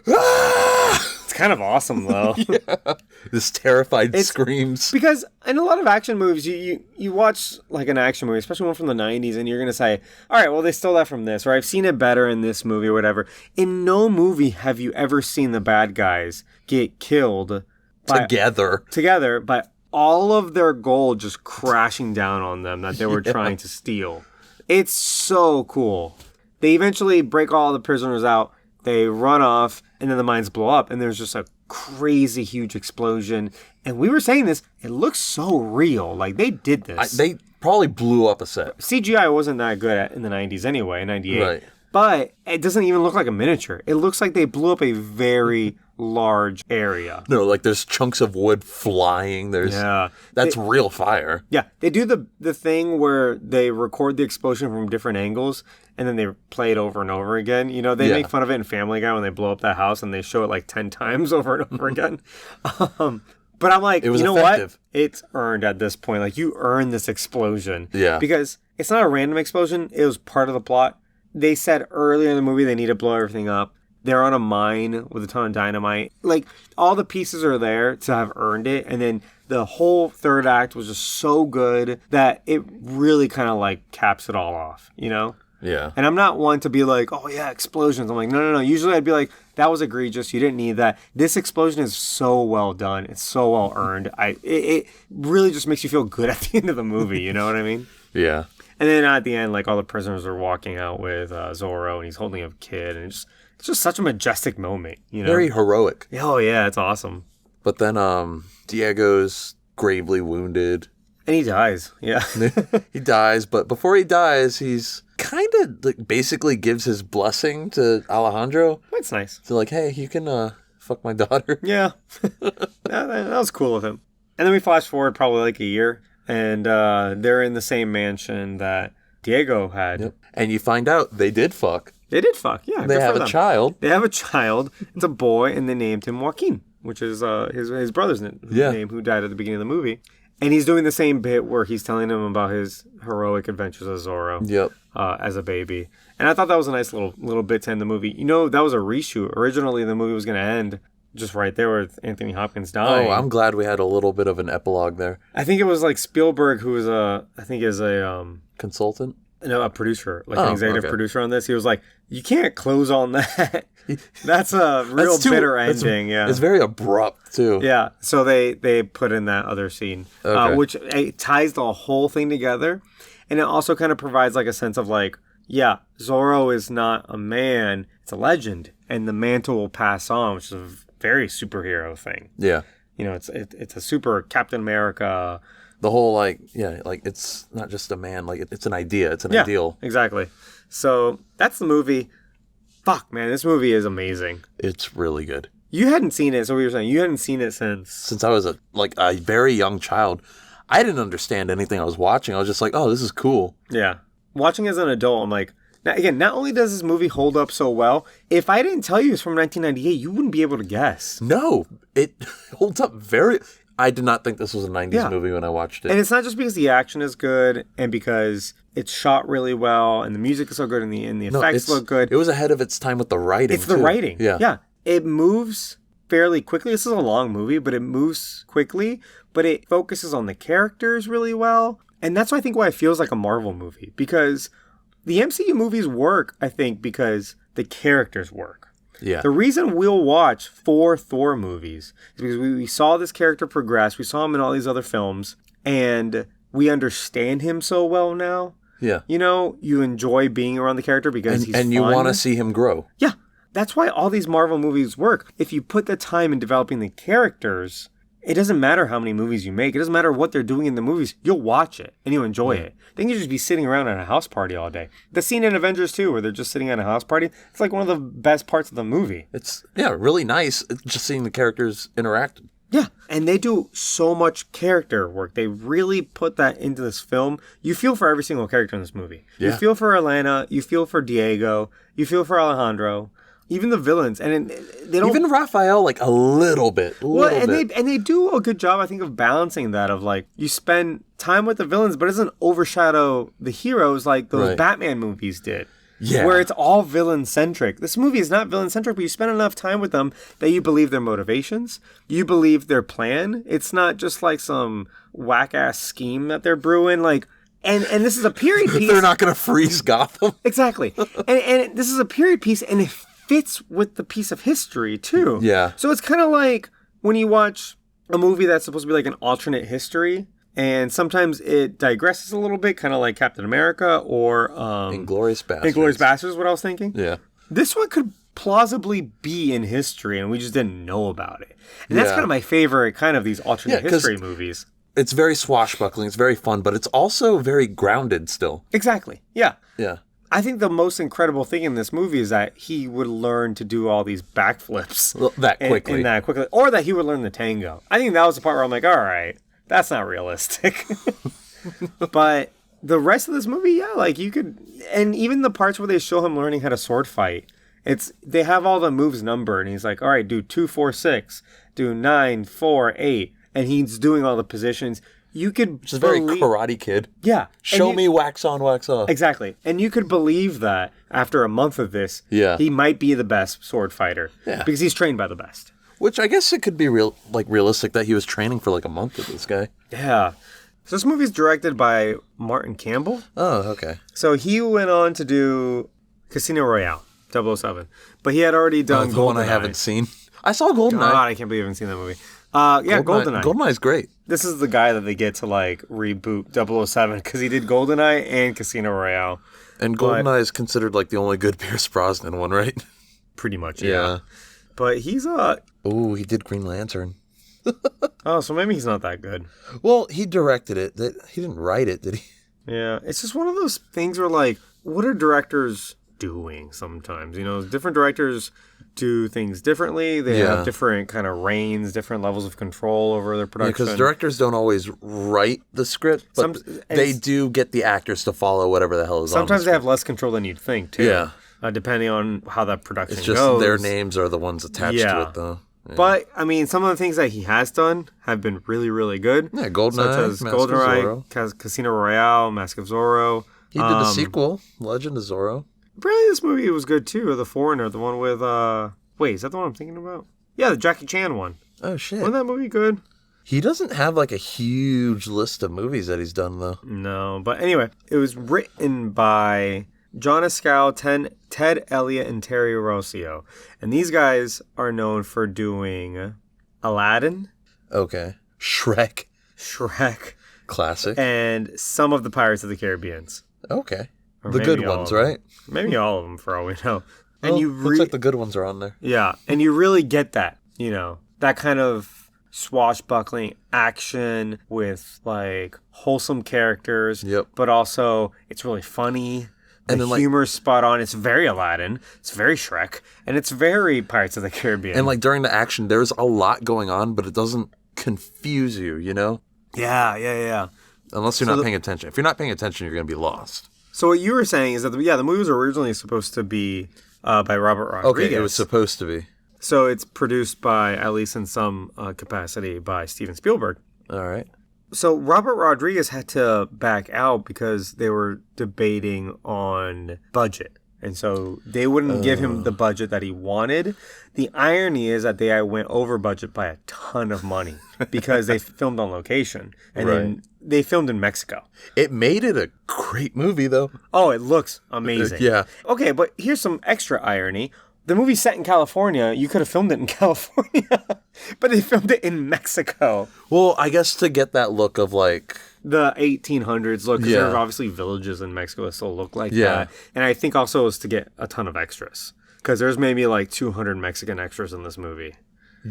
ah! It's kind of awesome, though. Yeah. This terrified screams. Because in a lot of action movies, you watch like an action movie, especially one from the 90s, and you're going to say, all right, well, they stole that from this, or I've seen it better in this movie or whatever. In no movie have you ever seen the bad guys get killed together by all of their gold just crashing down on them that they were trying to steal. It's so cool. They eventually break all the prisoners out. They run off, and then the mines blow up, and there's just a crazy huge explosion. And we were saying this, it looks so real. Like, they did this. They probably blew up a set. CGI wasn't that good in the 90s anyway, in 98. Right. But it doesn't even look like a miniature. It looks like they blew up a very large area. No, like there's chunks of wood flying. That's real fire. Yeah, they do the thing where they record the explosion from different angles and then they play it over and over again. You know, they make fun of it in Family Guy when they blow up that house and they show it like 10 times over and over again. But I'm like, you know effective. What? It's earned at this point. Like, you earned this explosion. Yeah. Because it's not a random explosion. It was part of the plot. They said earlier in the movie they need to blow everything up. They're on a mine with a ton of dynamite. Like, all the pieces are there to have earned it. And then the whole third act was just so good that it really kind of, like, caps it all off, you know? Yeah. And I'm not one to be like, oh, yeah, explosions. I'm like, no. Usually I'd be like, that was egregious. You didn't need that. This explosion is so well done. It's so well earned. It really just makes you feel good at the end of the movie. You know what I mean? Yeah. And then at the end, like, all the prisoners are walking out with Zorro, and he's holding a kid, and it's just such a majestic moment, you know? Very heroic. Oh, yeah, it's awesome. But then Diego's gravely wounded. And he dies, yeah. He dies, but before he dies, he's kind of like basically gives his blessing to Alejandro. That's nice. So like, hey, you can fuck my daughter. Yeah. that was cool of him. And then we flash forward probably like a year, and they're in the same mansion that Diego had. Yep. And you find out they did fuck. They did fuck, yeah. They have a child. They have a child. It's a boy, and they named him Joaquin, which is his brother's name who died at the beginning of the movie. And he's doing the same bit where he's telling him about his heroic adventures as Zorro. Yep. As a baby. And I thought that was a nice little bit to end the movie. You know, that was a reshoot. Originally, the movie was going to end just right there with Anthony Hopkins dying. Oh, I'm glad we had a little bit of an epilogue there. I think it was like Spielberg, who was consultant? No, a producer, like an executive producer on this. He was like, you can't close on that. That's a real bitter ending. Yeah, it's very abrupt too. Yeah, so they put in that other scene, which ties the whole thing together, and it also kind of provides like a sense of like, yeah, Zorro is not a man; it's a legend, and the mantle will pass on, which is a very superhero thing. Yeah, you know, it's a super Captain America. The whole like it's not just a man, like it's an idea, it's an ideal. Exactly. So that's the movie. Fuck, man, this movie is amazing. It's really good. You hadn't seen it, so we were saying you hadn't seen it since I was a very young child. I didn't understand anything I was watching. I was just like, oh, this is cool. Yeah. Watching as an adult, I'm like, now again, not only does this movie hold up so well, if I didn't tell you it's from 1998, you wouldn't be able to guess. No, it holds up very. I did not think this was a 90s movie when I watched it. And it's not just because the action is good and because it's shot really well and the music is so good and the effects look good. It was ahead of its time with the writing, It's the writing. Yeah. It moves fairly quickly. This is a long movie, but it moves quickly. But it focuses on the characters really well. And that's why it feels like a Marvel movie. Because the MCU movies work, I think, because the characters work. Yeah. The reason we'll watch 4 Thor movies is because we saw this character progress. We saw him in all these other films. And we understand him so well now. Yeah. You know, you enjoy being around the character because he's fun. And you want to see him grow. Yeah. That's why all these Marvel movies work. If you put the time in developing the characters, it doesn't matter how many movies you make. It doesn't matter what they're doing in the movies. You'll watch it and you'll enjoy it. Then you just be sitting around at a house party all day. The scene in Avengers 2 where they're just sitting at a house party, it's like one of the best parts of the movie. It's, really nice just seeing the characters interact. Yeah, and they do so much character work. They really put that into this film. You feel for every single character in this movie. Yeah. You feel for Elena. You feel for Diego. You feel for Alejandro. Even the villains, and they don't. Even Raphael, like a little bit. They do a good job, I think, of balancing that. Of like, you spend time with the villains, but it doesn't overshadow the heroes like those Batman movies did. Yeah, where it's all villain centric. This movie is not villain centric, but you spend enough time with them that you believe their motivations, you believe their plan. It's not just like some whack ass scheme that they're brewing, like. And this is a period piece. They're not going to freeze Gotham. Exactly, and this is a period piece, and it fits with the piece of history too. Yeah. So it's kind of like when you watch a movie that's supposed to be like an alternate history, and sometimes it digresses a little bit, kind of like Captain America or Inglourious Basterds. Inglourious Basterds is what I was thinking. Yeah. This one could plausibly be in history, and we just didn't know about it. And that's kind of my favorite kind of these alternate history movies. It's very swashbuckling. It's very fun, but it's also very grounded still. Exactly. Yeah. Yeah. I think the most incredible thing in this movie is that he would learn to do all these backflips that quickly. Or that he would learn the tango. I think that was the part where I'm like, all right, that's not realistic. But the rest of this movie, yeah, like you could, and even the parts where they show him learning how to sword fight, they have all the moves numbered, and he's like, all right, do 2, 4, 6, do 9, 4, 8, and he's doing all the positions. You could Which is very Karate Kid. Yeah. Show me wax on, wax off. Exactly. And you could believe that after a month of this, he might be the best sword fighter. Yeah. Because he's trained by the best. Which I guess it could be realistic that he was training for like a month with this guy. Yeah. So this movie's directed by Martin Campbell. Oh, okay. So he went on to do Casino Royale, 007. But he had already done GoldenEye. One I haven't seen. I saw GoldenEye. God, I can't believe I haven't seen that movie. GoldenEye. GoldenEye's great. This is the guy that they get to like reboot 007 because he did GoldenEye and Casino Royale. And GoldenEye is considered like the only good Pierce Brosnan one, right? Pretty much, yeah. But he's Ooh, he did Green Lantern. Oh, so maybe he's not that good. Well, he directed it. He didn't write it, did he? Yeah, it's just one of those things where like, what are directors doing sometimes? You know, different directors do things differently. They have different kind of reigns, different levels of control over their production. Because directors don't always write the script, but they do get the actors to follow whatever the hell is on the Sometimes they script. have less control than you'd think, too. Yeah. Depending on how that production goes. It's just their names are the ones attached to it, though. Yeah. But, I mean, some of the things that he has done have been really, really good. Yeah, GoldenEye, such as GoldenEye, Casino Royale, Mask of Zorro. He did a sequel, Legend of Zorro. Apparently this movie was good, too. The Foreigner, the one with, wait, is that the one I'm thinking about? Yeah, the Jackie Chan one. Oh, shit. Wasn't that movie good? He doesn't have, like, a huge list of movies that he's done, though. No, but anyway, it was written by John Escal, Ted Elliott, and Terry Rossio. And these guys are known for doing Aladdin. Okay. Shrek. Classic. And some of the Pirates of the Caribbeans. Okay. The good ones, right? Maybe all of them, for all we know. And looks like the good ones are on there. Yeah, and you really get that, that kind of swashbuckling action with, like, wholesome characters. Yep. But also, it's really funny. And the then, humor's spot on. It's very Aladdin. It's very Shrek. And it's very Pirates of the Caribbean. And, like, during the action, there's a lot going on, but it doesn't confuse you, Yeah. Unless you're not paying attention. If you're not paying attention, you're going to be lost. So what you were saying is that, the movie was originally supposed to be by Robert Rodriguez. Okay, it was supposed to be. So it's produced by, at least in some capacity, by Steven Spielberg. All right. So Robert Rodriguez had to back out because they were debating on budget. And so they wouldn't give him the budget that he wanted. The irony is that they went over budget by a ton of money because they filmed on location. And then they filmed in Mexico. It made it a great movie, though. Oh, it looks amazing. Yeah. Okay, but here's some extra irony. The movie's set in California. You could have filmed it in California, but they filmed it in Mexico. Well, I guess to get that look of, like, the 1800s look, because there are obviously villages in Mexico that still look like that. And I think also it was to get a ton of extras, because there's maybe like 200 Mexican extras in this movie.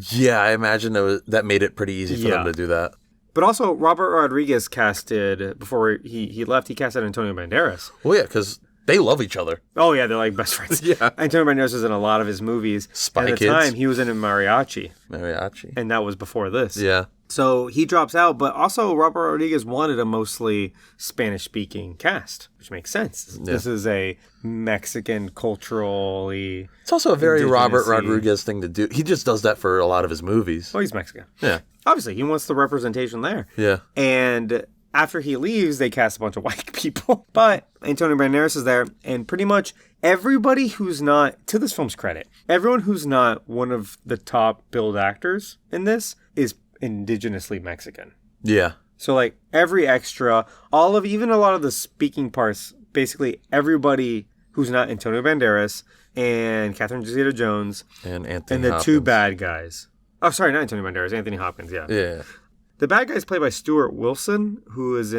Yeah, I imagine that made it pretty easy for them to do that. But also, Robert Rodriguez casted, before he left, he casted Antonio Banderas. Well, yeah, because they love each other. Oh, yeah, they're like best friends. Yeah. Antonio Banderas was in a lot of his movies. Spy Kids. At the time, he was in Mariachi. And that was before this. Yeah. So he drops out, but also Robert Rodriguez wanted a mostly Spanish-speaking cast, which makes sense. Yeah. This is a Mexican culturally... It's also a very Robert Rodriguez thing to do. He just does that for a lot of his movies. Oh, he's Mexican. Yeah. Obviously, he wants the representation there. Yeah. And after he leaves, they cast a bunch of white people. But Antonio Banderas is there, and pretty much everybody who's not, to this film's credit, everyone who's not one of the top billed actors in this is indigenously Mexican. Yeah. So, like, every extra, even a lot of the speaking parts, basically everybody who's not Antonio Banderas and Catherine Zeta-Jones and the two bad guys. Oh, sorry, not Antonio Banderas, Anthony Hopkins, yeah. Yeah. The bad guy is played by Stuart Wilson, who is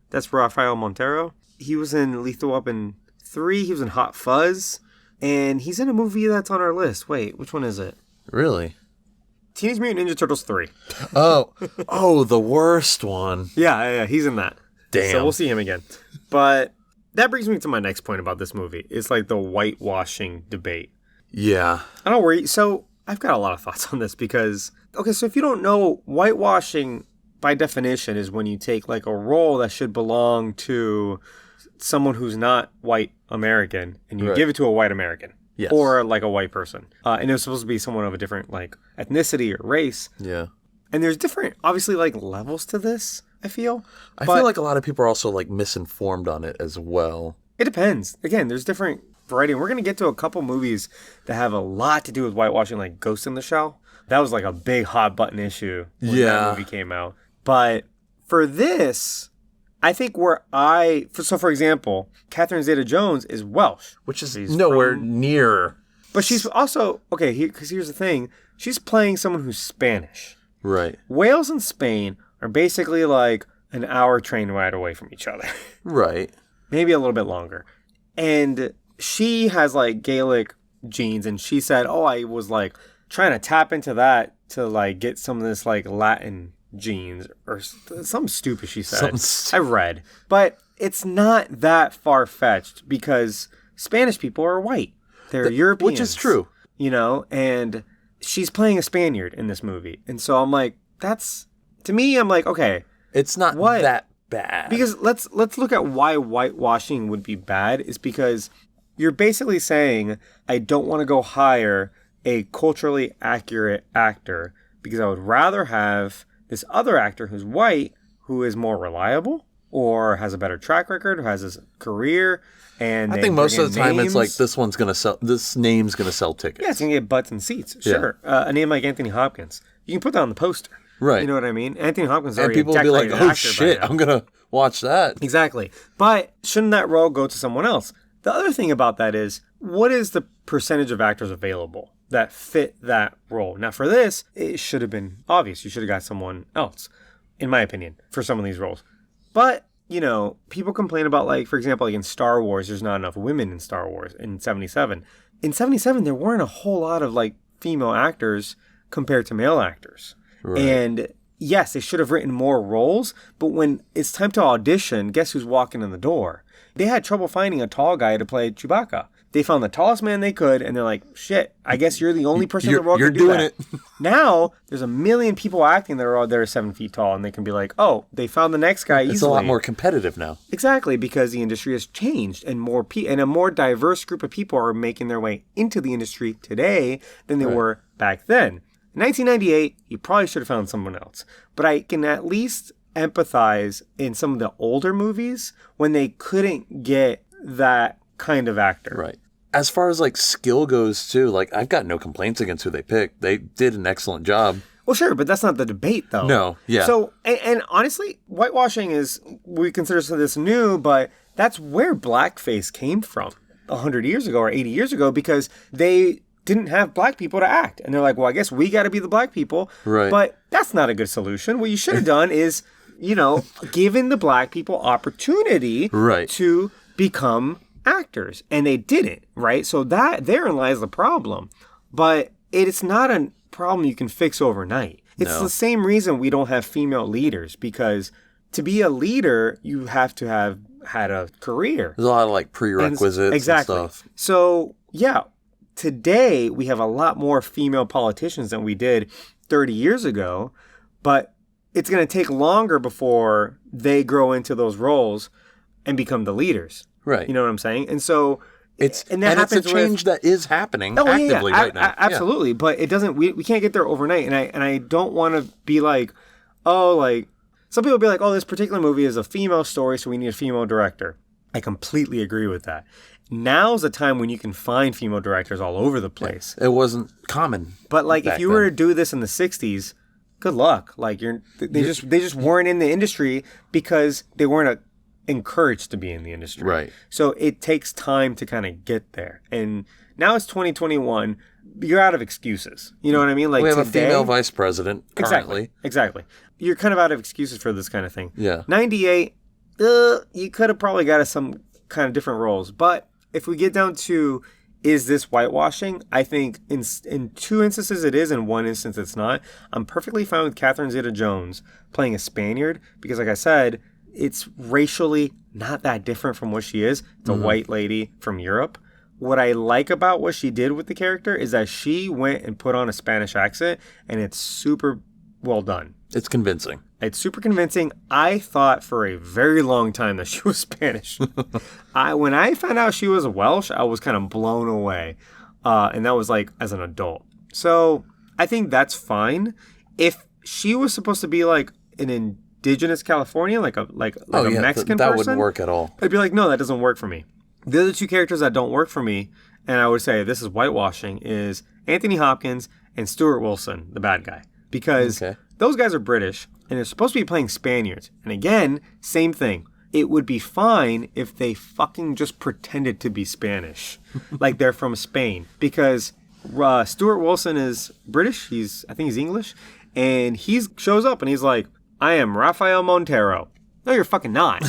that's Rafael Montero. He was in Lethal Weapon 3, he was in Hot Fuzz, and he's in a movie that's on our list. Wait, which one is it? Really? Teenage Mutant Ninja Turtles 3. Oh, the worst one. Yeah, he's in that. Damn. So we'll see him again. But that brings me to my next point about this movie. It's like the whitewashing debate. Yeah. I don't worry. So I've got a lot of thoughts on this because, okay, so if you don't know, whitewashing by definition is when you take like a role that should belong to someone who's not white American and you give it to a white American. Yes. Or like a white person. And it was supposed to be someone of a different like ethnicity or race. Yeah. And there's different, obviously, like levels to this, I feel. I feel like a lot of people are also like misinformed on it as well. It depends. Again, there's different variety. And we're going to get to a couple movies that have a lot to do with whitewashing, like Ghost in the Shell. That was like a big hot button issue when that movie came out. But for this, I think for example, Catherine Zeta-Jones is Welsh. Which is nowhere near. But she's also, because here's the thing. She's playing someone who's Spanish. Right. Wales and Spain are basically like an hour train ride away from each other. Right. Maybe a little bit longer. And she has like Gaelic genes, and she said, I was like trying to tap into that to like get some of this like Latin genes or something stupid she said. I read. But it's not that far-fetced because Spanish people are white. They're Europeans. Which is true. And she's playing a Spaniard in this movie. And so I'm like, to me, I'm like, okay. It's not that bad. Because let's look at why whitewashing would be bad is because you're basically saying, I don't want to go hire a culturally accurate actor because I would rather have this other actor who's white, who is more reliable or has a better track record, who has his career. And I think most of the time it's like this name's going to sell tickets. Yeah, it's going to get butts and seats. Sure. A name like Anthony Hopkins. You can put that on the poster. Right. You know what I mean? Anthony Hopkins is already and people will be like, oh shit, I'm going to watch that. Exactly. But shouldn't that role go to someone else? The other thing about that is, what is the percentage of actors available that fit that role? Now, for this, it should have been obvious. You should have got someone else, in my opinion, for some of these roles. But, you know, people complain about, like, for example, like in Star Wars, there's not enough women in Star Wars in 77. In 77, there weren't a whole lot of, like, female actors compared to male actors. Right. And yes, they should have written more roles, but when it's time to audition, guess who's walking in the door? They had trouble finding a tall guy to play Chewbacca. They found the tallest man they could, and they're like, shit, I guess you're the only person in the world who can do that. You're doing it. Now, there's a million people acting that are all there 7 feet tall, and they can be like, oh, they found the next guy easily. It's a lot more competitive now. Exactly, because the industry has changed, and and a more diverse group of people are making their way into the industry today than they were back then. In 1998, you probably should have found someone else. But I can at least empathize in some of the older movies when they couldn't get that kind of actor. Right. As far as like skill goes too, like I've got no complaints against who they picked. They did an excellent job. Well, sure, but that's not the debate though. No, yeah. So, and honestly, whitewashing is, we consider this new, but that's where blackface came from 100 years ago or 80 years ago, because they didn't have black people to act. And they're like, well, I guess we got to be the black people. Right. But that's not a good solution. What you should have done is, you know, given the black people opportunity to become actors. And they didn't, right? So therein lies the problem. But it's not a problem you can fix overnight. It's the same reason we don't have female leaders, because to be a leader, you have to have had a career. There's a lot of like prerequisites and stuff. So, yeah. Today, we have a lot more female politicians than we did 30 years ago, but it's going to take longer before they grow into those roles and become the leaders. Right. You know what I'm saying? And so it's a change that is happening actively right now. Absolutely. But it doesn't, we can't get there overnight. And I don't want to be like, oh, like, some people be like, oh, this particular movie is a female story, so we need a female director. I completely agree with that. Now's the time when you can find female directors all over the place. It wasn't common. But like, if you were to do this in the 60s, good luck. Like they just weren't in the industry because they weren't encouraged to be in the industry. Right. So it takes time to kind of get there. And now it's 2021. You're out of excuses. You know what I mean? Like, we have a female vice president currently. Exactly. You're kind of out of excuses for this kind of thing. Yeah. 98, you could have probably got us some kind of different roles. But if we get down to, is this whitewashing? I think in 2 instances it is, in 1 instance it's not. I'm perfectly fine with Catherine Zeta-Jones playing a Spaniard because, like I said, it's racially not that different from what she is. It's a white lady from Europe. What I like about what she did with the character is that she went and put on a Spanish accent, and it's super well done. It's convincing. It's super convincing. I thought for a very long time that she was Spanish. When I found out she was Welsh, I was kind of blown away. And that was like as an adult. So I think that's fine. If she was supposed to be like an indigenous Californian, like a Mexican person, that wouldn't work at all. I'd be like, no, that doesn't work for me. The other 2 characters that don't work for me, and I would say this is whitewashing, is Anthony Hopkins and Stuart Wilson, the bad guy. Because those guys are British, and they're supposed to be playing Spaniards. And again, same thing. It would be fine if they fucking just pretended to be Spanish. Like they're from Spain. Because Stuart Wilson is British. I think he's English. And he shows up and he's like, I am Rafael Montero. No, you're fucking not.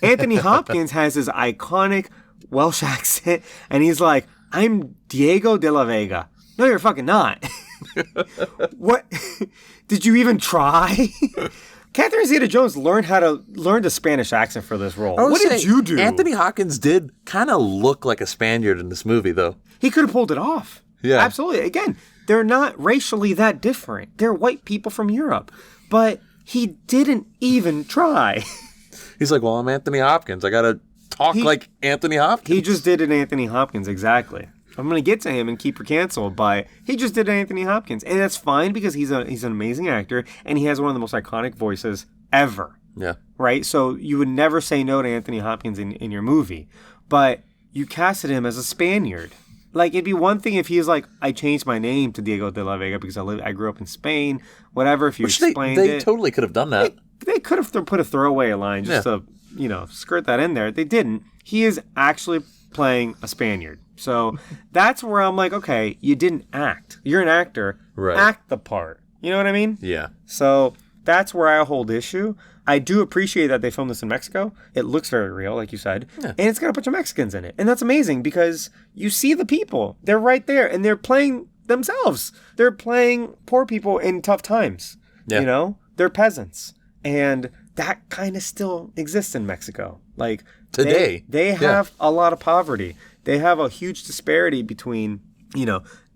Anthony Hopkins has his iconic Welsh accent. And he's like, I'm Diego de la Vega. No, you're fucking not. What? Did you even try? Catherine Zeta-Jones learned the Spanish accent for this role. What did you do? Anthony Hopkins did kind of look like a Spaniard in this movie, though. He could have pulled it off. Yeah. Absolutely. Again, they're not racially that different. They're white people from Europe. But he didn't even try. He's like, well, I'm Anthony Hopkins. I got to talk like Anthony Hopkins. He just did an Anthony Hopkins, exactly. I'm going to get to him and keep her canceled, but he just did Anthony Hopkins. And that's fine because he's an amazing actor and he has one of the most iconic voices ever. Yeah. Right? So you would never say no to Anthony Hopkins in your movie. But you casted him as a Spaniard. Like, it'd be one thing if he was like, I changed my name to Diego de la Vega because I grew up in Spain. Whatever, if you explained they it. They totally could have done that. They could have put a throwaway line just to, skirt that in there. They didn't. He is actually playing a Spaniard. So that's where I'm like, okay, you didn't act. You're an actor. Right. Act the part. You know what I mean? Yeah. So that's where I hold issue. I do appreciate that they filmed this in Mexico. It looks very real, like you said. Yeah. And it's got a bunch of Mexicans in it. And that's amazing because you see the people. They're right there and they're playing themselves. They're playing poor people in tough times. Yeah. They're peasants. And that kind of still exists in Mexico. Like today. They have a lot of poverty. They have a huge disparity between,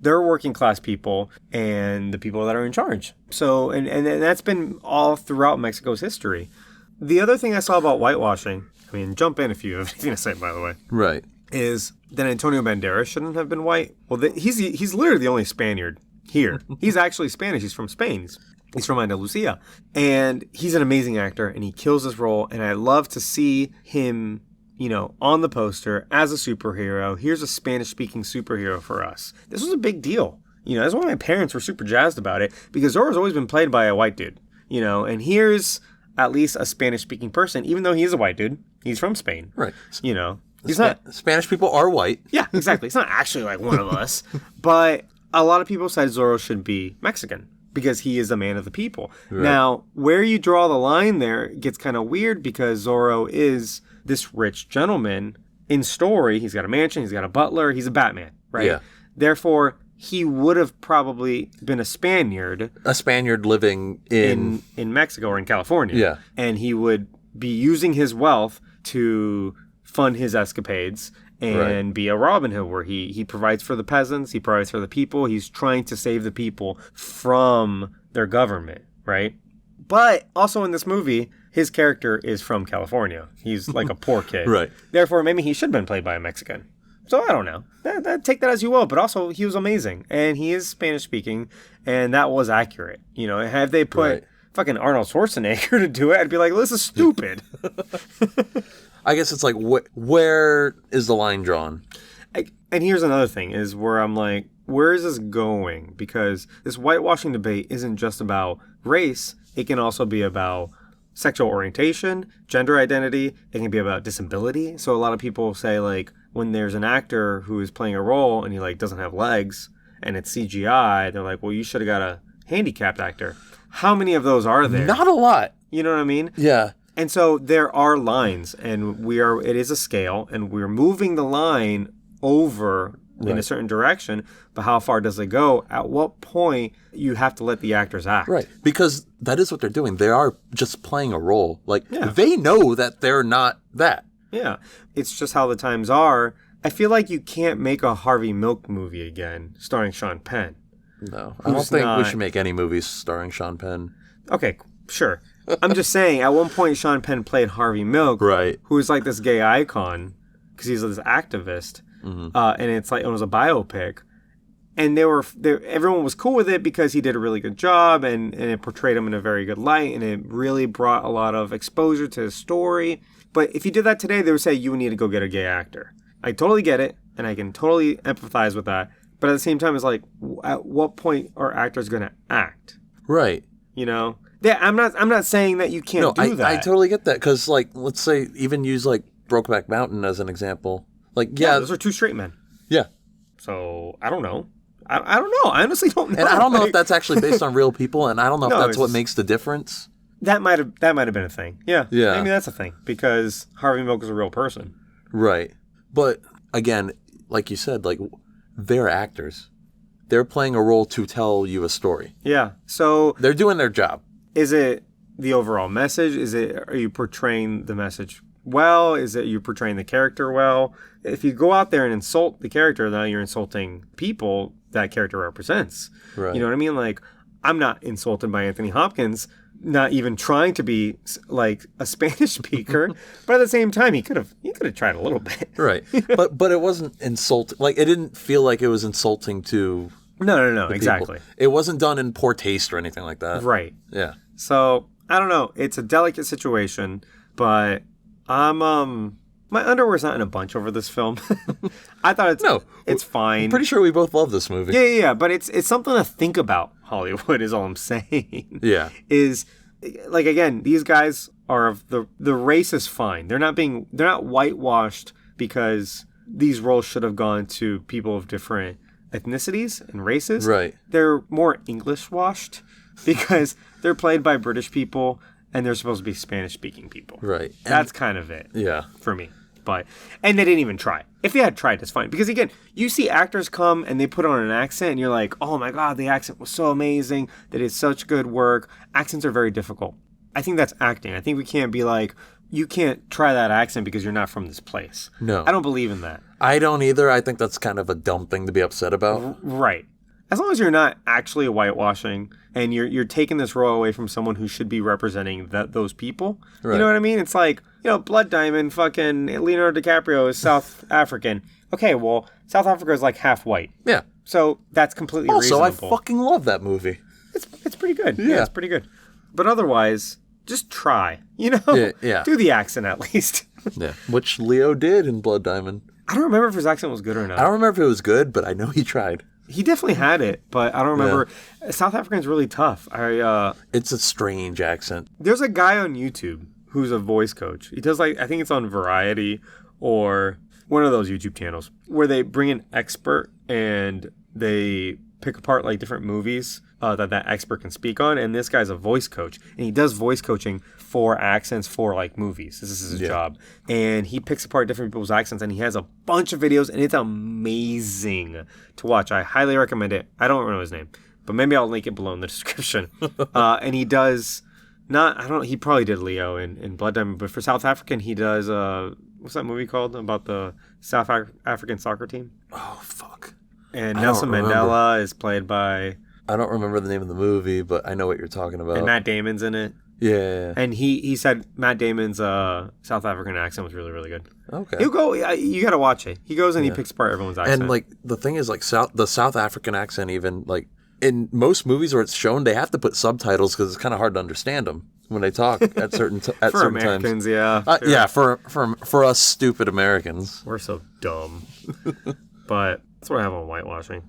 their working class people and the people that are in charge. So, and that's been all throughout Mexico's history. The other thing I saw about whitewashing, jump in if you have anything to say, by the way. Right. Is that Antonio Banderas shouldn't have been white. Well, he's literally the only Spaniard here. He's actually Spanish. He's from Spain. He's from Andalusia. And he's an amazing actor, and he kills his role. And I love to see him, on the poster as a superhero. Here's a Spanish-speaking superhero for us. This was a big deal. That's why my parents were super jazzed about it, because Zorro's always been played by a white dude, and here's at least a Spanish-speaking person, even though he is a white dude. He's from Spain. Right. He's not... Spanish people are white. Yeah, exactly. It's not actually like one of us. But a lot of people said Zorro should be Mexican because he is a man of the people. Right. Now, where you draw the line there gets kind of weird because Zorro is this rich gentleman in story. He's got a mansion. He's got a butler. He's a Batman, right? Yeah. Therefore, he would have probably been a Spaniard. A Spaniard living in Mexico or in California. Yeah. And he would be using his wealth to fund his escapades and be a Robin Hood where he provides for the peasants. He provides for the people. He's trying to save the people from their government, right? But also in this movie, his character is from California. He's like a poor kid. Right. Therefore, maybe he should have been played by a Mexican. So I don't know. Take that as you will. But also, he was amazing. And he is Spanish-speaking. And that was accurate. Had they put fucking Arnold Schwarzenegger to do it, I'd be like, this is stupid. I guess it's like, where is the line drawn? And here's another thing, is where I'm like, where is this going? Because this whitewashing debate isn't just about race. It can also be about sexual orientation, gender identity. It can be about disability. So a lot of people say, like, when there's an actor who is playing a role and he, like, doesn't have legs and it's CGI, they're like, well, you should have got a handicapped actor. How many of those are there? Not a lot. You know what I mean? Yeah. And so there are lines, and it is a scale, and we're moving the line over in a certain direction, but how far does it go? At what point you have to let the actors act? Right. Because that is what they're doing. They are just playing a role. Like, they know that they're not that. Yeah. It's just how the times are. I feel like you can't make a Harvey Milk movie again starring Sean Penn. No. I don't think we should make any movies starring Sean Penn. Okay, sure. I'm just saying, at one point, Sean Penn played Harvey Milk, right? Who is like this gay icon because he's this activist, and it was a biopic, and everyone was cool with it because he did a really good job, and it portrayed him in a very good light, and it really brought a lot of exposure to his story. But if you did that today, they would say you would need to go get a gay actor. I totally get it, and I can totally empathize with that. But at the same time, it's like, at what point are actors going to act? Right. Yeah, I'm not saying that you can't do that. I totally get that because, like, let's say even use like Brokeback Mountain as an example. Like, those are two straight men. Yeah. So I don't know. I don't know. I honestly don't know. And I don't know if that's actually based on real people, and I don't know if that's what makes the difference. That might have been a thing. Yeah. Yeah. Maybe that's a thing because Harvey Milk is a real person. Right. But again, like you said, like they're actors. They're playing a role to tell you a story. Yeah. So they're doing their job. Is it the overall message? Are you portraying the message well? Is it you portraying the character well? If you go out there and insult the character, now you're insulting people that character represents. Right. You know what I mean? Like, I'm not insulted by Anthony Hopkins, not even trying to be like a Spanish speaker, but at the same time, he could have tried a little bit. Right. But it wasn't insulting. Like, it didn't feel like it was insulting to No, exactly. People. It wasn't done in poor taste or anything like that. Right. Yeah. So, I don't know. It's a delicate situation, but my underwear's not in a bunch over this film. I thought it's fine. I'm pretty sure we both love this movie. Yeah. But it's something to think about, Hollywood, is all I'm saying. Yeah. Is, like, again, these guys are the race is fine. They're not whitewashed because these roles should have gone to people of different ethnicities and races. Right. They're more English washed because they're played by British people and they're supposed to be Spanish speaking people. Right. That's kind of it. Yeah. For me. And they didn't even try. If they had tried, it's fine. Because again, you see actors come and they put on an accent and you're like, oh my God, the accent was so amazing. They did such good work. Accents are very difficult. I think that's acting. I think we can't be like, you can't try that accent because you're not from this place. No. I don't believe in that. I don't either. I think that's kind of a dumb thing to be upset about. Right. As long as you're not actually whitewashing and you're taking this role away from someone who should be representing those people. Right. You know what I mean? It's like, Blood Diamond, fucking Leonardo DiCaprio is South African. Okay, well, South Africa is like half white. Yeah. So that's completely reasonable. Also, I fucking love that movie. It's pretty good. Yeah, it's pretty good. But otherwise, just try. Yeah. Do the accent at least. Yeah. Which Leo did in Blood Diamond. I don't remember if his accent was good or not. I don't remember if it was good, but I know he tried. He definitely had it, but I don't remember. Yeah. South African's really tough. It's a strange accent. There's a guy on YouTube who's a voice coach. He does, I think it's on Variety or one of those YouTube channels where they bring an expert and they pick apart like different movies that expert can speak on. And this guy's a voice coach and he does voice coaching for accents for like movies. This is his job. And he picks apart different people's accents and he has a bunch of videos and it's amazing to watch. I highly recommend it. I don't know his name, but maybe I'll link it below in the description. And he does he probably did Leo in Blood Diamond, but for South African, he does, what's that movie called about the South African soccer team? Oh, fuck. And Nelson Mandela is played by... I don't remember the name of the movie, but I know what you're talking about. And Matt Damon's in it. Yeah. And he said Matt Damon's South African accent was really, really good. Okay. You got to watch it. He goes and he picks apart everyone's accent. And, like, the thing is, like, the South African accent even, like, in most movies where it's shown, they have to put subtitles because it's kind of hard to understand them when they talk at certain at for certain Americans, times. Yeah. Sure. Yeah, for us stupid Americans. We're so dumb. But that's what I have on whitewashing.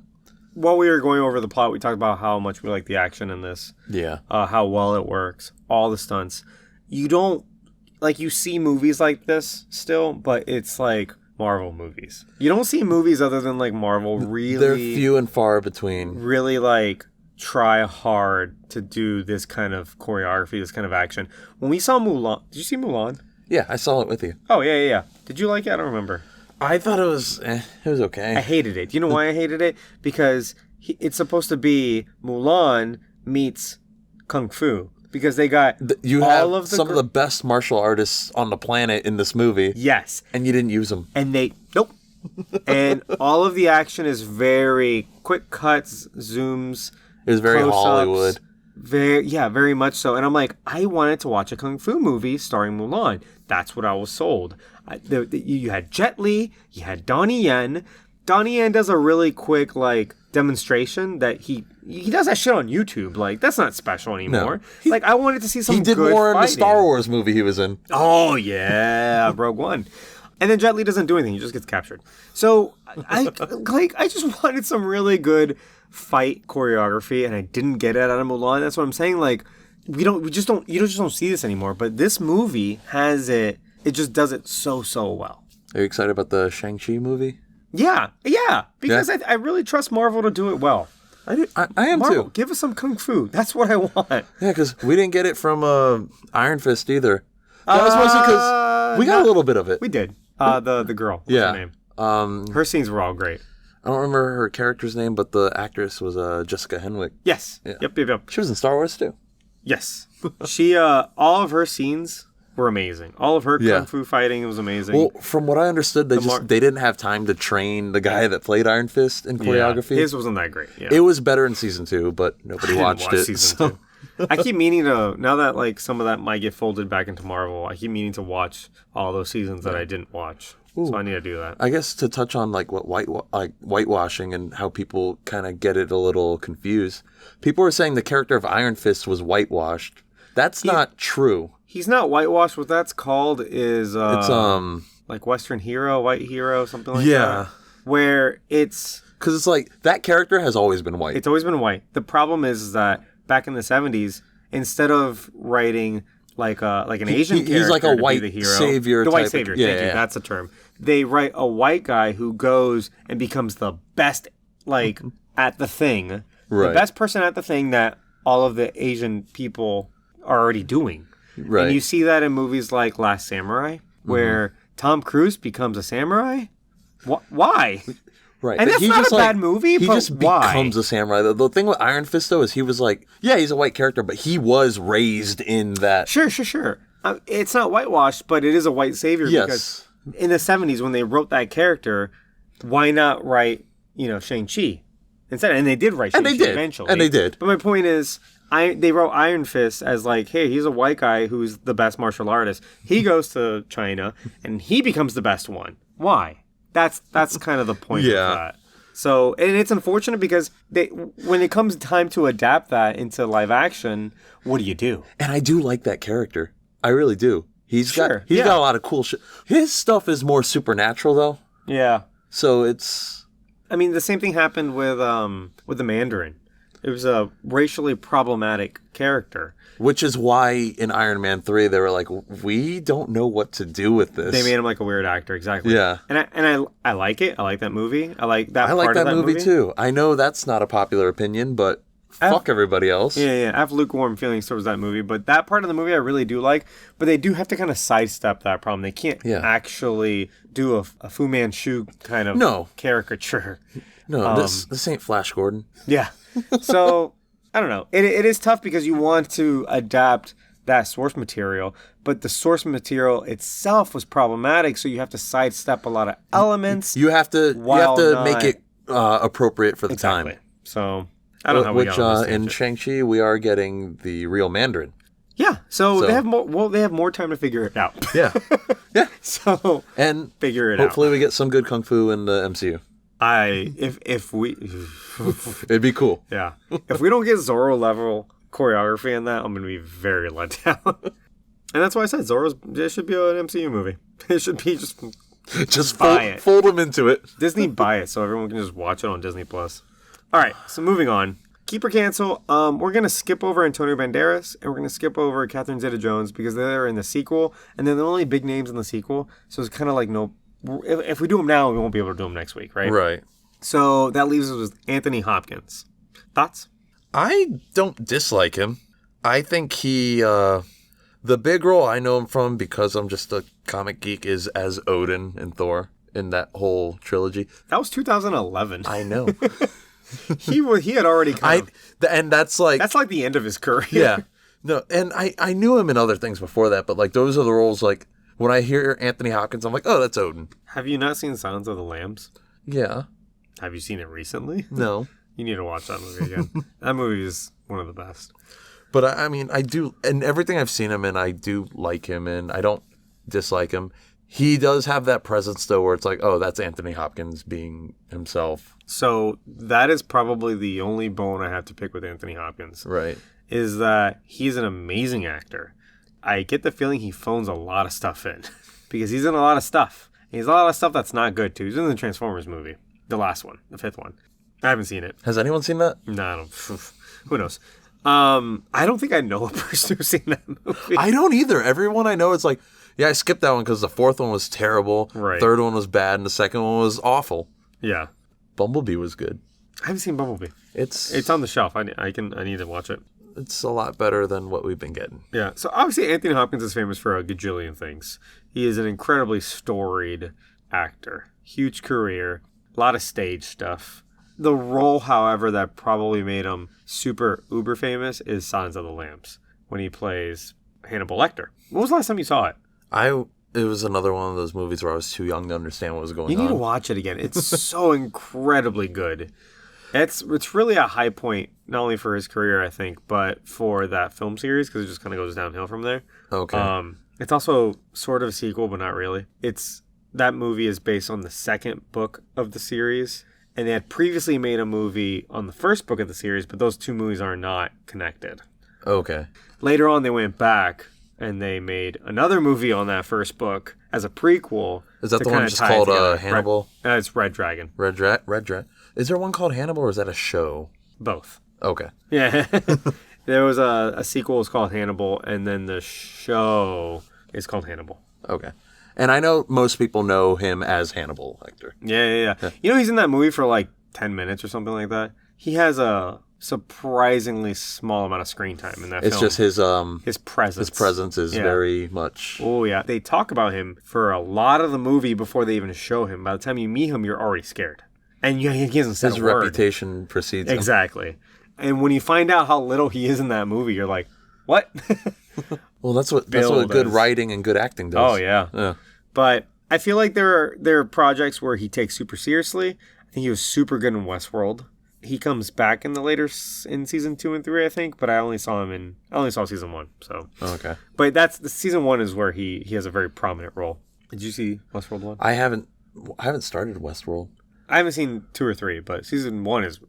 While we were going over the plot, we talked about how much we like the action in this. Yeah. How well it works. All the stunts. You don't... Like, you see movies like this still, but it's like Marvel movies. You don't see movies other than, like, Marvel really... They're few and far between. Really, like, try hard to do this kind of choreography, this kind of action. When we saw Mulan... Did you see Mulan? Yeah, I saw it with you. Oh, yeah. Did you like it? I don't remember. I thought it was okay. I hated it. Do you know why I hated it? Because it's supposed to be Mulan meets Kung Fu. Because they got some of the best martial artists on the planet in this movie. Yes. And you didn't use them. And nope. And all of the action is very quick cuts, zooms. It was very Hollywood. Very much so. And I'm like, I wanted to watch a Kung Fu movie starring Mulan. That's what I was sold. You had Jet Li, you had Donnie Yen. Donnie Yen does a really quick, like, demonstration that he does that shit on YouTube. Like, that's not special anymore. No. I wanted to see some good He did more in the Star Wars movie he was in. Oh, yeah. Rogue One. And then Jet Li doesn't do anything. He just gets captured. So, I just wanted some really good fight choreography, and I didn't get it out of Mulan. That's what I'm saying. Like, you just don't see this anymore. But this movie has it. It just does it so well. Are you excited about the Shang-Chi movie? Yeah. Because I really trust Marvel to do it well. I am Marvel, too. Give us some kung fu. That's what I want. Yeah, because we didn't get it from Iron Fist either. That's mostly because we got a little bit of it. We did. The girl. What's her name? Her scenes were all great. I don't remember her character's name, but the actress was Jessica Henwick. Yes. Yeah. Yep. She was in Star Wars too. Yes. She all of her scenes were amazing. All of her kung fu fighting was amazing. Well, from what I understood, they didn't have time to train the guy that played Iron Fist in choreography. His wasn't that great. Yeah. It was better in season 2, but nobody watched it. I keep meaning to, now that like some of that might get folded back into Marvel, I keep meaning to watch all those seasons that I didn't watch. Ooh. So I need to do that. I guess to touch on like what whitewashing and how people kind of get it a little confused. People were saying the character of Iron Fist was whitewashed. That's not true. He's not whitewashed. What that's called is it's like Western hero, white hero, something like that. Where it's because it's like that character has always been white. It's always been white. The problem is that back in the 70s, instead of writing like an Asian character, he's like a white the hero, savior. The white savior. Thank you. That's the term. They write a white guy who goes and becomes the best at the thing, the best person at the thing that all of the Asian people are already doing. Right. And you see that in movies like Last Samurai, where Tom Cruise becomes a samurai. Why? Right. And that's not a bad movie, he but just why? becomes a samurai. The thing with Iron Fist, though, is he was like, yeah, he's a white character, but he was raised in that. Sure. It's not whitewashed, but it is a white savior. Yes. Because in the 70s, when they wrote that character, why not write, Shang-Chi instead? And they did write Shang-Chi eventually. And they did. But my point is, they wrote Iron Fist as like, hey, he's a white guy who's the best martial artist. He goes to China, and he becomes the best one. Why? That's kind of the point of that. So, and it's unfortunate because when it comes time to adapt that into live action, what do you do? And I do like that character. I really do. He's got a lot of cool shit. His stuff is more supernatural, though. Yeah. So it's... I mean, the same thing happened with the Mandarin. It was a racially problematic character. Which is why in Iron Man 3, they were like, we don't know what to do with this. They made him like a weird actor, exactly. Yeah. And I like it. I like that movie. I like that movie too. I know that's not a popular opinion, but fuck everybody else. Yeah. I have lukewarm feelings towards that movie, but that part of the movie I really do like. But they do have to kind of sidestep that problem. They can't actually do a Fu Manchu kind of caricature. No, this ain't Flash Gordon. Yeah. So, I don't know. It is tough because you want to adapt that source material, but the source material itself was problematic, so you have to sidestep a lot of elements. You have to make it appropriate for the time. So, I don't know how we got on this in Shang-Chi, we are getting the real Mandarin. Yeah. So they have more. Well, they have more time to figure it out. Yeah. So and figure it out. Hopefully, we get some good kung fu in the MCU. If we it'd be cool. Yeah. If we don't get Zorro level choreography in that, I'm gonna be very let down. And that's why I said it should be an MCU movie. It should be just fold them into it. Disney buy it so everyone can just watch it on Disney Plus. All right, so moving on. Keep or cancel. We're gonna skip over Antonio Banderas and we're gonna skip over Catherine Zeta-Jones because they're in the sequel and they're the only big names in the sequel. So it's kind of like no. If we do them now, we won't be able to do them next week, right? Right. So that leaves us with Anthony Hopkins. Thoughts? I don't dislike him. I think he, the big role I know him from because I'm just a comic geek is as Odin in Thor in that whole trilogy. That was 2011. I know. He had already and that's like the end of his career. Yeah. No, and I knew him in other things before that, but like those are the roles like when I hear Anthony Hopkins, I'm like, oh, that's Odin. Have you not seen Silence of the Lambs? Yeah. Have you seen it recently? No. You need to watch that movie again. That movie is one of the best. But I mean, I do, and everything I've seen him in, I do like him in. I don't dislike him. He does have that presence, though, where it's like, oh, that's Anthony Hopkins being himself. So that is probably the only bone I have to pick with Anthony Hopkins. Right. Is that he's an amazing actor. I get the feeling he phones a lot of stuff in because he's in a lot of stuff. He's a lot of stuff that's not good, too. He's in the Transformers movie, the last one, the 5th one. I haven't seen it. Has anyone seen that? No, I don't. Who knows? I don't think I know a person who's seen that movie. I don't either. Everyone I know is like, yeah, I skipped that one because the 4th one was terrible. Right. 3rd one was bad, and the 2nd one was awful. Yeah. Bumblebee was good. I haven't seen Bumblebee. It's on the shelf. I need to watch it. It's a lot better than what we've been getting. Yeah. So obviously Anthony Hopkins is famous for a gajillion things. He is an incredibly storied actor. Huge career. A lot of stage stuff. The role, however, that probably made him super uber famous is Silence of the Lambs, when he plays Hannibal Lecter. When was the last time you saw it? It was another one of those movies where I was too young to understand what was going on. You need to watch it again. It's so incredibly good. It's really a high point, not only for his career, I think, but for that film series, because it just kind of goes downhill from there. Okay. It's also sort of a sequel, but not really. That movie is based on the second book of the series, and they had previously made a movie on the first book of the series, but those two movies are not connected. Okay. Later on, they went back, and they made another movie on that first book as a prequel. Is that the one just called Hannibal? It's Red Dragon. Red Dragon. Is there one called Hannibal, or is that a show? Both. Okay. Yeah. There was a sequel was called Hannibal, and then the show is called Hannibal. Okay. And I know most people know him as Hannibal Lecter. Yeah. You know, he's in that movie for like 10 minutes or something like that. He has a surprisingly small amount of screen time in that film. It's just his presence. His presence is very much... Oh, yeah. They talk about him for a lot of the movie before they even show him. By the time you meet him, you're already scared. And he hasn't said his a word. reputation precedes him. Exactly. And when you find out how little he is in that movie, you're like, what? Well, that's what good writing and good acting does. Oh, yeah. But I feel like there are projects where he takes super seriously. I think he was super good in Westworld. He comes back in in season 2 and 3, I think, but I only saw season 1. So okay. But that's the season 1 is where he has a very prominent role. Did you see Westworld 1? I haven't started Westworld. I haven't seen 2 or 3, but season 1 is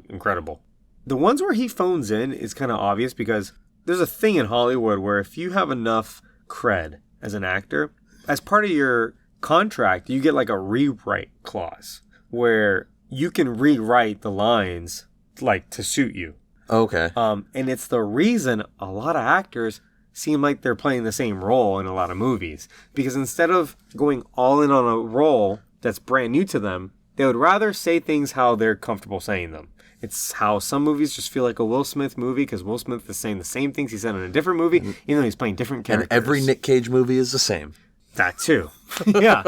incredible. The ones where he phones in is kind of obvious because there's a thing in Hollywood where if you have enough cred as an actor, as part of your contract, you get like a rewrite clause where you can rewrite the lines like to suit you. Okay. And it's the reason a lot of actors seem like they're playing the same role in a lot of movies. Because instead of going all in on a role that's brand new to them, they would rather say things how they're comfortable saying them. It's how some movies just feel like a Will Smith movie because Will Smith is saying the same things he said in a different movie, even though he's playing different characters. And every Nick Cage movie is the same. That too. Yeah.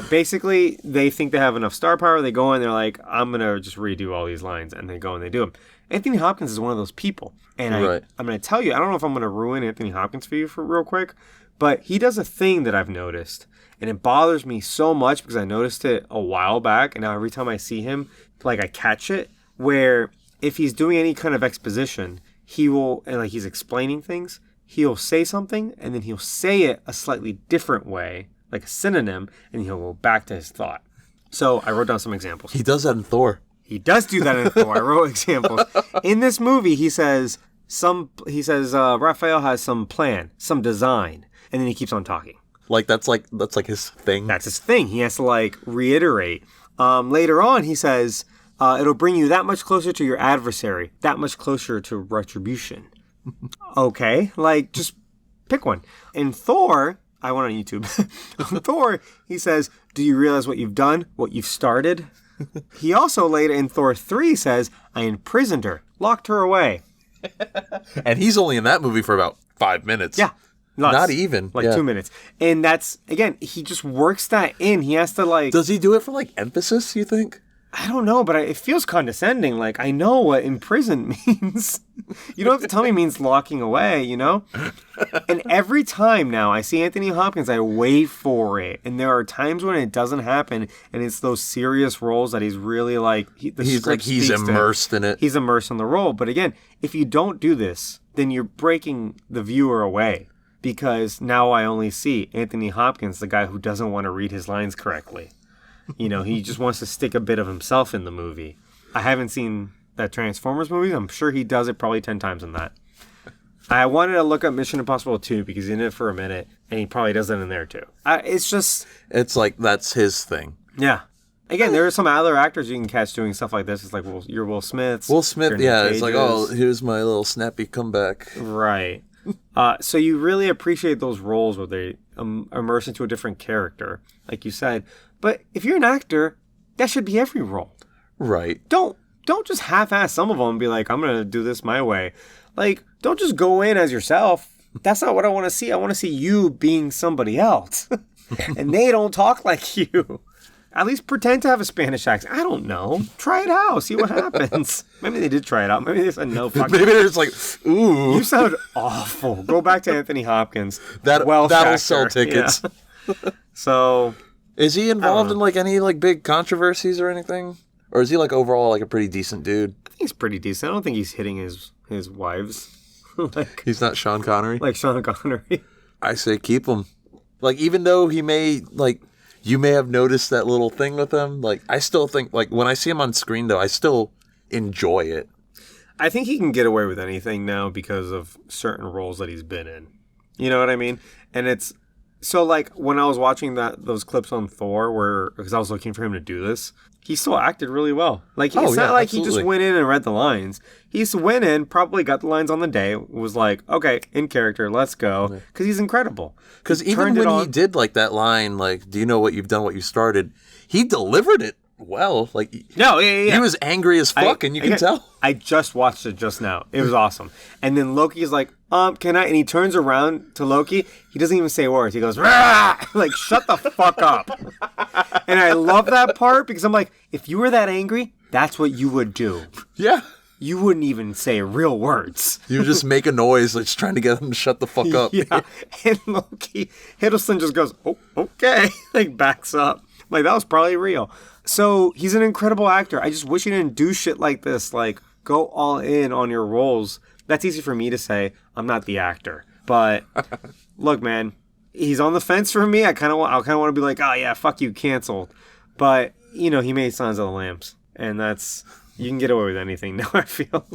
Basically, they think they have enough star power. They go in, they're like, I'm going to just redo all these lines. And they go and they do them. Anthony Hopkins is one of those people. And I'm going to tell you, I don't know if I'm going to ruin Anthony Hopkins for you for real quick, but he does a thing that I've noticed. And it bothers me so much because I noticed it a while back. And now every time I see him, like I catch it, where if he's doing any kind of exposition, he will, and like he's explaining things, he'll say something and then he'll say it a slightly different way, like a synonym, and he'll go back to his thought. So I wrote down some examples. He does that in Thor. He does do that in Thor. I wrote examples. In this movie, he says Raphael has some plan, some design, and then he keeps on talking. That's his thing. That's his thing. He has to like reiterate. Later on, he says, it'll bring you that much closer to your adversary, that much closer to retribution. Okay, like just pick one. In Thor, I went on YouTube. In Thor, he says, do you realize what you've done, what you've started? He also later in Thor 3 says, I imprisoned her, locked her away. And he's only in that movie for about 5 minutes. Yeah. Not even. 2 minutes. And that's, again, he just works that in. He has to like... Does he do it for like emphasis, you think? I don't know, but it feels condescending. Like, I know what imprisoned means. You don't have to tell me it means locking away, you know? And every time now I see Anthony Hopkins, I wait for it. And there are times when it doesn't happen, and it's those serious roles that he's really like... He's immersed in it. He's immersed in the role. But again, if you don't do this, then you're breaking the viewer away. Because now I only see Anthony Hopkins, the guy who doesn't want to read his lines correctly. You know, he just wants to stick a bit of himself in the movie. I haven't seen that Transformers movie. I'm sure he does it probably 10 times in that. I wanted to look up Mission Impossible 2 because he's in it for a minute, and he probably does that in there too. It's like that's his thing. Yeah. Again, there are some other actors you can catch doing stuff like this. It's like, well, you're Will Smith. It's like, oh, here's my little snappy comeback. Right. So you really appreciate those roles where they immerse into a different character, like you said. But if you're an actor, that should be every role. Right. Don't just half-ass some of them and be like, I'm going to do this my way. Like, don't just go in as yourself. That's not what I want to see. I want to see you being somebody else. And they don't talk like you. At least pretend to have a Spanish accent. I don't know. Try it out. See what happens. Maybe they did try it out. Maybe they said no. Maybe they're just like, ooh. You sound awful. Go back to Anthony Hopkins. That'll sell tickets. Yeah. So... Is he involved in like any like big controversies or anything? Or is he like overall like a pretty decent dude? I think he's pretty decent. I don't think he's hitting his wives. Like he's not Sean Connery? Like Sean Connery. I say keep him. Like, even though he may, like, you may have noticed that little thing with him, like, I still think, like, when I see him on screen, though, I still enjoy it. I think he can get away with anything now because of certain roles that he's been in. You know what I mean? And it's, so, like, when I was watching those clips on Thor, because I was looking for him to do this, he still acted really well. Like, it's not like absolutely. He just went in and read the lines. He went in, probably got the lines on the day, was like, okay, in character, let's go. Because he's incredible. Because even when he did, like, that line, like, do you know what you've done, what you started, he delivered it well. Like, he was angry as fuck, and you can tell. I just watched it just now. It was awesome. And then Loki's like, can I? And he turns around to Loki. He doesn't even say words. He goes, rah! Like, shut the fuck up. And I love that part because I'm like, if you were that angry, that's what you would do. Yeah. You wouldn't even say real words. You would just make a noise, like, just trying to get him to shut the fuck up. Yeah. And Loki, Hiddleston just goes, oh, okay. Like, backs up. Like, that was probably real. So, he's an incredible actor. I just wish he didn't do shit like this. Like, go all in on your roles. That's easy for me to say. I'm not the actor. But, look, man, he's on the fence for me. I kind of want to be like, oh, yeah, fuck you, canceled. But, you know, he made Silence of the Lambs. And that's, you can get away with anything now, I feel.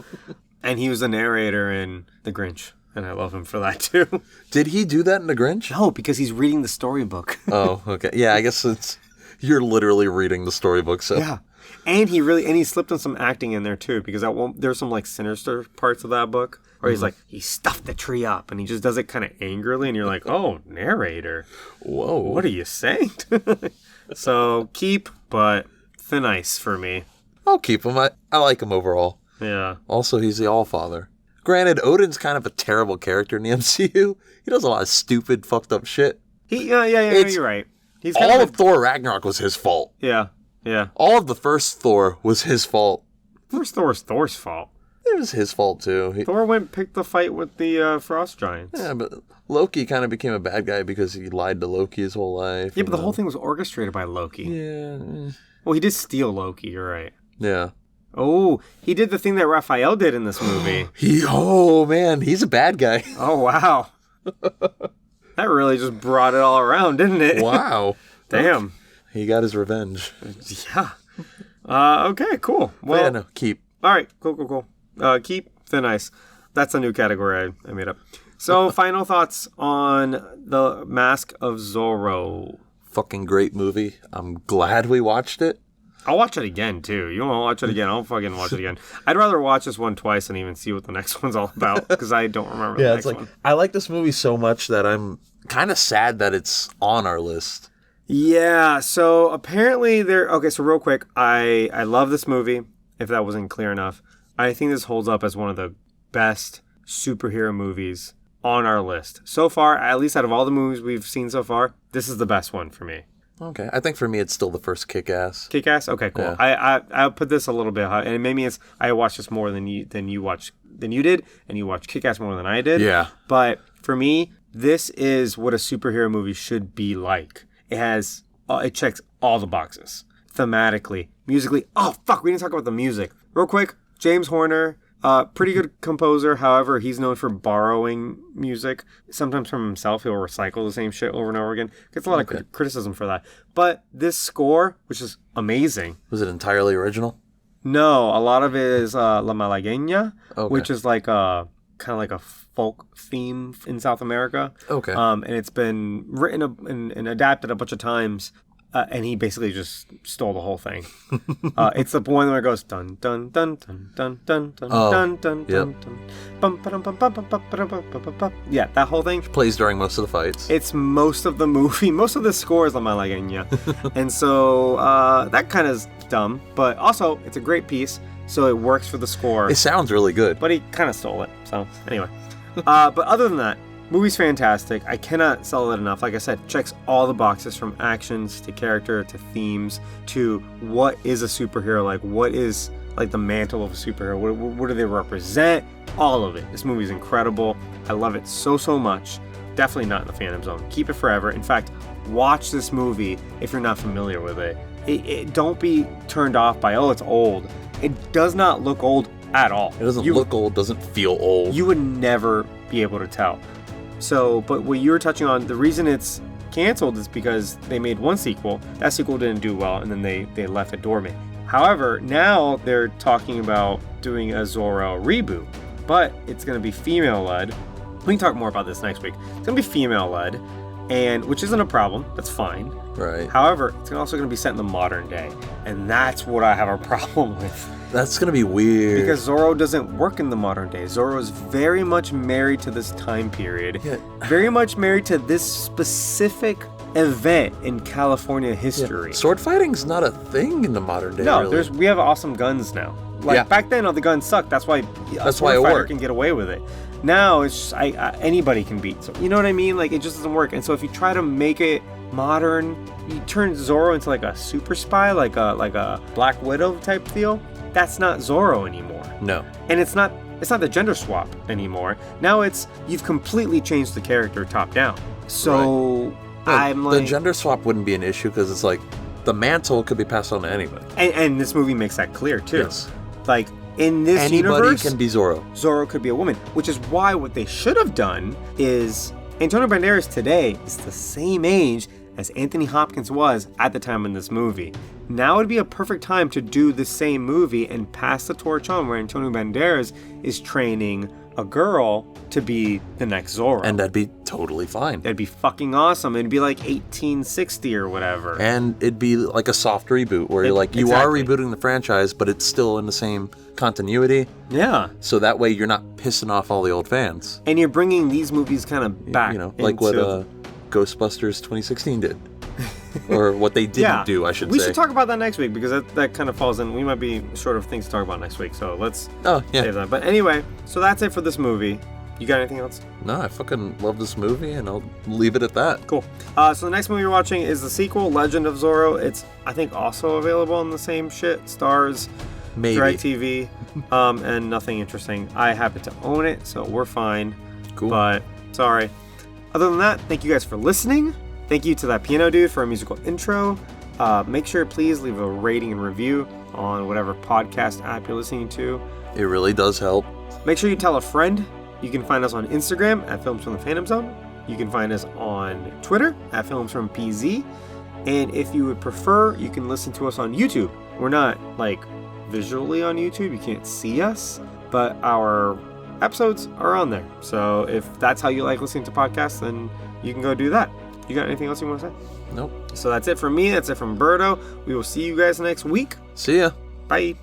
And he was a narrator in The Grinch. And I love him for that, too. Did he do that in The Grinch? No, because he's reading the storybook. Oh, okay. Yeah, I guess you're literally reading the storybook, so. Yeah. And he slipped in some acting in there too, because there's some like sinister parts of that book where he's like, he stuffed the tree up and he just does it kind of angrily and you're like, oh, narrator. Whoa. What are you saying? So keep, but thin ice for me. I'll keep him. I like him overall. Yeah. Also, he's the Allfather. Granted, Odin's kind of a terrible character in the MCU. He does a lot of stupid, fucked up shit. Yeah, you're right. He's all of Thor Ragnarok was his fault. Yeah. Yeah. All of the first Thor was his fault. First Thor was Thor's fault. It was his fault, too. Thor went and picked the fight with the Frost Giants. Yeah, but Loki kind of became a bad guy because he lied to Loki his whole life. Yeah, but the whole thing was orchestrated by Loki. Yeah. Well, he did steal Loki, you're right. Yeah. Oh, he did the thing that Raphael did in this movie. Oh, man, he's a bad guy. Oh, wow. That really just brought it all around, didn't it? Wow. Damn. He got his revenge. Yeah. Okay, cool. Well, yeah, no, keep. All right, cool. Keep, thin ice. That's a new category I made up. So, final thoughts on the Mask of Zorro. Fucking great movie. I'm glad we watched it. I'll watch it again, too. You want to watch it again? I'll fucking watch it again. I'd rather watch this one twice and even see what the next one's all about, because I don't remember the next one. I like this movie so much that I'm kind of sad that it's on our list. Yeah, so apparently okay, so real quick, I love this movie, if that wasn't clear enough. I think this holds up as one of the best superhero movies on our list. So far, at least out of all the movies we've seen so far, this is the best one for me. Okay, I think for me it's still the first Kick-Ass. Kick-Ass? Okay, cool. Yeah. I put this a little bit high, and maybe it's I watched this more than you did, and you watched Kick-Ass more than I did. Yeah. But for me, this is what a superhero movie should be like. It checks all the boxes. Thematically, musically. Oh, fuck, we didn't talk about the music. Real quick, James Horner, pretty good composer. However, he's known for borrowing music. Sometimes from himself, he'll recycle the same shit over and over again. Gets a lot of criticism for that. But this score, which is amazing. Was it entirely original? No, a lot of it is La Malagueña, which is like a kind of like a folk theme in South America. Okay. And it's been written and adapted a bunch of times. And he basically just stole the whole thing. It's the one where it goes dun dun dun dun dun dun dun dun dun dun dun. Yeah, that whole thing plays during most of the fights. It's most of the movie. Most of the score is La Malagueña, and so that kind of is dumb. But also, it's a great piece, so it works for the score. It sounds really good. But he kind of stole it. So anyway, but other than that. Movie's fantastic. I cannot sell it enough. Like I said, checks all the boxes from actions to character to themes to what is a superhero like. What is like the mantle of a superhero? What do they represent? All of it. This movie's incredible. I love it so much. Definitely not in the Phantom Zone. Keep it forever. In fact, watch this movie if you're not familiar with it don't be turned off by, oh, it's old. It does not look old at all. It doesn't look old, doesn't feel old. You would never be able to tell. So, but what you were touching on, the reason it's canceled is because they made one sequel. That sequel didn't do well, and then they left it dormant. However, now they're talking about doing a Zorro reboot, but it's going to be female-led. We can talk more about this next week. It's going to be female-led, and which isn't a problem. That's fine. Right. However, it's also going to be set in the modern day, and that's what I have a problem with. That's going to be weird. Because Zorro doesn't work in the modern day. Zorro is very much married to this time period. Yeah. Very much married to this specific event in California history. Yeah. Sword fighting's not a thing in the modern day. No, really. we have awesome guns now. Like back then, all the guns sucked. That's why a sword fighter can get away with it. Now it's just, anybody can beat. So you know what I mean? Like it just doesn't work. And so if you try to make it modern, you turn Zorro into like a super spy, like a Black Widow type deal. That's not Zorro anymore. No. And it's not the gender swap anymore. Now you've completely changed the character top down. So I'm like, the gender swap wouldn't be an issue because it's like the mantle could be passed on to anybody. And this movie makes that clear too. Yes. Like in this universe, anybody can be Zorro. Zorro could be a woman, which is why what they should have done is Antonio Banderas today is the same age as Anthony Hopkins was at the time in this movie. Now would be a perfect time to do the same movie and pass the torch on where Antonio Banderas is training a girl to be the next Zorro. And that'd be totally fine. That'd be fucking awesome. It'd be like 1860 or whatever. And it'd be like a soft reboot where you are rebooting the franchise, but it's still in the same continuity. Yeah. So that way you're not pissing off all the old fans. And you're bringing these movies kind of back. You know, like what Ghostbusters 2016 did. Or what they didn't do, I should say. We should talk about that next week because that kind of falls in. We might be short of things to talk about next week, so let's save that. But anyway, so that's it for this movie. You got anything else? No, I fucking love this movie, and I'll leave it at that. Cool. So the next movie you're watching is the sequel, Legend of Zorro. It's, I think, also available on the same shit, Starz, maybe DirecTV, and nothing interesting. I happen to own it, so we're fine. Cool. But, sorry. Other than that, thank you guys for listening. Thank you to that piano dude for a musical intro. Make sure, please, leave a rating and review on whatever podcast app you're listening to. It really does help. Make sure you tell a friend. You can find us on Instagram at Films from the Phantom Zone. You can find us on Twitter at Films from PZ. And if you would prefer, you can listen to us on YouTube. We're not, visually on YouTube. You can't see us. But our episodes are on there. So if that's how you like listening to podcasts, then you can go do that. You got anything else you want to say? Nope. So that's it from me. That's it from Berto. We will see you guys next week. See ya. Bye.